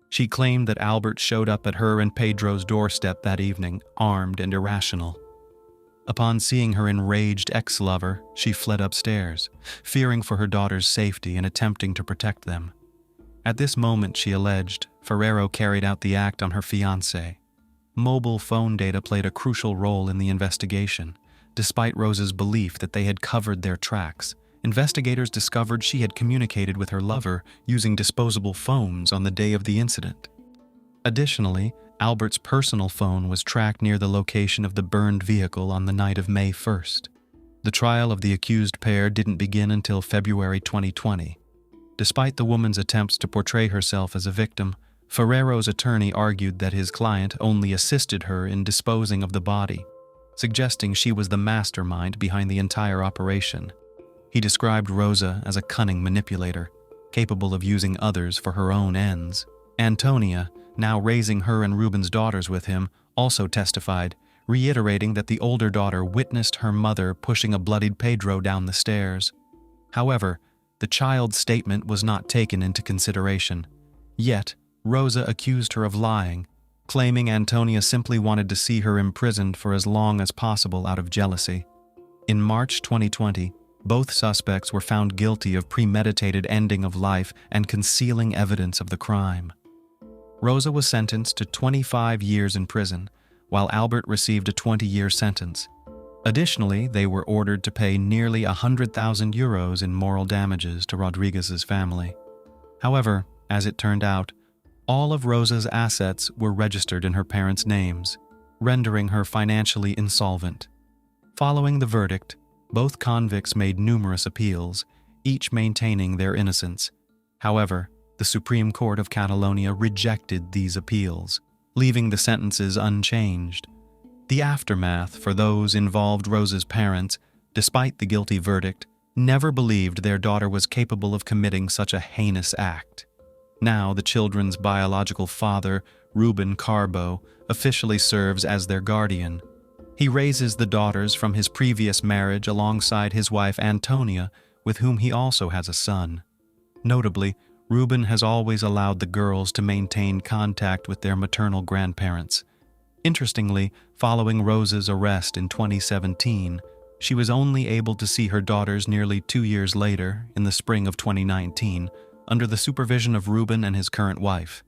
She claimed that Albert showed up at her and Pedro's doorstep that evening, armed and irrational. Upon seeing her enraged ex-lover, she fled upstairs, fearing for her daughter's safety and attempting to protect them. At this moment, she alleged, Ferrero carried out the act on her fiancé. Mobile phone data played a crucial role in the investigation. Despite Rosa's belief that they had covered their tracks, investigators discovered she had communicated with her lover using disposable phones on the day of the incident. Additionally, Albert's personal phone was tracked near the location of the burned vehicle on the night of May 1st. The trial of the accused pair didn't begin until February 2020. Despite the woman's attempts to portray herself as a victim, Ferrero's attorney argued that his client only assisted her in disposing of the body, suggesting she was the mastermind behind the entire operation. He described Rosa as a cunning manipulator, capable of using others for her own ends. Antonia, now raising her and Ruben's daughters with him, also testified, reiterating that the older daughter witnessed her mother pushing a bloodied Pedro down the stairs. However, the child's statement was not taken into consideration. Yet, Rosa accused her of lying, claiming Antonia simply wanted to see her imprisoned for as long as possible out of jealousy. In March 2020, both suspects were found guilty of premeditated ending of life and concealing evidence of the crime. Rosa was sentenced to 25 years in prison, while Albert received a 20-year sentence. Additionally, they were ordered to pay nearly 100,000 euros in moral damages to Rodriguez's family. However, as it turned out, all of Rosa's assets were registered in her parents' names, rendering her financially insolvent. Following the verdict, both convicts made numerous appeals, each maintaining their innocence. However, the Supreme Court of Catalonia rejected these appeals, leaving the sentences unchanged. The aftermath for those involved. Rosa's parents, despite the guilty verdict, never believed their daughter was capable of committing such a heinous act. Now the children's biological father, Ruben Carbo, officially serves as their guardian. He raises the daughters from his previous marriage alongside his wife Antonia, with whom he also has a son. Notably, Ruben has always allowed the girls to maintain contact with their maternal grandparents. Interestingly, following Rosa's arrest in 2017, she was only able to see her daughters nearly 2 years later, in the spring of 2019, under the supervision of Ruben and his current wife.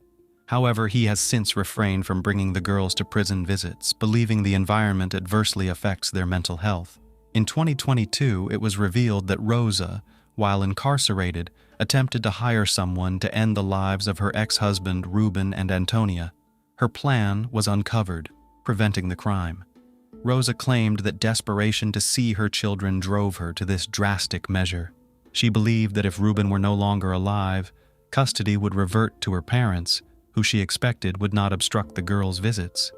However, he has since refrained from bringing the girls to prison visits, believing the environment adversely affects their mental health. In 2022, it was revealed that Rosa, while incarcerated, attempted to hire someone to end the lives of her ex-husband Ruben and Antonia. Her plan was uncovered, preventing the crime. Rosa claimed that desperation to see her children drove her to this drastic measure. She believed that if Ruben were no longer alive, custody would revert to her parents, who she expected would not obstruct the girls' visits.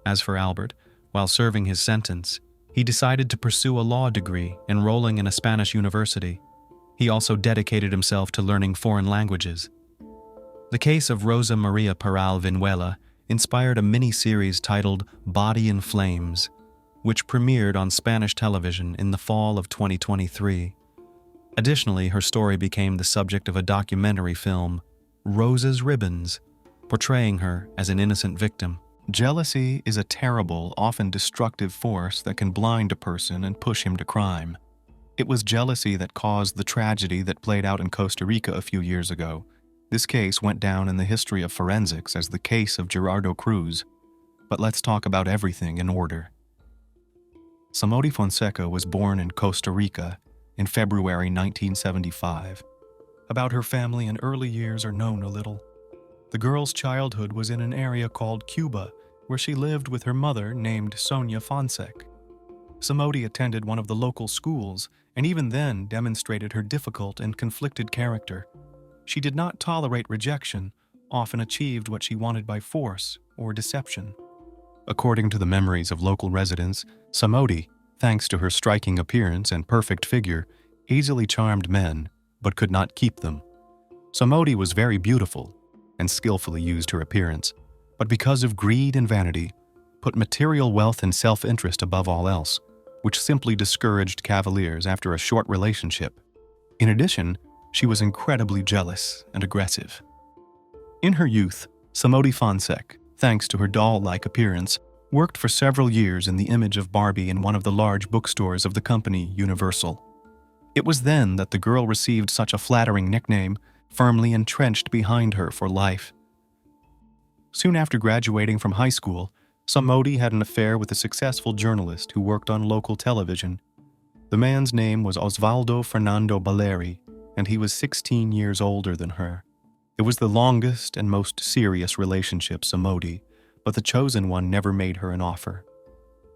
As for Albert, while serving his sentence, he decided to pursue a law degree, enrolling in a Spanish university. He also dedicated himself to learning foreign languages. The case of Rosa Maria Peral Vinuela inspired a mini-series titled Body in Flames, which premiered on Spanish television in the fall of 2023. Additionally, her story became the subject of a documentary film, Rosa's Ribbons, portraying her as an innocent victim. Jealousy is a terrible, often destructive force that can blind a person and push him to crime. It was jealousy that caused the tragedy that played out in Costa Rica a few years ago. This case went down in the history of forensics as the case of Gerardo Cruz. But let's talk about everything in order. Samody Fonseca was born in Costa Rica in February 1975. About her family and early years are known a little. The girl's childhood was in an area called Cuba, where she lived with her mother named Sonia Fonseca. Samody attended one of the local schools and even then demonstrated her difficult and conflicted character. She did not tolerate rejection, often achieved what she wanted by force or deception. According to the memories of local residents, Samody, thanks to her striking appearance and perfect figure, easily charmed men, but could not keep them. Samody was very beautiful and skillfully used her appearance, but because of greed and vanity, put material wealth and self-interest above all else, which simply discouraged cavaliers after a short relationship. In addition, she was incredibly jealous and aggressive. In her youth, Samody Fonseca, thanks to her doll-like appearance, worked for several years in the image of Barbie in one of the large bookstores of the company Universal. It was then that the girl received such a flattering nickname firmly entrenched behind her for life. Soon after graduating from high school, Samodi had an affair with a successful journalist who worked on local television. The man's name was Osvaldo Fernando Baleri, and he was 16 years older than her. It was the longest and most serious relationship Samodi, but the chosen one never made her an offer.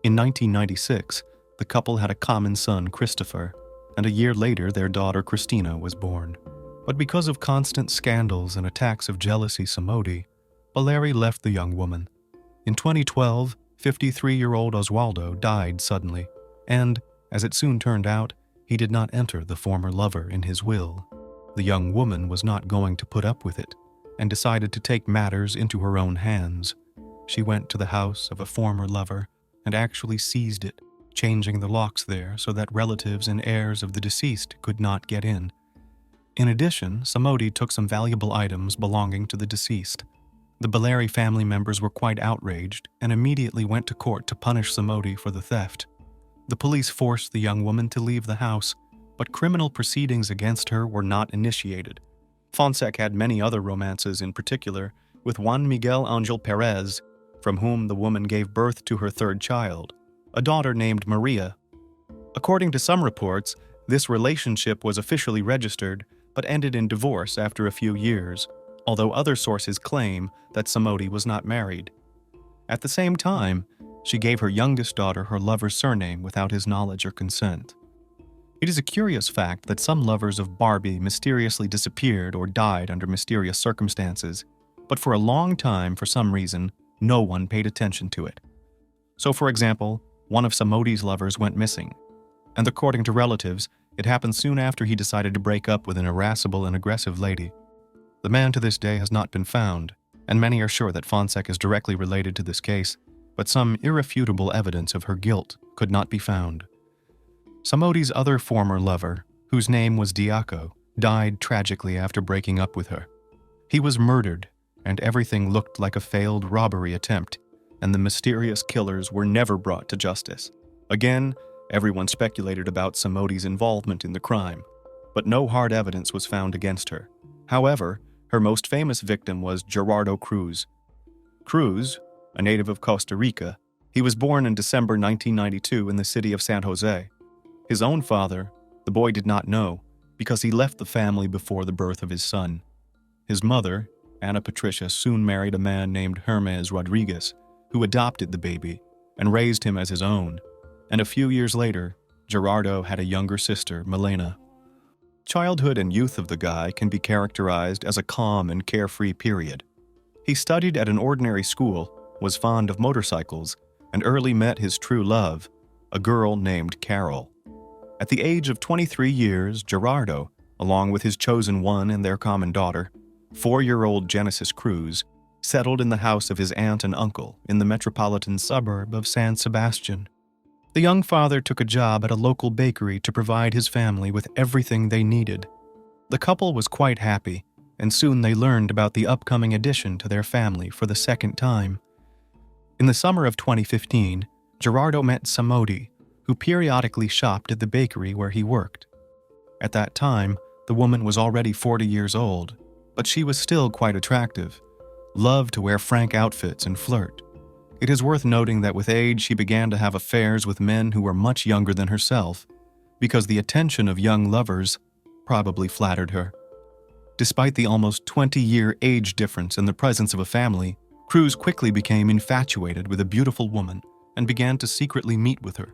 In 1996, the couple had a common son, Christopher, and a year later their daughter Christina was born. But because of constant scandals and attacks of jealousy Samodi, Baleri left the young woman. In 2012, 53-year-old Osvaldo died suddenly, and, as it soon turned out, he did not enter the former lover in his will. The young woman was not going to put up with it, and decided to take matters into her own hands. She went to the house of a former lover and actually seized it, changing the locks there so that relatives and heirs of the deceased could not get in. In addition, Samodi took some valuable items belonging to the deceased. The Baleri family members were quite outraged and immediately went to court to punish Samodi for the theft. The police forced the young woman to leave the house, but criminal proceedings against her were not initiated. Fonseca had many other romances, in particular with Juan Miguel Angel Perez, from whom the woman gave birth to her third child, a daughter named Maria. According to some reports, this relationship was officially registered but ended in divorce after a few years, although other sources claim that Samodi was not married. At the same time, she gave her youngest daughter her lover's surname without his knowledge or consent. It is a curious fact that some lovers of Barbie mysteriously disappeared or died under mysterious circumstances, but for a long time, for some reason, no one paid attention to it. So, for example, one of Samodi's lovers went missing, and according to relatives, it happened soon after he decided to break up with an irascible and aggressive lady. The man to this day has not been found, and many are sure that Fonseca is directly related to this case, but some irrefutable evidence of her guilt could not be found. Samodi's other former lover, whose name was Diaco, died tragically after breaking up with her. He was murdered, and everything looked like a failed robbery attempt, and the mysterious killers were never brought to justice. Again, everyone speculated about Samodi's involvement in the crime, but no hard evidence was found against her. However, her most famous victim was Gerardo Cruz. Cruz, a native of Costa Rica, he was born in December 1992 in the city of San Jose. His own father, the boy did not know, because he left the family before the birth of his son. His mother, Ana Patricia, soon married a man named Hermes Rodriguez, who adopted the baby and raised him as his own, and a few years later, Gerardo had a younger sister, Milena. Childhood and youth of the guy can be characterized as a calm and carefree period. He studied at an ordinary school, was fond of motorcycles, and early met his true love, a girl named Carol. At the age of 23 years, Gerardo, along with his chosen one and their common daughter, 4-year-old Genesis Cruz, settled in the house of his aunt and uncle in the metropolitan suburb of San Sebastian. The young father took a job at a local bakery to provide his family with everything they needed. The couple was quite happy, and soon they learned about the upcoming addition to their family for the second time. In the summer of 2015, Gerardo met Samodi, who periodically shopped at the bakery where he worked. At that time, the woman was already 40 years old, but she was still quite attractive, loved to wear frank outfits and flirt. It is worth noting that with age she began to have affairs with men who were much younger than herself, because the attention of young lovers probably flattered her. Despite the almost 20-year age difference in the presence of a family, Cruz quickly became infatuated with a beautiful woman and began to secretly meet with her.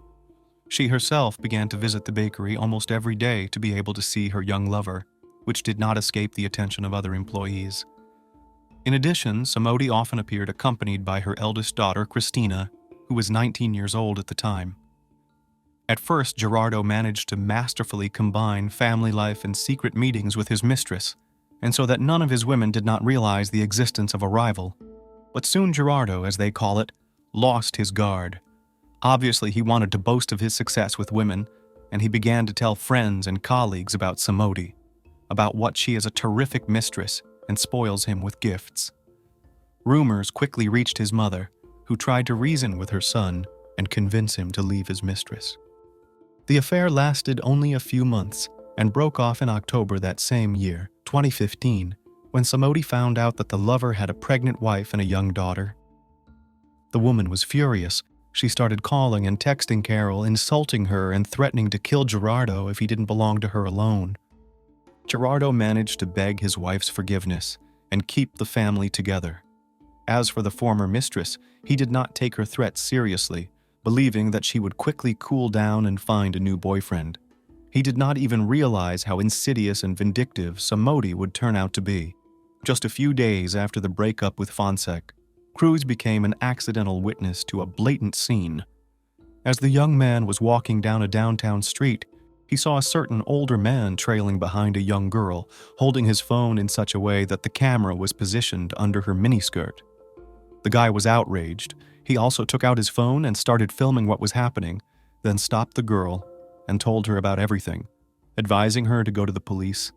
She herself began to visit the bakery almost every day to be able to see her young lover, which did not escape the attention of other employees. In addition, Samodi often appeared accompanied by her eldest daughter, Christina, who was 19 years old at the time. At first, Gerardo managed to masterfully combine family life and secret meetings with his mistress, and so that none of his women did not realize the existence of a rival. But soon Gerardo, as they call it, lost his guard. Obviously, he wanted to boast of his success with women, and he began to tell friends and colleagues about Samodi, about what she is a terrific mistress and spoils him with gifts. Rumors quickly reached his mother, who tried to reason with her son and convince him to leave his mistress. The affair lasted only a few months, and broke off in October that same year, 2015, when Samody found out that the lover had a pregnant wife and a young daughter. The woman was furious. She started calling and texting Carol, insulting her and threatening to kill Gerardo if he didn't belong to her alone. Gerardo managed to beg his wife's forgiveness and keep the family together. As for the former mistress, he did not take her threats seriously, believing that she would quickly cool down and find a new boyfriend. He did not even realize how insidious and vindictive Samody would turn out to be. Just a few days after the breakup with Fonsek, Cruz became an accidental witness to a blatant scene. As the young man was walking down a downtown street, he saw a certain older man trailing behind a young girl, holding his phone in such a way that the camera was positioned under her miniskirt. The guy was outraged. He also took out his phone and started filming what was happening, then stopped the girl and told her about everything, advising her to go to the police.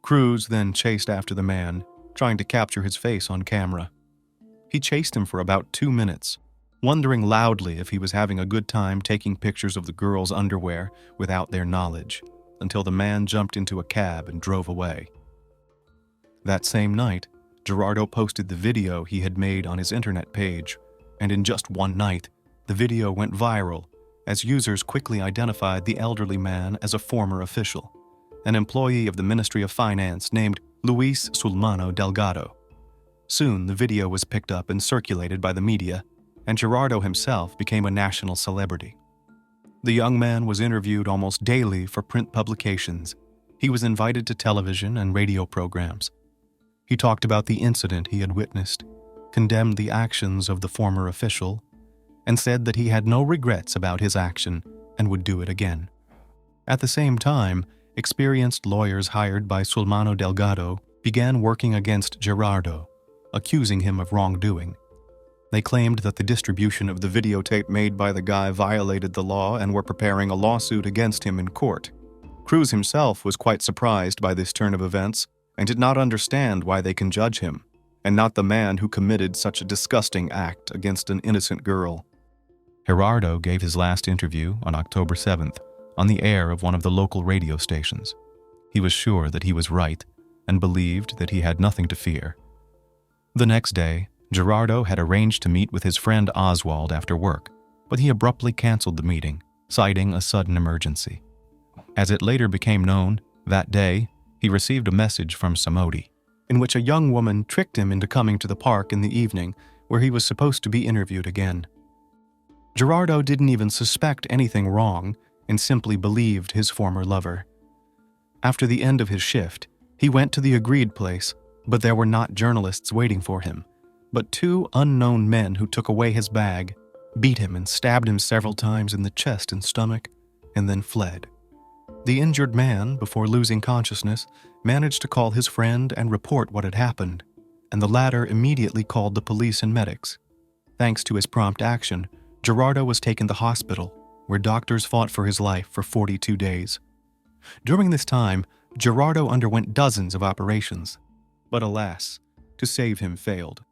Cruz then chased after the man, trying to capture his face on camera. He chased him for about 2 minutes, wondering loudly if he was having a good time taking pictures of the girl's underwear without their knowledge, until the man jumped into a cab and drove away. That same night, Gerardo posted the video he had made on his internet page, and in just one night, the video went viral as users quickly identified the elderly man as a former official, an employee of the Ministry of Finance named Luis Sulmano Delgado. Soon, the video was picked up and circulated by the media, and Gerardo himself became a national celebrity. The young man was interviewed almost daily for print publications. He was invited to television and radio programs. He talked about the incident he had witnessed, condemned the actions of the former official, and said that he had no regrets about his action and would do it again. At the same time, experienced lawyers hired by Sulmano Delgado began working against Gerardo, accusing him of wrongdoing. They claimed that the distribution of the videotape made by the guy violated the law and were preparing a lawsuit against him in court. Cruz himself was quite surprised by this turn of events and did not understand why they can judge him, and not the man who committed such a disgusting act against an innocent girl. Gerardo gave his last interview on October 7th on the air of one of the local radio stations. He was sure that he was right and believed that he had nothing to fear. The next day, Gerardo had arranged to meet with his friend Oswald after work, but he abruptly canceled the meeting, citing a sudden emergency. As it later became known, that day, he received a message from Samody, in which a young woman tricked him into coming to the park in the evening, where he was supposed to be interviewed again. Gerardo didn't even suspect anything wrong and simply believed his former lover. After the end of his shift, he went to the agreed place, but there were not journalists waiting for him, but 2 unknown men who took away his bag, beat him and stabbed him several times in the chest and stomach, and then fled. The injured man, before losing consciousness, managed to call his friend and report what had happened, and the latter immediately called the police and medics. Thanks to his prompt action, Gerardo was taken to hospital, where doctors fought for his life for 42 days. During this time, Gerardo underwent dozens of operations, but alas, to save him failed.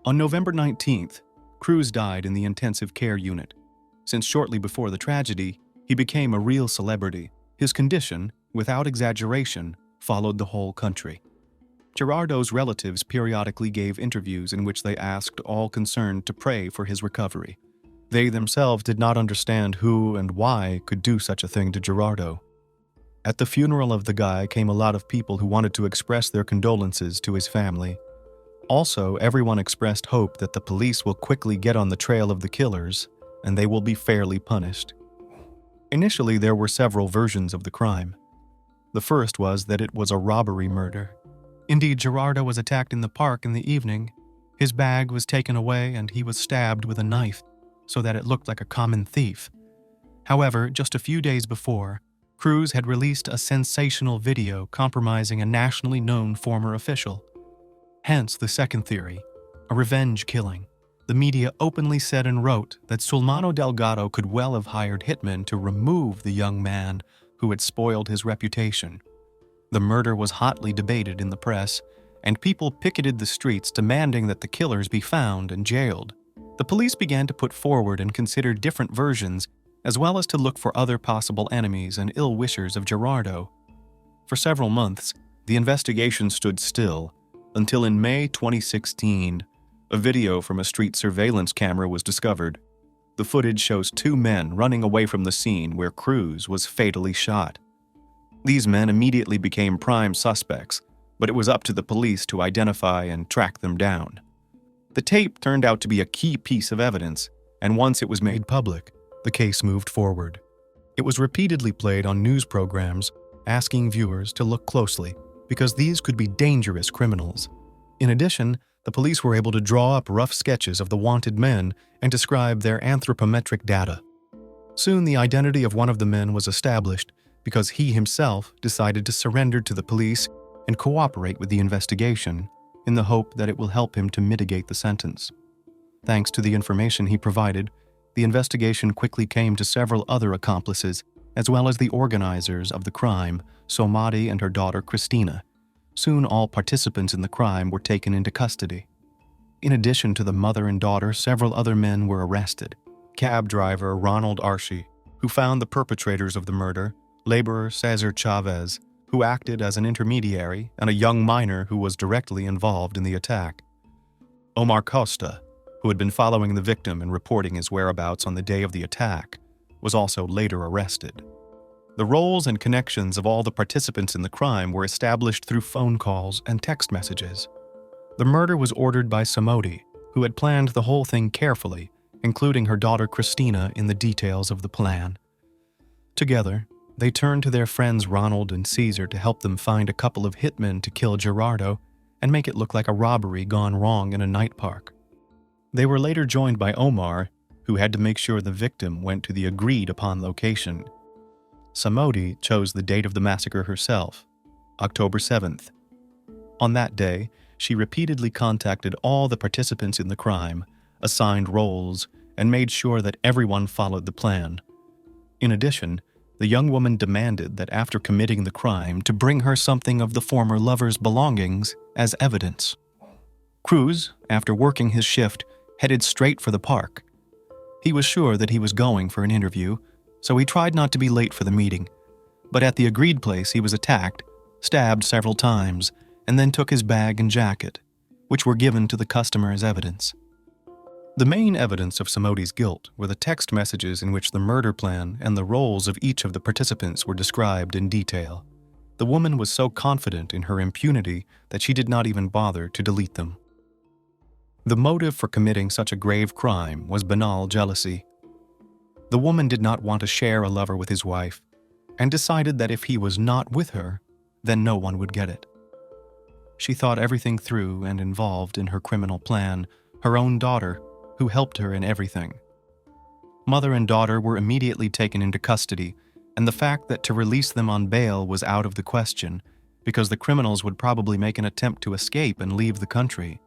On November 19th, Cruz died in the intensive care unit. Since shortly before the tragedy, he became a real celebrity. His condition, without exaggeration, followed the whole country. Gerardo's relatives periodically gave interviews in which they asked all concerned to pray for his recovery. They themselves did not understand who and why could do such a thing to Gerardo. At the funeral of the guy came a lot of people who wanted to express their condolences to his family. Also, everyone expressed hope that the police will quickly get on the trail of the killers and they will be fairly punished. Initially, there were several versions of the crime. The first was that it was a robbery murder. Indeed, Gerardo was attacked in the park in the evening. His bag was taken away and he was stabbed with a knife so that it looked like a common thief. However, just a few days before, Cruz had released a sensational video compromising a nationally known former official. Hence the second theory, a revenge killing. The media openly said and wrote that Sulmano Delgado could well have hired hitmen to remove the young man who had spoiled his reputation. The murder was hotly debated in the press, and people picketed the streets demanding that the killers be found and jailed. The police began to put forward and consider different versions, as well as to look for other possible enemies and ill-wishers of Gerardo. For several months, the investigation stood still, until in May 2016, a video from a street surveillance camera was discovered. The footage shows two men running away from the scene where Cruz was fatally shot. These men immediately became prime suspects, but it was up to the police to identify and track them down. The tape turned out to be a key piece of evidence, and once it was made public, the case moved forward. It was repeatedly played on news programs, asking viewers to look closely, because these could be dangerous criminals. In addition, the police were able to draw up rough sketches of the wanted men and describe their anthropometric data. Soon the identity of one of the men was established because he himself decided to surrender to the police and cooperate with the investigation in the hope that it will help him to mitigate the sentence. Thanks to the information he provided, the investigation quickly came to several other accomplices, as well as the organizers of the crime, Somadi and her daughter Christina. Soon all participants in the crime were taken into custody. In addition to the mother and daughter, several other men were arrested. Cab driver Ronald Archie, who found the perpetrators of the murder, laborer Cesar Chavez, who acted as an intermediary, and a young minor who was directly involved in the attack. Omar Costa, who had been following the victim and reporting his whereabouts on the day of the attack, was also later arrested. The roles and connections of all the participants in the crime were established through phone calls and text messages. The murder was ordered by Somodi, who had planned the whole thing carefully, including her daughter Christina in the details of the plan. Together, they turned to their friends Ronald and Caesar to help them find a couple of hitmen to kill Gerardo and make it look like a robbery gone wrong in a night park. They were later joined by Omar, who had to make sure the victim went to the agreed-upon location. Somodi chose the date of the massacre herself, October 7th. On that day, she repeatedly contacted all the participants in the crime, assigned roles, and made sure that everyone followed the plan. In addition, the young woman demanded that after committing the crime to bring her something of the former lover's belongings as evidence. Cruz, after working his shift, headed straight for the park. He was sure that he was going for an interview, so he tried not to be late for the meeting. But at the agreed place he was attacked, stabbed several times, and then took his bag and jacket, which were given to the customer as evidence. The main evidence of Somodi's guilt were the text messages in which the murder plan and the roles of each of the participants were described in detail. The woman was so confident in her impunity that she did not even bother to delete them. The motive for committing such a grave crime was banal jealousy. The woman did not want to share a lover with his wife, and decided that if he was not with her, then no one would get it. She thought everything through and involved in her criminal plan her own daughter, who helped her in everything. Mother and daughter were immediately taken into custody, and the fact that to release them on bail was out of the question, because the criminals would probably make an attempt to escape and leave the country.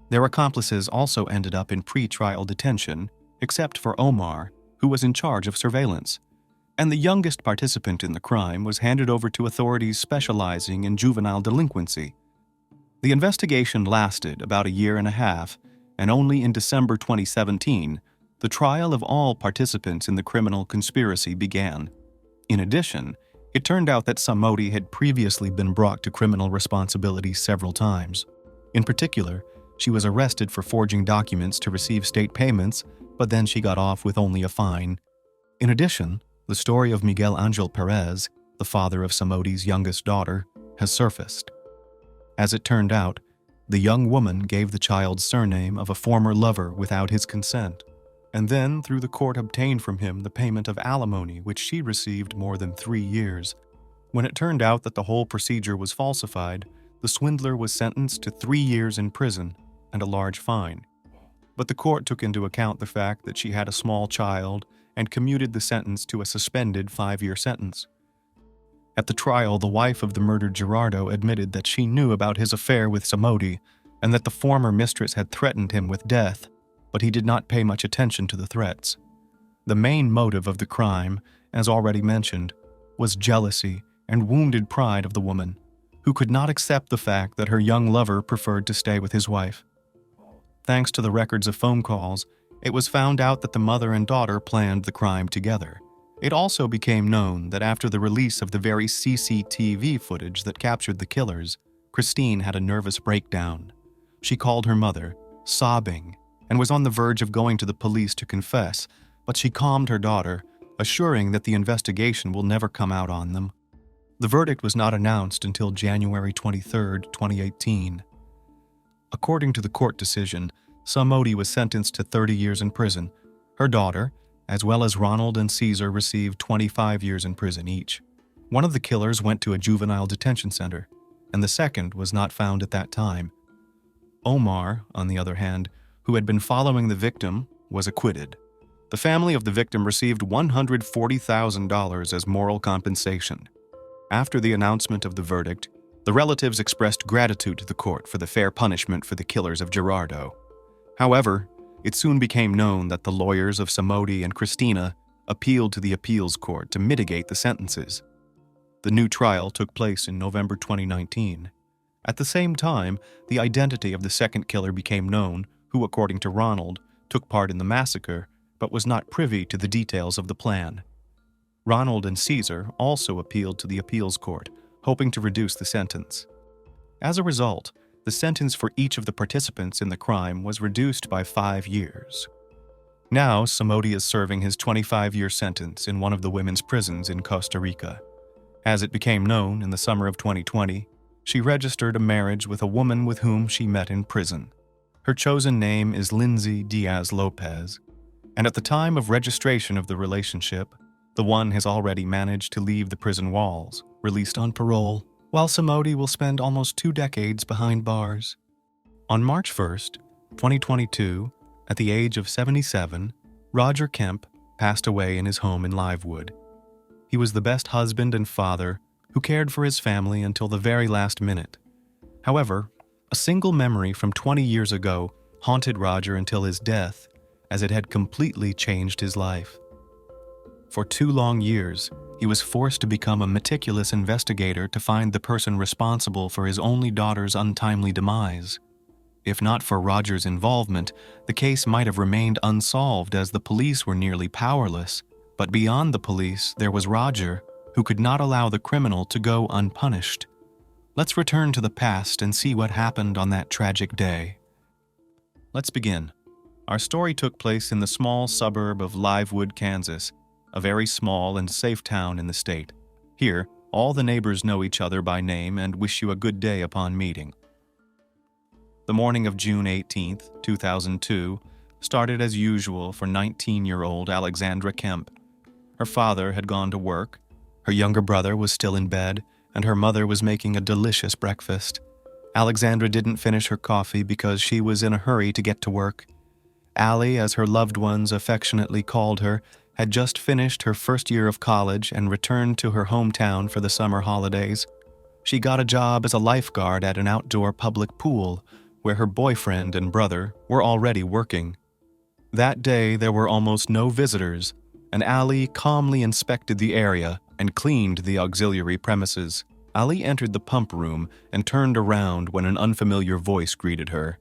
Their accomplices also ended up in pre-trial detention, except for Omar, who was in charge of surveillance, and the youngest participant in the crime was handed over to authorities specializing in juvenile delinquency. The investigation lasted about a year and a half, and only in December 2017, the trial of all participants in the criminal conspiracy began. In addition, it turned out that Somodi had previously been brought to criminal responsibility several times. In particular, she was arrested for forging documents to receive state payments, but then she got off with only a fine. In addition, the story of Miguel Angel Perez, the father of Somodi's youngest daughter, has surfaced. As it turned out, the young woman gave the child's surname of a former lover without his consent, and then through the court obtained from him the payment of alimony, which she received more than 3 years. When it turned out that the whole procedure was falsified, the swindler was sentenced to 3 years in prison and a large fine. But the court took into account the fact that she had a small child and commuted the sentence to a suspended 5-year sentence. At the trial, the wife of the murdered Gerardo admitted that she knew about his affair with Somodi and that the former mistress had threatened him with death, but he did not pay much attention to the threats. The main motive of the crime, as already mentioned, was jealousy and wounded pride of the woman, who could not accept the fact that her young lover preferred to stay with his wife. Thanks to the records of phone calls, It was found out that the mother and daughter planned the crime together. It also became known that after the release of the very CCTV footage that captured the killers, Christine had a nervous breakdown. She called her mother, sobbing, and was on the verge of going to the police to confess, but she calmed her daughter, assuring that the investigation will never come out on them. The verdict was not announced until January 23, 2018. According to the court decision, Samodi was sentenced to 30 years in prison. Her daughter, as well as Ronald and Caesar, received 25 years in prison each. One of the killers went to a juvenile detention center, and the second was not found at that time. Omar, on the other hand, who had been following the victim, was acquitted. The family of the victim received $140,000 as moral compensation. After the announcement of the verdict, the relatives expressed gratitude to the court for the fair punishment for the killers of Gerardo. However, it soon became known that the lawyers of Samodi and Christina appealed to the appeals court to mitigate the sentences. The new trial took place in November 2019. At the same time, the identity of the second killer became known, who, according to Ronald, took part in the massacre, but was not privy to the details of the plan. Ronald and Caesar also appealed to the appeals court, hoping to reduce the sentence. As a result, the sentence for each of the participants in the crime was reduced by 5 years. Now, Samodi is serving his 25-year sentence in one of the women's prisons in Costa Rica. As it became known in the summer of 2020, she registered a marriage with a woman with whom she met in prison. Her chosen name is Lindsay Diaz Lopez, and at the time of registration of the relationship, the one has already managed to leave the prison walls, released on parole, while Samodi will spend almost 2 decades behind bars. On March 1st, 2022, at the age of 77, Roger Kemp passed away in his home in Livewood. He was the best husband and father who cared for his family until the very last minute. However, a single memory from 20 years ago haunted Roger until his death, as it had completely changed his life. For 2 long years, he was forced to become a meticulous investigator to find the person responsible for his only daughter's untimely demise. If not for Roger's involvement, the case might have remained unsolved as the police were nearly powerless. But beyond the police, there was Roger, who could not allow the criminal to go unpunished. Let's return to the past and see what happened on that tragic day. Let's begin. Our story took place in the small suburb of Livewood, Kansas, a very small and safe town in the state. Here, all the neighbors know each other by name and wish you a good day upon meeting. The morning of June 18, 2002, started as usual for 19-year-old Alexandra Kemp. Her father had gone to work, her younger brother was still in bed, and her mother was making a delicious breakfast. Alexandra didn't finish her coffee because she was in a hurry to get to work. Allie, as her loved ones affectionately called her, had just finished her first year of college and returned to her hometown for the summer holidays. She got a job as a lifeguard at an outdoor public pool, where her boyfriend and brother were already working. That day, there were almost no visitors, and Allie calmly inspected the area and cleaned the auxiliary premises. Allie entered the pump room and turned around when an unfamiliar voice greeted her.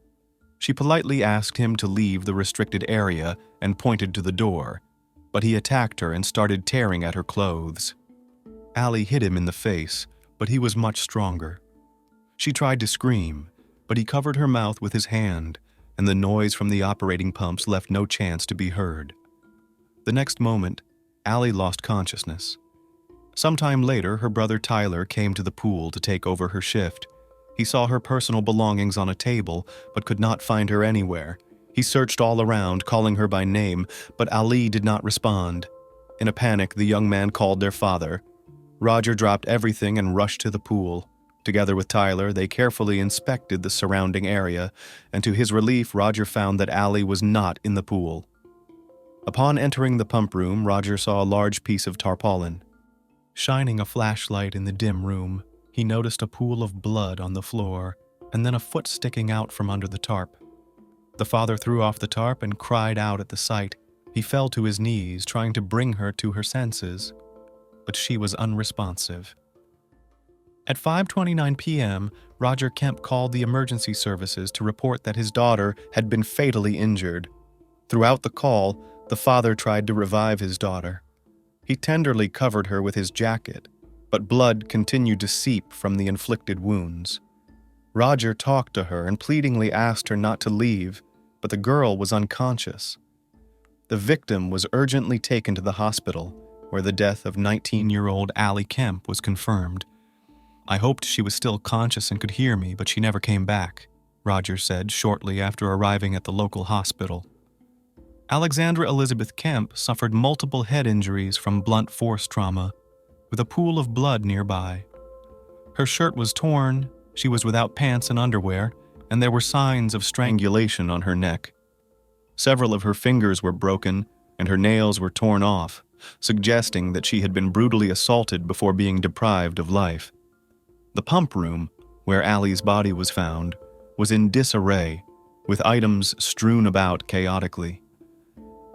She politely asked him to leave the restricted area and pointed to the door, but he attacked her and started tearing at her clothes. Allie hit him in the face, but he was much stronger. She tried to scream, but he covered her mouth with his hand, and the noise from the operating pumps left no chance to be heard. The next moment, Allie lost consciousness. Sometime later, her brother Tyler came to the pool to take over her shift. He saw her personal belongings on a table, but could not find her anywhere. He searched all around, calling her by name, but Ali did not respond. In a panic, the young man called their father. Roger dropped everything and rushed to the pool. Together with Tyler, they carefully inspected the surrounding area, and to his relief, Roger found that Ali was not in the pool. Upon entering the pump room, Roger saw a large piece of tarpaulin. Shining a flashlight in the dim room, he noticed a pool of blood on the floor, and then a foot sticking out from under the tarp. The father threw off the tarp and cried out at the sight. He fell to his knees, trying to bring her to her senses, but she was unresponsive. At 5:29 p.m., Roger Kemp called the emergency services to report that his daughter had been fatally injured. Throughout the call, the father tried to revive his daughter. He tenderly covered her with his jacket, but blood continued to seep from the inflicted wounds. Roger talked to her and pleadingly asked her not to leave, but the girl was unconscious. The victim was urgently taken to the hospital, where the death of 19-year-old Allie Kemp was confirmed. "I hoped she was still conscious and could hear me, but she never came back," Roger said shortly after arriving at the local hospital. Alexandra Elizabeth Kemp suffered multiple head injuries from blunt force trauma, with a pool of blood nearby. Her shirt was torn, she was without pants and underwear, and there were signs of strangulation on her neck. Several of her fingers were broken, and her nails were torn off, suggesting that she had been brutally assaulted before being deprived of life. The pump room, where Allie's body was found, was in disarray, with items strewn about chaotically.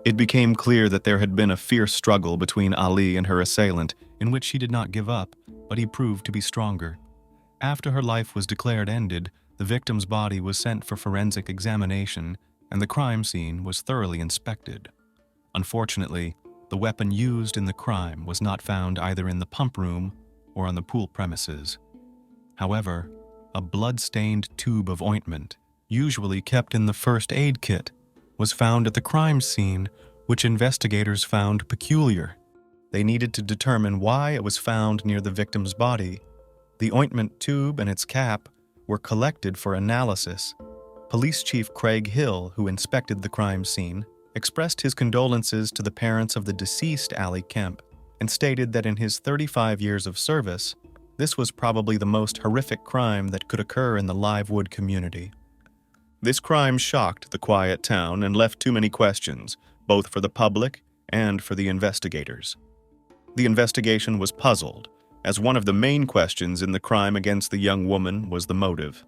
It became clear that there had been a fierce struggle between Ali and her assailant, in which she did not give up, but he proved to be stronger. After her life was declared ended, the victim's body was sent for forensic examination, and the crime scene was thoroughly inspected. Unfortunately, the weapon used in the crime was not found either in the pump room or on the pool premises. However, a blood-stained tube of ointment, usually kept in the first aid kit, was found at the crime scene, which investigators found peculiar. They needed to determine why it was found near the victim's body. The ointment tube and its cap were collected for analysis. Police Chief Craig Hill, who inspected the crime scene, expressed his condolences to the parents of the deceased Allie Kemp and stated that in his 35 years of service, this was probably the most horrific crime that could occur in the Livewood community. This crime shocked the quiet town and left too many questions, both for the public and for the investigators. The investigation was puzzled, as one of the main questions in the crime against the young woman was the motive.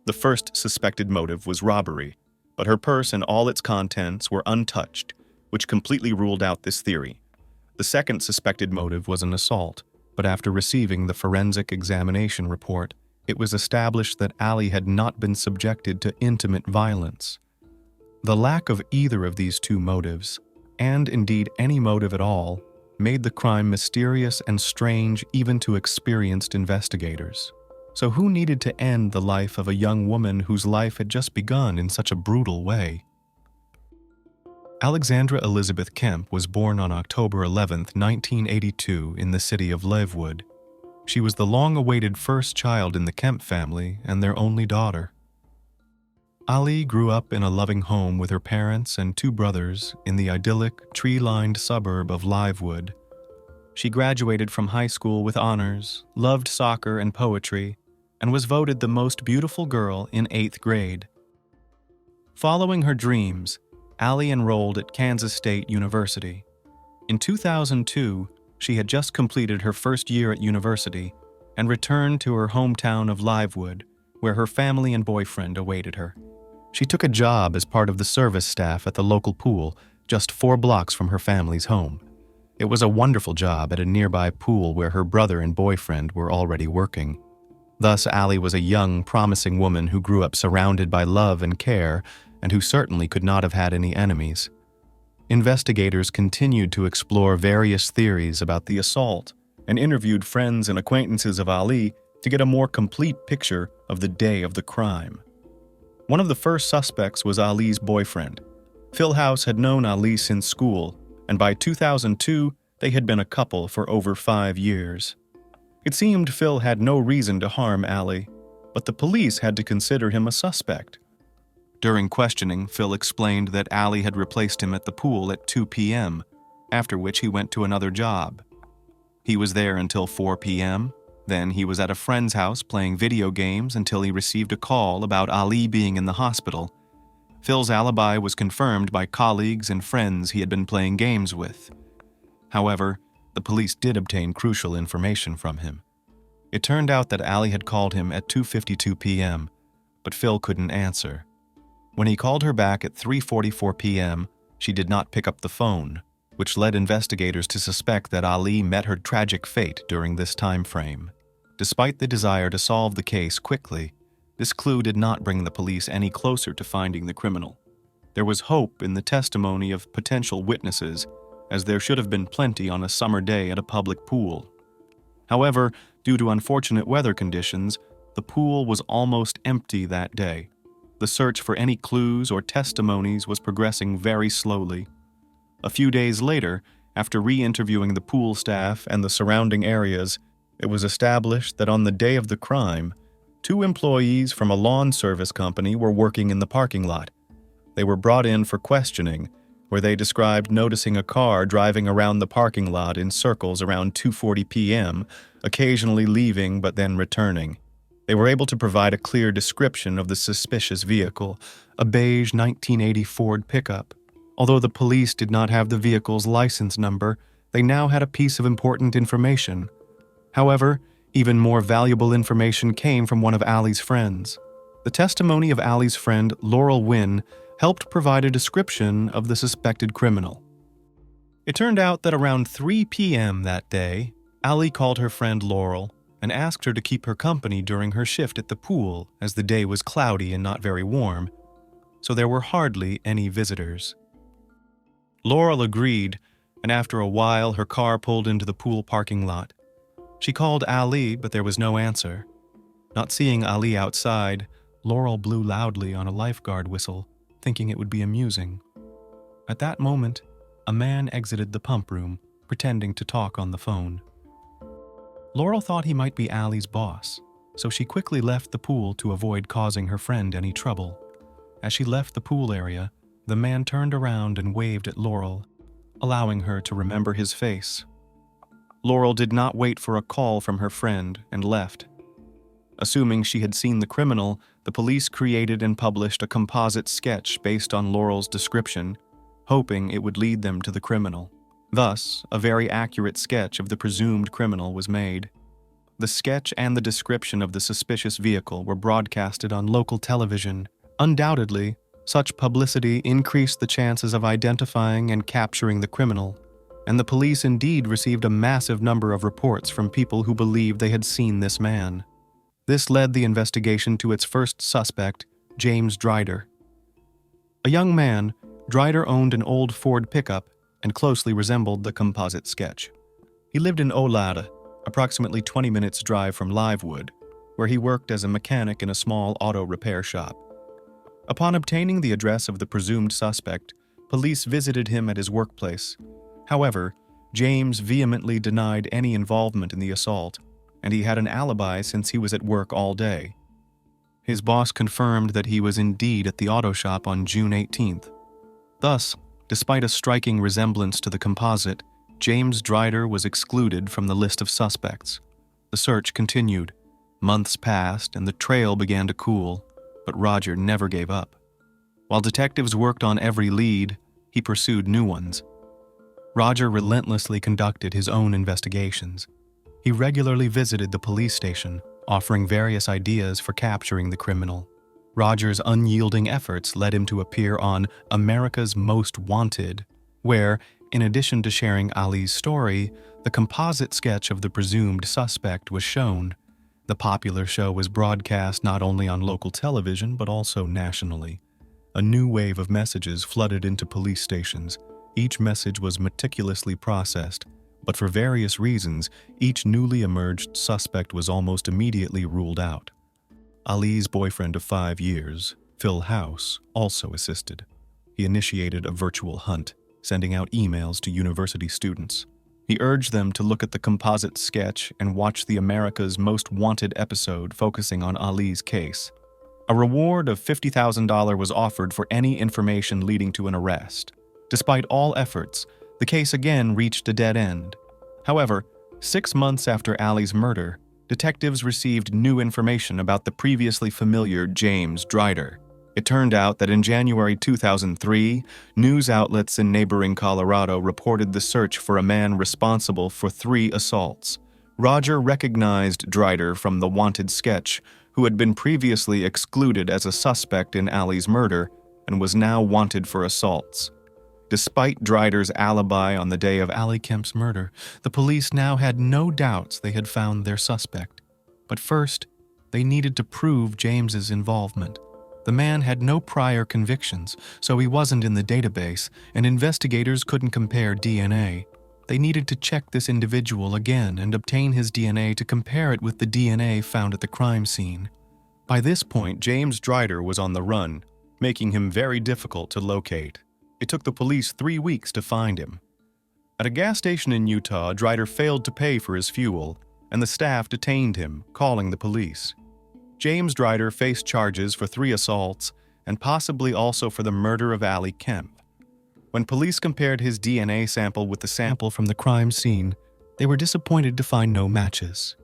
The first suspected motive was robbery, but her purse and all its contents were untouched, which completely ruled out this theory. The second suspected motive was an assault, but after receiving the forensic examination report, it was established that Allie had not been subjected to intimate violence. The lack of either of these two motives, and indeed any motive at all, made the crime mysterious and strange even to experienced investigators. So who needed to end the life of a young woman whose life had just begun in such a brutal way? Alexandra Elizabeth Kemp was born on October 11, 1982, in the city of Livewood. She was the long-awaited first child in the Kemp family and their only daughter. Ali grew up in a loving home with her parents and two brothers in the idyllic, tree-lined suburb of Livewood. She graduated from high school with honors, loved soccer and poetry, and was voted the most beautiful girl in 8th grade. Following her dreams, Ali enrolled at Kansas State University. In 2002, she had just completed her first year at university and returned to her hometown of Livewood, where her family and boyfriend awaited her. She took a job as part of the service staff at the local pool, just 4 blocks from her family's home. It was a wonderful job at a nearby pool where her brother and boyfriend were already working. Thus, Ali was a young, promising woman who grew up surrounded by love and care, and who certainly could not have had any enemies. Investigators continued to explore various theories about the assault and interviewed friends and acquaintances of Ali to get a more complete picture of the day of the crime. One of the first suspects was Ali's boyfriend. Phil House had known Ali since school, and by 2002, they had been a couple for over 5 years. It seemed Phil had no reason to harm Ali, but the police had to consider him a suspect. During questioning, Phil explained that Ali had replaced him at the pool at 2 p.m., after which he went to another job. He was there until 4 p.m., then he was at a friend's house playing video games until he received a call about Ali being in the hospital. Phil's alibi was confirmed by colleagues and friends he had been playing games with. However, the police did obtain crucial information from him. It turned out that Ali had called him at 2:52 p.m., but Phil couldn't answer. When he called her back at 3:44 p.m., she did not pick up the phone, which led investigators to suspect that Ali met her tragic fate during this time frame. Despite the desire to solve the case quickly, this clue did not bring the police any closer to finding the criminal. There was hope in the testimony of potential witnesses, as there should have been plenty on a summer day at a public pool. However, due to unfortunate weather conditions, the pool was almost empty that day. The search for any clues or testimonies was progressing very slowly. A few days later, after re-interviewing the pool staff and the surrounding areas, it was established that on the day of the crime, 2 employees from a lawn service company were working in the parking lot. They were brought in for questioning, where they described noticing a car driving around the parking lot in circles around 2:40 p.m., occasionally leaving but then returning. They were able to provide a clear description of the suspicious vehicle, a beige 1980 Ford pickup. Although the police did not have the vehicle's license number, they now had a piece of important information. However, even more valuable information came from one of Allie's friends. The testimony of Allie's friend, Laurel Wynn, helped provide a description of the suspected criminal. It turned out that around 3 p.m. that day, Allie called her friend Laurel and asked her to keep her company during her shift at the pool, as the day was cloudy and not very warm, so there were hardly any visitors. Laurel agreed, and after a while her car pulled into the pool parking lot. She called Ali, but there was no answer. Not seeing Ali outside, Laurel blew loudly on a lifeguard whistle, thinking it would be amusing. At that moment, a man exited the pump room, pretending to talk on the phone. Laurel thought he might be Allie's boss, so she quickly left the pool to avoid causing her friend any trouble. As she left the pool area, the man turned around and waved at Laurel, allowing her to remember his face. Laurel did not wait for a call from her friend and left. Assuming she had seen the criminal, the police created and published a composite sketch based on Laurel's description, hoping it would lead them to the criminal. Thus, a very accurate sketch of the presumed criminal was made. The sketch and the description of the suspicious vehicle were broadcasted on local television. Undoubtedly, such publicity increased the chances of identifying and capturing the criminal, and the police indeed received a massive number of reports from people who believed they had seen this man. This led the investigation to its first suspect, James Drider. A young man, Drider owned an old Ford pickup and closely resembled the composite sketch. He lived in Olada, approximately 20 minutes' drive from Livewood, where he worked as a mechanic in a small auto repair shop. Upon obtaining the address of the presumed suspect, police visited him at his workplace. However, James vehemently denied any involvement in the assault, and he had an alibi since he was at work all day. His boss confirmed that he was indeed at the auto shop on June 18th. Thus, despite a striking resemblance to the composite, James Drider was excluded from the list of suspects. The search continued. Months passed and the trail began to cool, but Roger never gave up. While detectives worked on every lead, he pursued new ones. Roger relentlessly conducted his own investigations. He regularly visited the police station, offering various ideas for capturing the criminal. Roger's unyielding efforts led him to appear on America's Most Wanted, where, in addition to sharing Ali's story, the composite sketch of the presumed suspect was shown. The popular show was broadcast not only on local television but also nationally. A new wave of messages flooded into police stations. Each message was meticulously processed, but for various reasons, each newly emerged suspect was almost immediately ruled out. Ali's boyfriend of 5 years, Phil House, also assisted. He initiated a virtual hunt, sending out emails to university students. He urged them to look at the composite sketch and watch the America's Most Wanted episode focusing on Ali's case. A reward of $50,000 was offered for any information leading to an arrest. Despite all efforts, the case again reached a dead end. However, 6 months after Ali's murder, detectives received new information about the previously familiar James Drider. It turned out that in January 2003, news outlets in neighboring Colorado reported the search for a man responsible for 3 assaults. Roger recognized Drider from the wanted sketch, who had been previously excluded as a suspect in Ali's murder and was now wanted for assaults. Despite Drider's alibi on the day of Ali Kemp's murder, the police now had no doubts they had found their suspect. But first, they needed to prove James's involvement. The man had no prior convictions, so he wasn't in the database, and investigators couldn't compare DNA. They needed to check this individual again and obtain his DNA to compare it with the DNA found at the crime scene. By this point, James Drider was on the run, making him very difficult to locate. It took the police 3 weeks to find him. At a gas station in Utah, Drider failed to pay for his fuel, and the staff detained him, calling the police. James Drider faced charges for 3 assaults and possibly also for the murder of Allie Kemp. When police compared his DNA sample with the sample from the crime scene, they were disappointed to find no matches.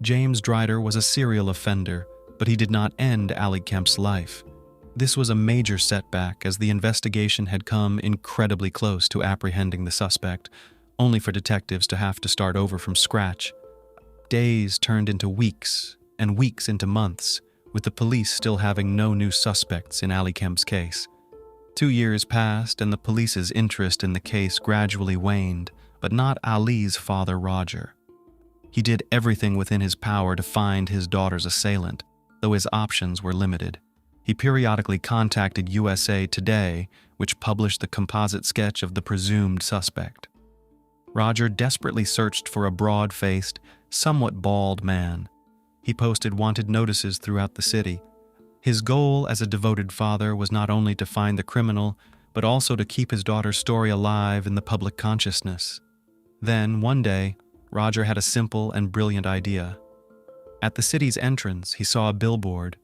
James Drider was a serial offender, but he did not end Allie Kemp's life. This was a major setback as the investigation had come incredibly close to apprehending the suspect, only for detectives to have to start over from scratch. Days turned into weeks, and weeks into months, with the police still having no new suspects in Allie Kemp's case. 2 years passed and the police's interest in the case gradually waned, but not Ali's father, Roger. He did everything within his power to find his daughter's assailant, though his options were limited. He periodically contacted USA Today, which published the composite sketch of the presumed suspect. Roger desperately searched for a broad-faced, somewhat bald man. He posted wanted notices throughout the city. His goal as a devoted father was not only to find the criminal, but also to keep his daughter's story alive in the public consciousness. Then, one day, Roger had a simple and brilliant idea. At the city's entrance, he saw a billboard.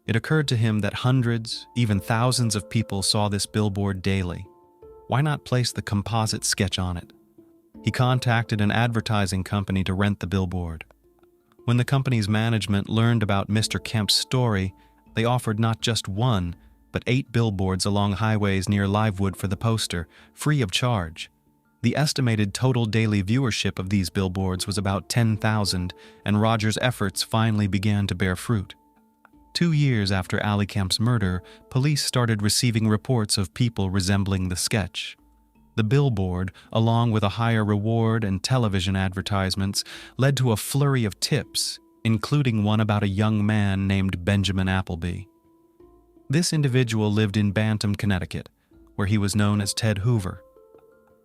It occurred to him that hundreds, even thousands of people saw this billboard daily. Why not place the composite sketch on it? He contacted an advertising company to rent the billboard. When the company's management learned about Mr. Kemp's story, they offered not just 1, but 8 billboards along highways near Livewood for the poster, free of charge. The estimated total daily viewership of these billboards was about 10,000, and Roger's efforts finally began to bear fruit. 2 years after Allie Kemp's murder, police started receiving reports of people resembling the sketch. The billboard, along with a higher reward and television advertisements, led to a flurry of tips, including one about a young man named Benjamin Appleby. This individual lived in Bantam, Connecticut, where he was known as Ted Hoover.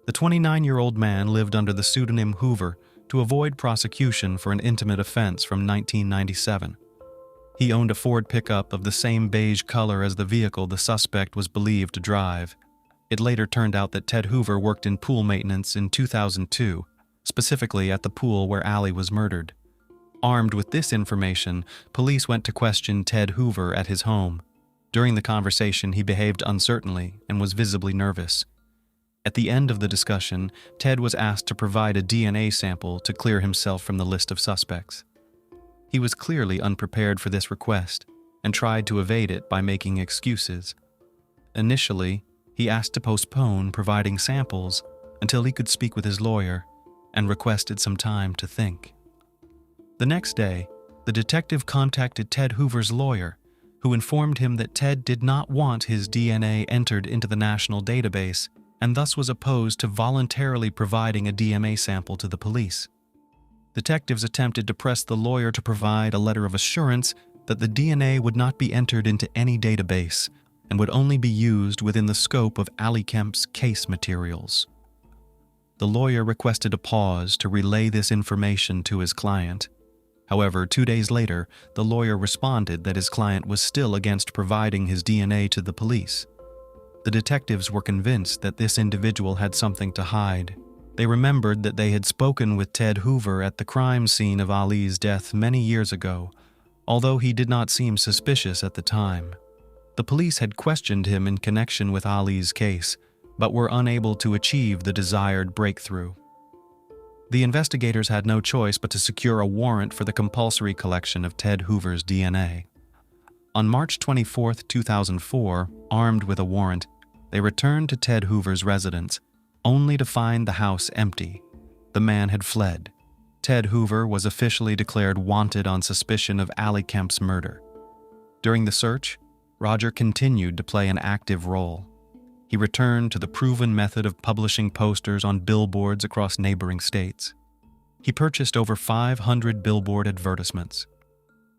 The 29-year-old man lived under the pseudonym Hoover to avoid prosecution for an intimate offense from 1997. He owned a Ford pickup of the same beige color as the vehicle the suspect was believed to drive. It later turned out that Ted Hoover worked in pool maintenance in 2002, specifically at the pool where Allie was murdered. Armed with this information, police went to question Ted Hoover at his home. During the conversation, he behaved uncertainly and was visibly nervous. At the end of the discussion, Ted was asked to provide a DNA sample to clear himself from the list of suspects. He was clearly unprepared for this request and tried to evade it by making excuses. Initially, he asked to postpone providing samples until he could speak with his lawyer and requested some time to think. The next day, the detective contacted Ted Hoover's lawyer, who informed him that Ted did not want his DNA entered into the national database and thus was opposed to voluntarily providing a DNA sample to the police. Detectives attempted to press the lawyer to provide a letter of assurance that the DNA would not be entered into any database and would only be used within the scope of Allie Kemp's case materials. The lawyer requested a pause to relay this information to his client. However, 2 days later, the lawyer responded that his client was still against providing his DNA to the police. The detectives were convinced that this individual had something to hide. They remembered that they had spoken with Ted Hoover at the crime scene of Ali's death many years ago, although he did not seem suspicious at the time. The police had questioned him in connection with Ali's case, but were unable to achieve the desired breakthrough. The investigators had no choice but to secure a warrant for the compulsory collection of Ted Hoover's DNA. On March 24, 2004, armed with a warrant, they returned to Ted Hoover's residence, only to find the house empty. The man had fled. Ted Hoover was officially declared wanted on suspicion of Allie Kemp's murder. During the search, Roger continued to play an active role. He returned to the proven method of publishing posters on billboards across neighboring states. He purchased over 500 billboard advertisements.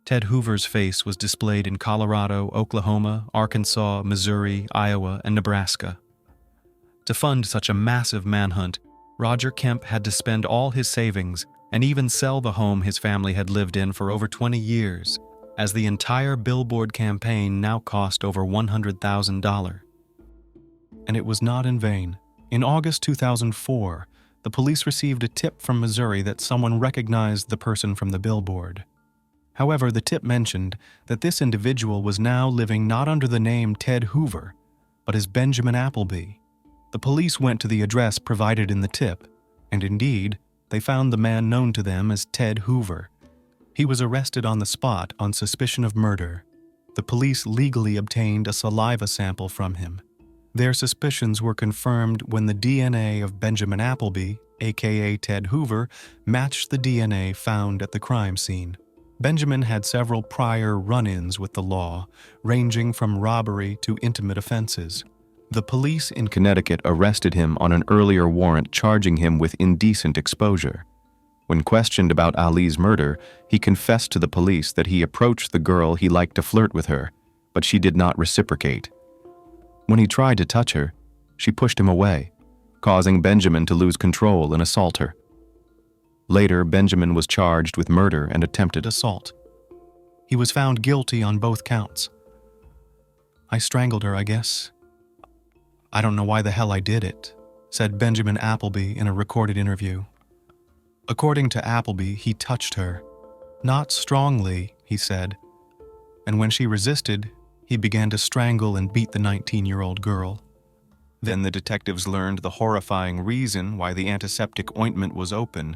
Ted Hoover's face was displayed in Colorado, Oklahoma, Arkansas, Missouri, Iowa, and Nebraska. To fund such a massive manhunt, Roger Kemp had to spend all his savings and even sell the home his family had lived in for over 20 years, as the entire billboard campaign now cost over $100,000. And it was not in vain. In August 2004, the police received a tip from Missouri that someone recognized the person from the billboard. However, the tip mentioned that this individual was now living not under the name Ted Hoover, but as Benjamin Appleby. The police went to the address provided in the tip, and indeed, they found the man known to them as Ted Hoover. He was arrested on the spot on suspicion of murder. The police legally obtained a saliva sample from him. Their suspicions were confirmed when the DNA of Benjamin Appleby, aka Ted Hoover, matched the DNA found at the crime scene. Benjamin had several prior run-ins with the law, ranging from robbery to intimate offenses. The police in Connecticut arrested him on an earlier warrant charging him with indecent exposure. When questioned about Ali's murder, he confessed to the police that he approached the girl he liked to flirt with her, but she did not reciprocate. When he tried to touch her, she pushed him away, causing Benjamin to lose control and assault her. Later, Benjamin was charged with murder and attempted assault. He was found guilty on both counts. "I strangled her, I guess. I don't know why the hell I did it," said Benjamin Appleby in a recorded interview. According to Appleby, he touched her. "Not strongly," he said, and when she resisted, he began to strangle and beat the 19-year-old girl. Then the detectives learned the horrifying reason why the antiseptic ointment was open.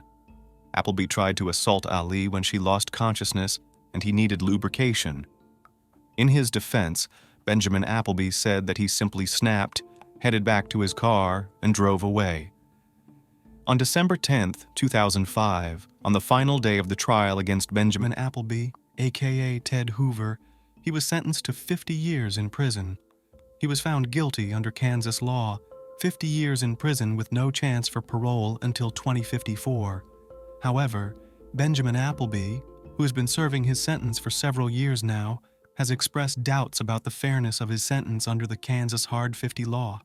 Appleby tried to assault Ali when she lost consciousness and he needed lubrication. In his defense, Benjamin Appleby said that he simply snapped, headed back to his car, and drove away. On December 10, 2005, on the final day of the trial against Benjamin Appleby, aka Ted Hoover, he was sentenced to 50 years in prison. He was found guilty under Kansas law, 50 years in prison with no chance for parole until 2054. However, Benjamin Appleby, who has been serving his sentence for several years now, has expressed doubts about the fairness of his sentence under the Kansas Hard 50 law.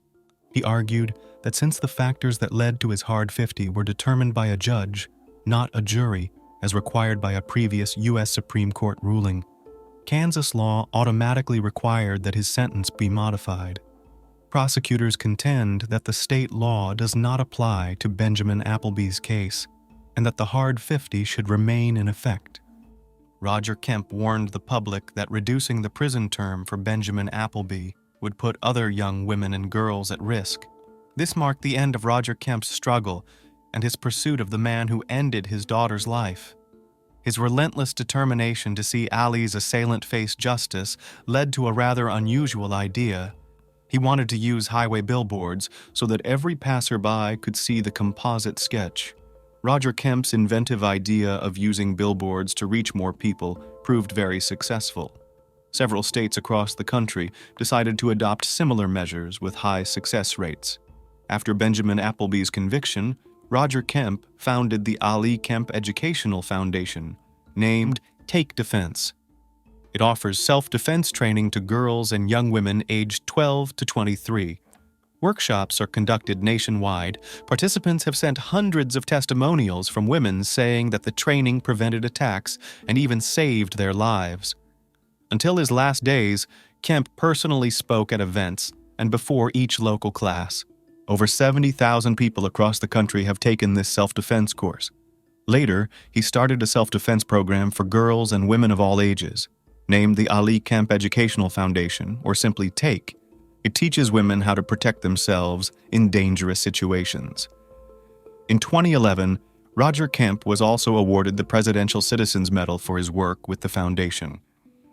He argued that since the factors that led to his Hard 50 were determined by a judge, not a jury, as required by a previous U.S. Supreme Court ruling, Kansas law automatically required that his sentence be modified. Prosecutors contend that the state law does not apply to Benjamin Appleby's case, and that the Hard 50 should remain in effect. Roger Kemp warned the public that reducing the prison term for Benjamin Appleby would put other young women and girls at risk. This marked the end of Roger Kemp's struggle and his pursuit of the man who ended his daughter's life. His relentless determination to see Ali's assailant face justice led to a rather unusual idea. He wanted to use highway billboards so that every passerby could see the composite sketch. Roger Kemp's inventive idea of using billboards to reach more people proved very successful. Several states across the country decided to adopt similar measures with high success rates. After Benjamin Appleby's conviction, Roger Kemp founded the Ali Kemp Educational Foundation, named Take Defense. It offers self-defense training to girls and young women aged 12 to 23. Workshops are conducted nationwide. Participants have sent hundreds of testimonials from women saying that the training prevented attacks and even saved their lives. Until his last days, Kemp personally spoke at events and before each local class. Over 70,000 people across the country have taken this self-defense course. Later, he started a self-defense program for girls and women of all ages, named the Ali Kemp Educational Foundation, or simply TAKE. It teaches women how to protect themselves in dangerous situations. In 2011, Roger Kemp was also awarded the Presidential Citizens Medal for his work with the foundation.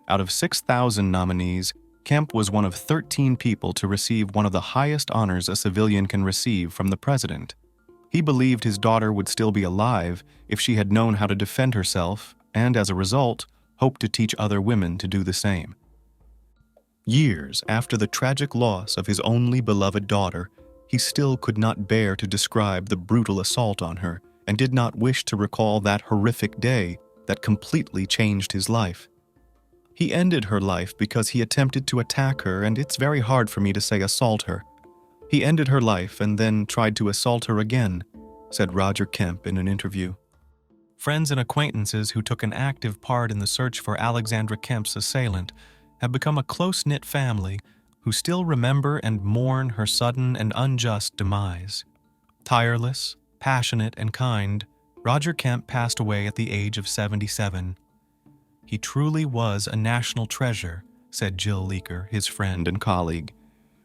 Out of 6,000 nominees, Kemp was one of 13 people to receive one of the highest honors a civilian can receive from the president. He believed his daughter would still be alive if she had known how to defend herself and, as a result, hoped to teach other women to do the same. Years after the tragic loss of his only beloved daughter, he still could not bear to describe the brutal assault on her and did not wish to recall that horrific day that completely changed his life. He ended her life because he attempted to attack her, and it's very hard for me to say assault her. He ended her life and then tried to assault her again, said Roger Kemp in an interview. Friends and acquaintances who took an active part in the search for Alexandra Kemp's assailant have become a close-knit family who still remember and mourn her sudden and unjust demise. Tireless, passionate, and kind, Roger Kemp passed away at the age of 77. He truly was a national treasure, said Jill Leaker, his friend and colleague.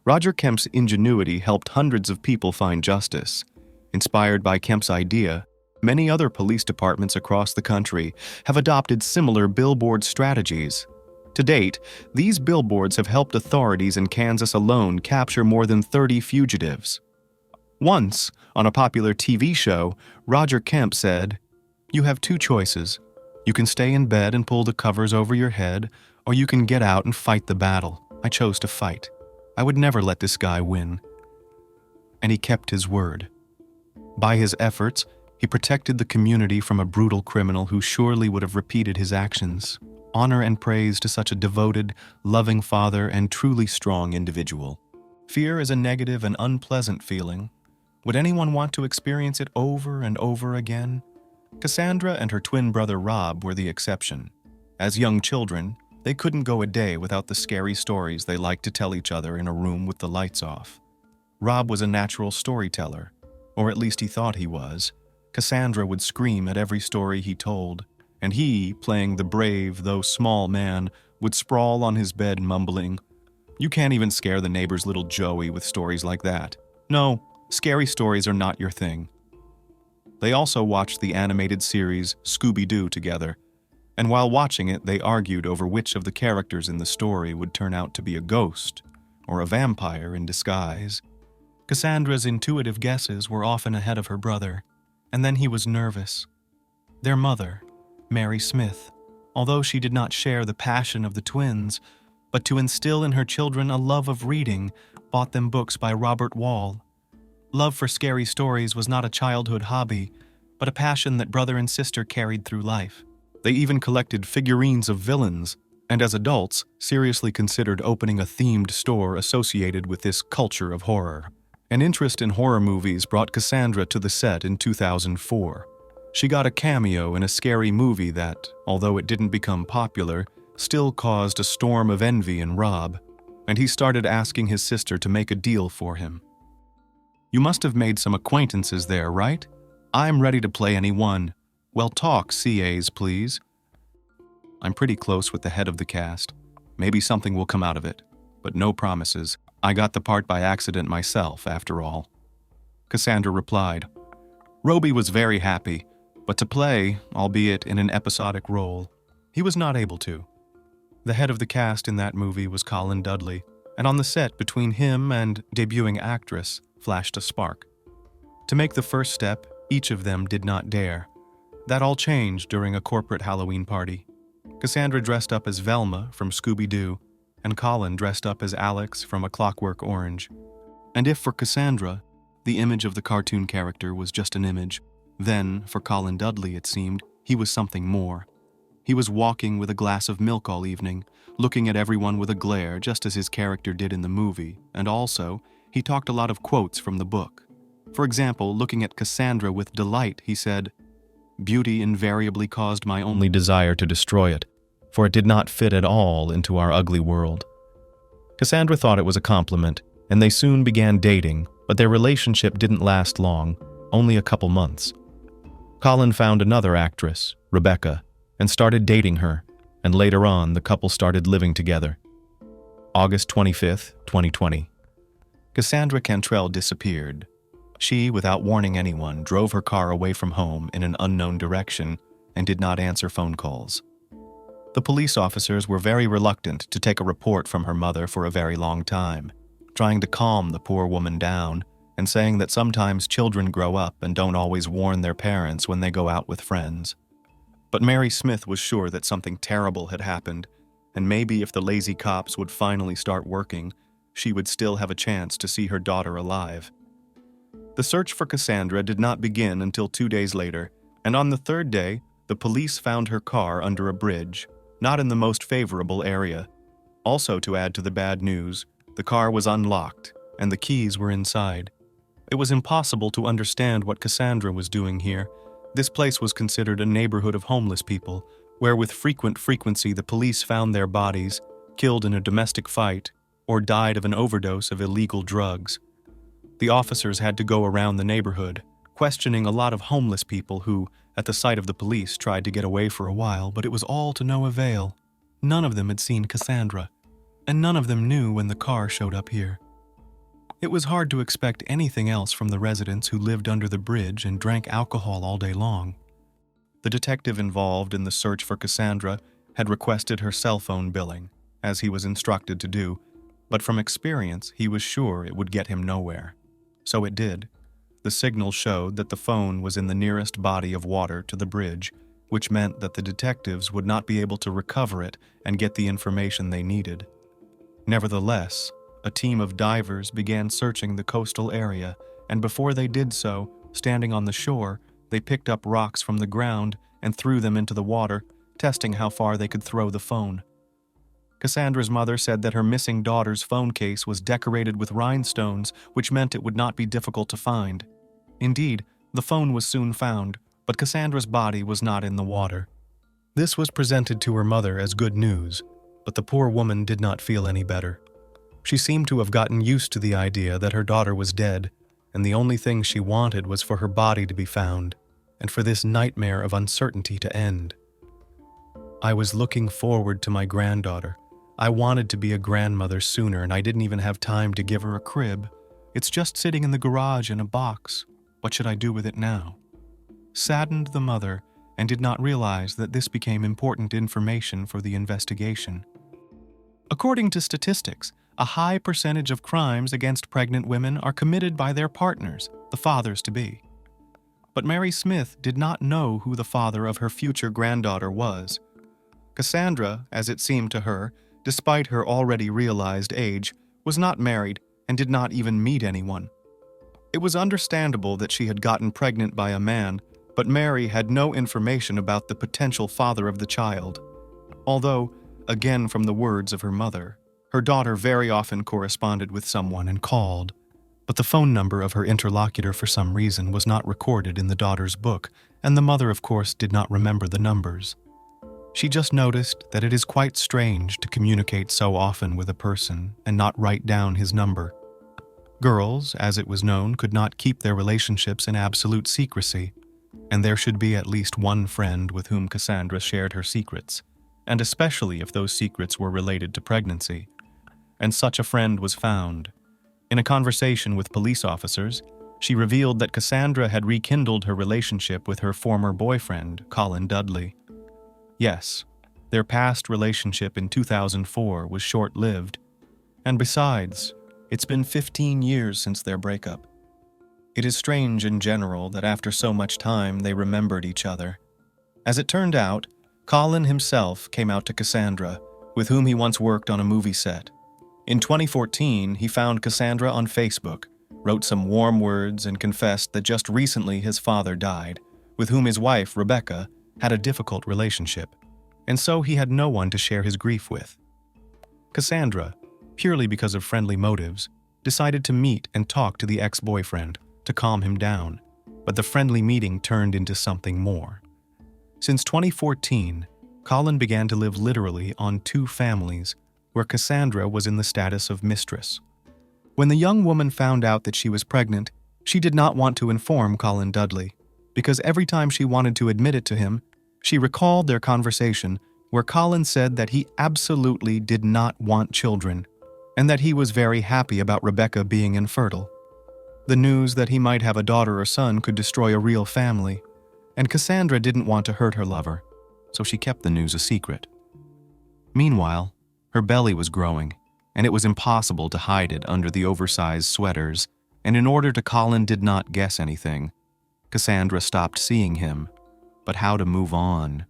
Roger Kemp's ingenuity helped hundreds of people find justice. Inspired by Kemp's idea, many other police departments across the country have adopted similar billboard strategies. To date, these billboards have helped authorities in Kansas alone capture more than 30 fugitives. Once, on a popular TV show, Roger Kemp said, "You have two choices. You can stay in bed and pull the covers over your head, or you can get out and fight the battle. I chose to fight. I would never let this guy win." And he kept his word. By his efforts, he protected the community from a brutal criminal who surely would have repeated his actions. Honor and praise to such a devoted, loving father and truly strong individual. Fear is a negative and unpleasant feeling. Would anyone want to experience it over and over again? Cassandra and her twin brother Rob were the exception. As young children, they couldn't go a day without the scary stories they liked to tell each other in a room with the lights off. Rob was a natural storyteller, or at least he thought he was. Cassandra would scream at every story he told, and he, playing the brave though small man, would sprawl on his bed mumbling, "You can't even scare the neighbor's little Joey with stories like that. No, scary stories are not your thing." They also watched the animated series Scooby-Doo together, and while watching it, they argued over which of the characters in the story would turn out to be a ghost or a vampire in disguise. Cassandra's intuitive guesses were often ahead of her brother, and then he was nervous. Their mother, Mary Smith, although she did not share the passion of the twins, but to instill in her children a love of reading, bought them books by Robert Wall. Love for scary stories was not a childhood hobby, but a passion that brother and sister carried through life. They even collected figurines of villains, and as adults, seriously considered opening a themed store associated with this culture of horror. An interest in horror movies brought Cassandra to the set in 2004. She got a cameo in a scary movie that, although it didn't become popular, still caused a storm of envy in Rob, and he started asking his sister to make a deal for him. "You must have made some acquaintances there, right? I'm ready to play any one. Well, talk, CAs, please." "I'm pretty close with the head of the cast. Maybe something will come out of it, but no promises. I got the part by accident myself, after all." Cassandra replied. Roby was very happy, but to play, albeit in an episodic role, he was not able to. The head of the cast in that movie was Colin Dudley, and on the set between him and debuting actress flashed a spark. To make the first step, each of them did not dare. That all changed during a corporate Halloween party. Cassandra dressed up as Velma from Scooby-Doo, and Colin dressed up as Alex from A Clockwork Orange. And if for Cassandra, the image of the cartoon character was just an image, then, for Colin Dudley, it seemed, he was something more. He was walking with a glass of milk all evening, looking at everyone with a glare just as his character did in the movie, and also, he talked a lot of quotes from the book. For example, looking at Cassandra with delight, he said, "Beauty invariably caused my only desire to destroy it, for it did not fit at all into our ugly world." Cassandra thought it was a compliment, and they soon began dating, but their relationship didn't last long, only a couple months. Colin found another actress, Rebecca, and started dating her, and later on the couple started living together. August 25th, 2020. Cassandra Cantrell disappeared. She, without warning anyone, drove her car away from home in an unknown direction and did not answer phone calls. The police officers were very reluctant to take a report from her mother for a very long time, trying to calm the poor woman down and saying that sometimes children grow up and don't always warn their parents when they go out with friends. But Mary Smith was sure that something terrible had happened, and maybe if the lazy cops would finally start working, she would still have a chance to see her daughter alive. The search for Cassandra did not begin until 2 days later, and on the third day, the police found her car under a bridge. not in the most favorable area. Also, to add to the bad news, the car was unlocked and the keys were inside. It was impossible to understand what Cassandra was doing here. This place was considered a neighborhood of homeless people, where with frequent frequency the police found their bodies, killed in a domestic fight, or died of an overdose of illegal drugs. The officers had to go around the neighborhood, questioning a lot of homeless people who, at the sight of the police, tried to get away for a while, but it was all to no avail. None of them had seen Cassandra, and none of them knew when the car showed up here. It was hard to expect anything else from the residents who lived under the bridge and drank alcohol all day long. The detective involved in the search for Cassandra had requested her cell phone billing, as he was instructed to do, but from experience he was sure it would get him nowhere. So it did. The signal showed that the phone was in the nearest body of water to the bridge, which meant that the detectives would not be able to recover it and get the information they needed. Nevertheless, a team of divers began searching the coastal area, and before they did so, standing on the shore, they picked up rocks from the ground and threw them into the water, testing how far they could throw the phone. Cassandra's mother said that her missing daughter's phone case was decorated with rhinestones, which meant it would not be difficult to find. Indeed, the phone was soon found, but Cassandra's body was not in the water. This was presented to her mother as good news, but the poor woman did not feel any better. She seemed to have gotten used to the idea that her daughter was dead, and the only thing she wanted was for her body to be found, and for this nightmare of uncertainty to end. I was looking forward to my granddaughter. I wanted to be a grandmother sooner, and I didn't even have time to give her a crib. It's just sitting in the garage in a box. What should I do with it now? Saddened the mother, and did not realize that this became important information for the investigation. According to statistics, a high percentage of crimes against pregnant women are committed by their partners, the fathers-to-be. But Mary Smith did not know who the father of her future granddaughter was. Cassandra, as it seemed to her, despite her already realized age, was not married and did not even meet anyone. It was understandable that she had gotten pregnant by a man, but Mary had no information about the potential father of the child. Although, again from the words of her mother, her daughter very often corresponded with someone and called, but the phone number of her interlocutor for some reason was not recorded in the daughter's book, and the mother, of course, did not remember the numbers. She just noticed that it is quite strange to communicate so often with a person and not write down his number. Girls, as it was known, could not keep their relationships in absolute secrecy, and there should be at least one friend with whom Cassandra shared her secrets, and especially if those secrets were related to pregnancy. And such a friend was found. In a conversation with police officers, she revealed that Cassandra had rekindled her relationship with her former boyfriend, Colin Dudley. Yes, their past relationship in 2004 was short-lived, and besides, it's been 15 years since their breakup. It is strange in general that after so much time they remembered each other. As it turned out, Colin himself came out to Cassandra, with whom he once worked on a movie set. In 2014, he found Cassandra on Facebook, wrote some warm words, and confessed that just recently his father died, with whom his wife, Rebecca, had a difficult relationship, and so he had no one to share his grief with. Cassandra, purely because of friendly motives, decided to meet and talk to the ex-boyfriend to calm him down, but the friendly meeting turned into something more. Since 2014, Colin began to live literally on two families, where Cassandra was in the status of mistress. When the young woman found out that she was pregnant, she did not want to inform Colin Dudley, because every time she wanted to admit it to him, she recalled their conversation where Colin said that he absolutely did not want children, and that he was very happy about Rebecca being infertile. The news that he might have a daughter or son could destroy a real family, and Cassandra didn't want to hurt her lover, so she kept the news a secret. Meanwhile, her belly was growing, and it was impossible to hide it under the oversized sweaters, and in order to Colin did not guess anything, Cassandra stopped seeing him. But how to move on?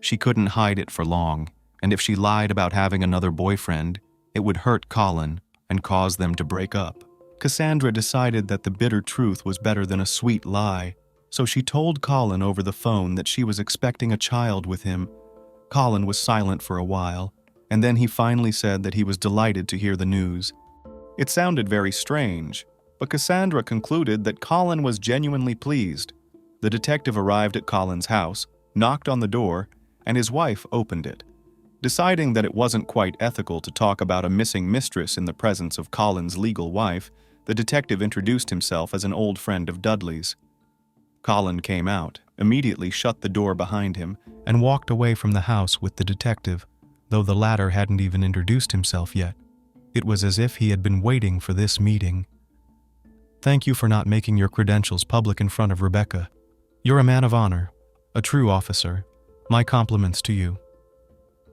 She couldn't hide it for long, and if she lied about having another boyfriend, it would hurt Colin and cause them to break up. Cassandra decided that the bitter truth was better than a sweet lie, so she told Colin over the phone that she was expecting a child with him, Colin was silent for a while, and then he finally said that he was delighted to hear the news. It sounded very strange, but Cassandra concluded that Colin was genuinely pleased. The detective arrived at Colin's house, knocked on the door, and his wife opened it. Deciding that it wasn't quite ethical to talk about a missing mistress in the presence of Colin's legal wife, the detective introduced himself as an old friend of Dudley's. Colin came out, immediately shut the door behind him, and walked away from the house with the detective, though the latter hadn't even introduced himself yet. It was as if he had been waiting for this meeting. "Thank you for not making your credentials public in front of Rebecca. You're a man of honor, a true officer. My compliments to you."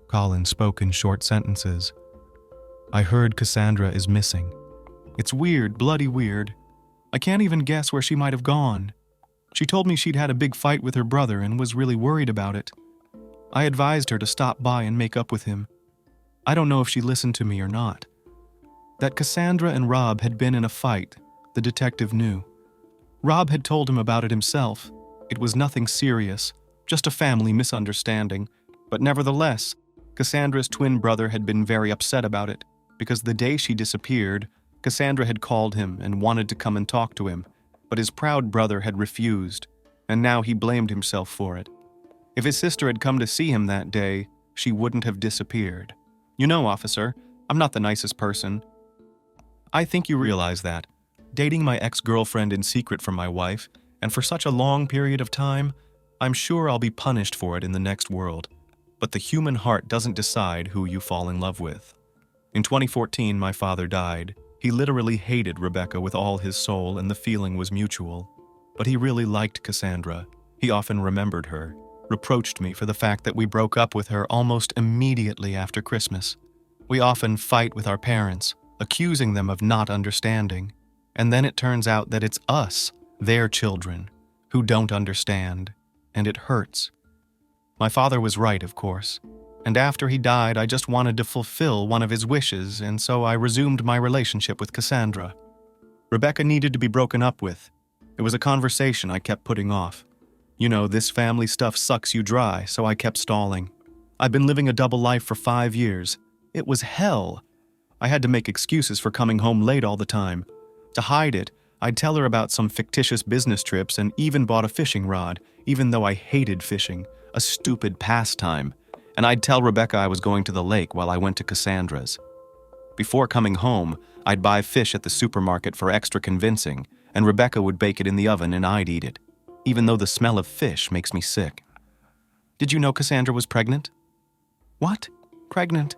Colin spoke in short sentences. "I heard Cassandra is missing. It's weird, bloody weird. I can't even guess where she might have gone. She told me she'd had a big fight with her brother and was really worried about it. I advised her to stop by and make up with him. I don't know if she listened to me or not. That Cassandra and Rob had been in a fight, the detective knew. Rob had told him about it himself. It was nothing serious, just a family misunderstanding, but nevertheless, Cassandra's twin brother had been very upset about it, because the day she disappeared, Cassandra had called him and wanted to come and talk to him, but his proud brother had refused, and now he blamed himself for it. If his sister had come to see him that day, she wouldn't have disappeared. You know, officer, I'm not the nicest person. I think you realize that. Dating my ex-girlfriend in secret from my wife, and for such a long period of time, I'm sure I'll be punished for it in the next world. But the human heart doesn't decide who you fall in love with. In 2014, my father died. He literally hated Rebecca with all his soul, and the feeling was mutual. But he really liked Cassandra. He often remembered her, reproached me for the fact that we broke up with her almost immediately after Christmas. We often fight with our parents, accusing them of not understanding. And then it turns out that it's us, their children, who don't understand, and it hurts. My father was right, of course. And after he died, I just wanted to fulfill one of his wishes, and so I resumed my relationship with Cassandra. Rebecca needed to be broken up with. It was a conversation I kept putting off. You know, this family stuff sucks you dry, so I kept stalling. I've been living a double life for 5 years. It was hell. I had to make excuses for coming home late all the time. To hide it, I'd tell her about some fictitious business trips and even bought a fishing rod, even though I hated fishing, a stupid pastime. And I'd tell Rebecca I was going to the lake while I went to Cassandra's. Before coming home, I'd buy fish at the supermarket for extra convincing, and Rebecca would bake it in the oven and I'd eat it, even though the smell of fish makes me sick. Did you know Cassandra was pregnant? What? Pregnant?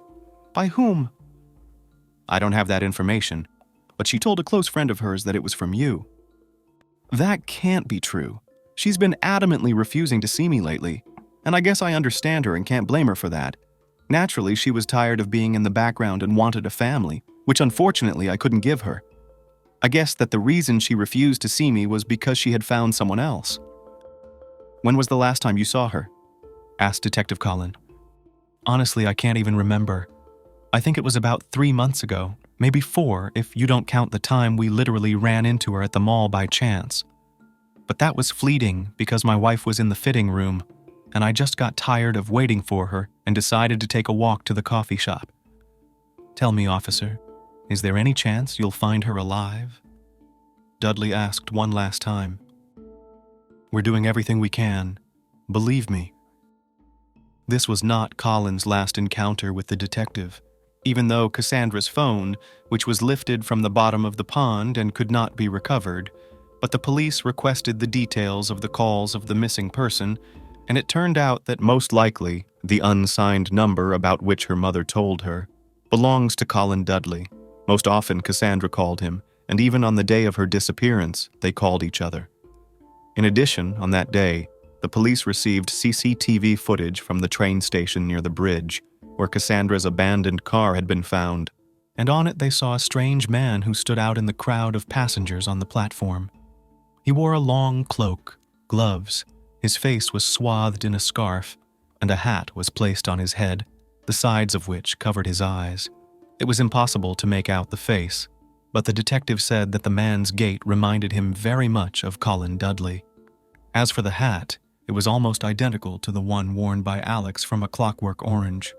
By whom? I don't have that information, but she told a close friend of hers that it was from you. That can't be true. She's been adamantly refusing to see me lately, and I guess I understand her and can't blame her for that. Naturally, she was tired of being in the background and wanted a family, which unfortunately I couldn't give her. I guess that the reason she refused to see me was because she had found someone else. When was the last time you saw her? Asked Detective Colin. Honestly, I can't even remember. I think it was about 3 months ago, maybe 4 if you don't count the time we literally ran into her at the mall by chance. But that was fleeting because my wife was in the fitting room, and I just got tired of waiting for her and decided to take a walk to the coffee shop. Tell me, officer, is there any chance you'll find her alive? Dudley asked one last time. We're doing everything we can. Believe me. This was not Colin's last encounter with the detective, even though Cassandra's phone, which was lifted from the bottom of the pond and could not be recovered, but the police requested the details of the calls of the missing person, and it turned out that most likely the unsigned number about which her mother told her belongs to Colin Dudley. Most often Cassandra called him, and even on the day of her disappearance, they called each other. In addition, on that day, the police received CCTV footage from the train station near the bridge, where Cassandra's abandoned car had been found, and on it they saw a strange man who stood out in the crowd of passengers on the platform. He wore a long cloak, gloves, his face was swathed in a scarf, and a hat was placed on his head, the sides of which covered his eyes. It was impossible to make out the face, but the detective said that the man's gait reminded him very much of Colin Dudley. As for the hat, It was almost identical to the one worn by Alex from A Clockwork Orange.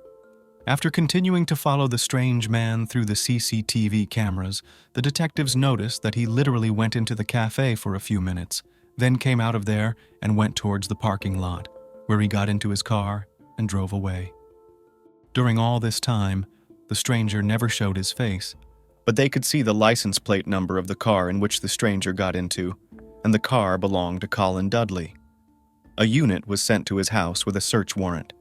After continuing to follow the strange man through the CCTV cameras, the detectives noticed that he literally went into the cafe for a few minutes, then came out of there and went towards the parking lot, where he got into his car and drove away. During all this time, the stranger never showed his face, but they could see the license plate number of the car in which the stranger got into, and the car belonged to Colin Dudley. A unit was sent to his house with a search warrant.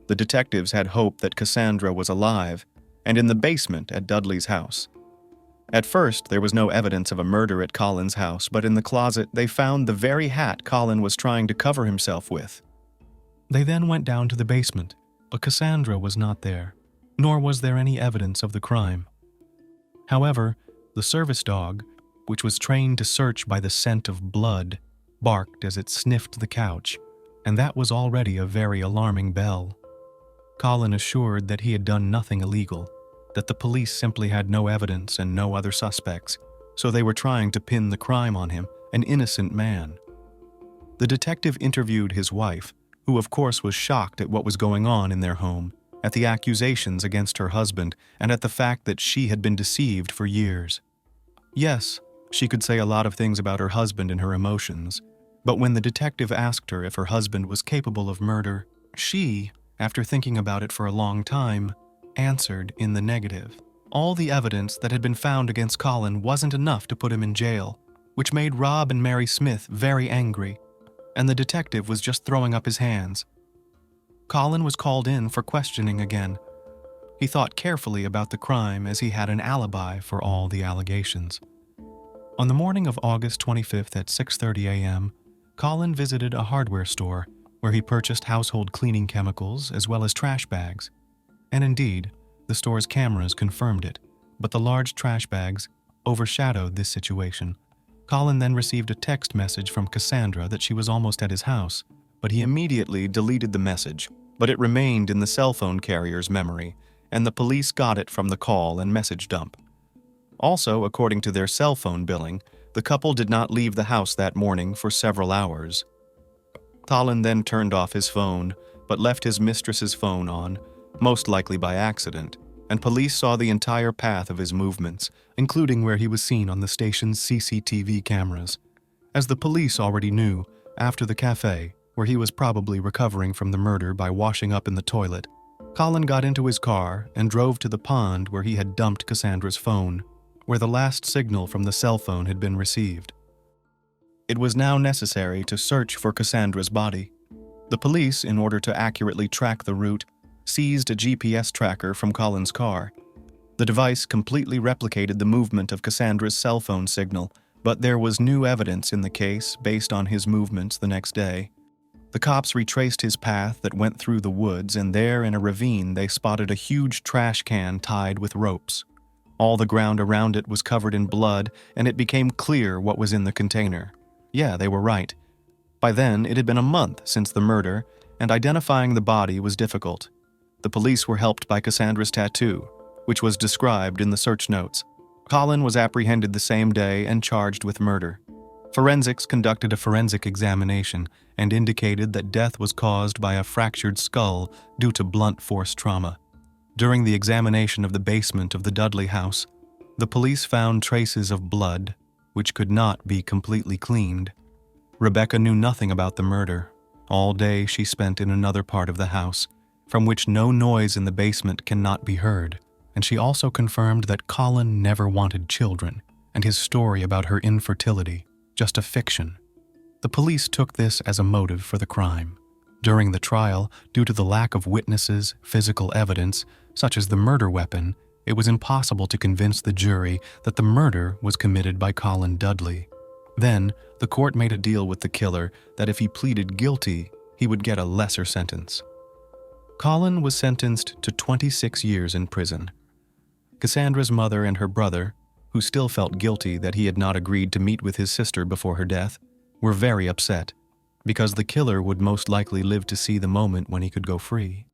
The detectives had hoped that Cassandra was alive and in the basement at Dudley's house. At first, there was no evidence of a murder at Colin's house, but in the closet they found the very hat Colin was trying to cover himself with. They then went down to the basement, but Cassandra was not there, nor was there any evidence of the crime. However, the service dog, which was trained to search by the scent of blood, barked as it sniffed the couch, and that was already a very alarming bell. Colin assured that he had done nothing illegal, that the police simply had no evidence and no other suspects, so they were trying to pin the crime on him, an innocent man. The detective interviewed his wife, who of course was shocked at what was going on in their home, at the accusations against her husband, and at the fact that she had been deceived for years. Yes, she could say a lot of things about her husband and her emotions, but when the detective asked her if her husband was capable of murder, she, after thinking about it for a long time, answered in the negative. All the evidence that had been found against Colin wasn't enough to put him in jail, which made Rob and Mary Smith very angry, and the detective was just throwing up his hands. Colin was called in for questioning again. He thought carefully about the crime as he had an alibi for all the allegations. On the morning of August 25th at 6:30 a.m., Colin visited a hardware store where he purchased household cleaning chemicals as well as trash bags. And indeed, the store's cameras confirmed it, but the large trash bags overshadowed this situation. Colin then received a text message from Cassandra that she was almost at his house, but he immediately deleted the message, but it remained in the cell phone carrier's memory, and the police got it from the call and message dump. Also, according to their cell phone billing, the couple did not leave the house that morning for several hours. Colin then turned off his phone, but left his mistress's phone on, most likely by accident, and police saw the entire path of his movements, including where he was seen on the station's CCTV cameras. As the police already knew, after the cafe, where he was probably recovering from the murder by washing up in the toilet, Colin got into his car and drove to the pond where he had dumped Cassandra's phone, where the last signal from the cell phone had been received. It was now necessary to search for Cassandra's body. The police, in order to accurately track the route, seized a GPS tracker from Colin's car. The device completely replicated the movement of Cassandra's cell phone signal, but there was new evidence in the case based on his movements the next day. The cops retraced his path that went through the woods, and there in a ravine they spotted a huge trash can tied with ropes. All the ground around it was covered in blood, and it became clear what was in the container. Yeah, they were right. By then, it had been a month since the murder, and identifying the body was difficult. The police were helped by Cassandra's tattoo, which was described in the search notes. Colin was apprehended the same day and charged with murder. Forensics conducted a forensic examination and indicated that death was caused by a fractured skull due to blunt force trauma. During the examination of the basement of the Dudley house, the police found traces of blood, which could not be completely cleaned. Rebecca knew nothing about the murder. All day she spent in another part of the house, from which no noise in the basement cannot be heard, and she also confirmed that Colin never wanted children, and his story about her infertility, just a fiction. The police took this as a motive for the crime. During the trial, due to the lack of witnesses, physical evidence, such as the murder weapon, it was impossible to convince the jury that the murder was committed by Colin Dudley. Then, the court made a deal with the killer that if he pleaded guilty, he would get a lesser sentence. Colin was sentenced to 26 years in prison. Cassandra's mother and her brother, who still felt guilty that he had not agreed to meet with his sister before her death, were very upset, because the killer would most likely live to see the moment when he could go free.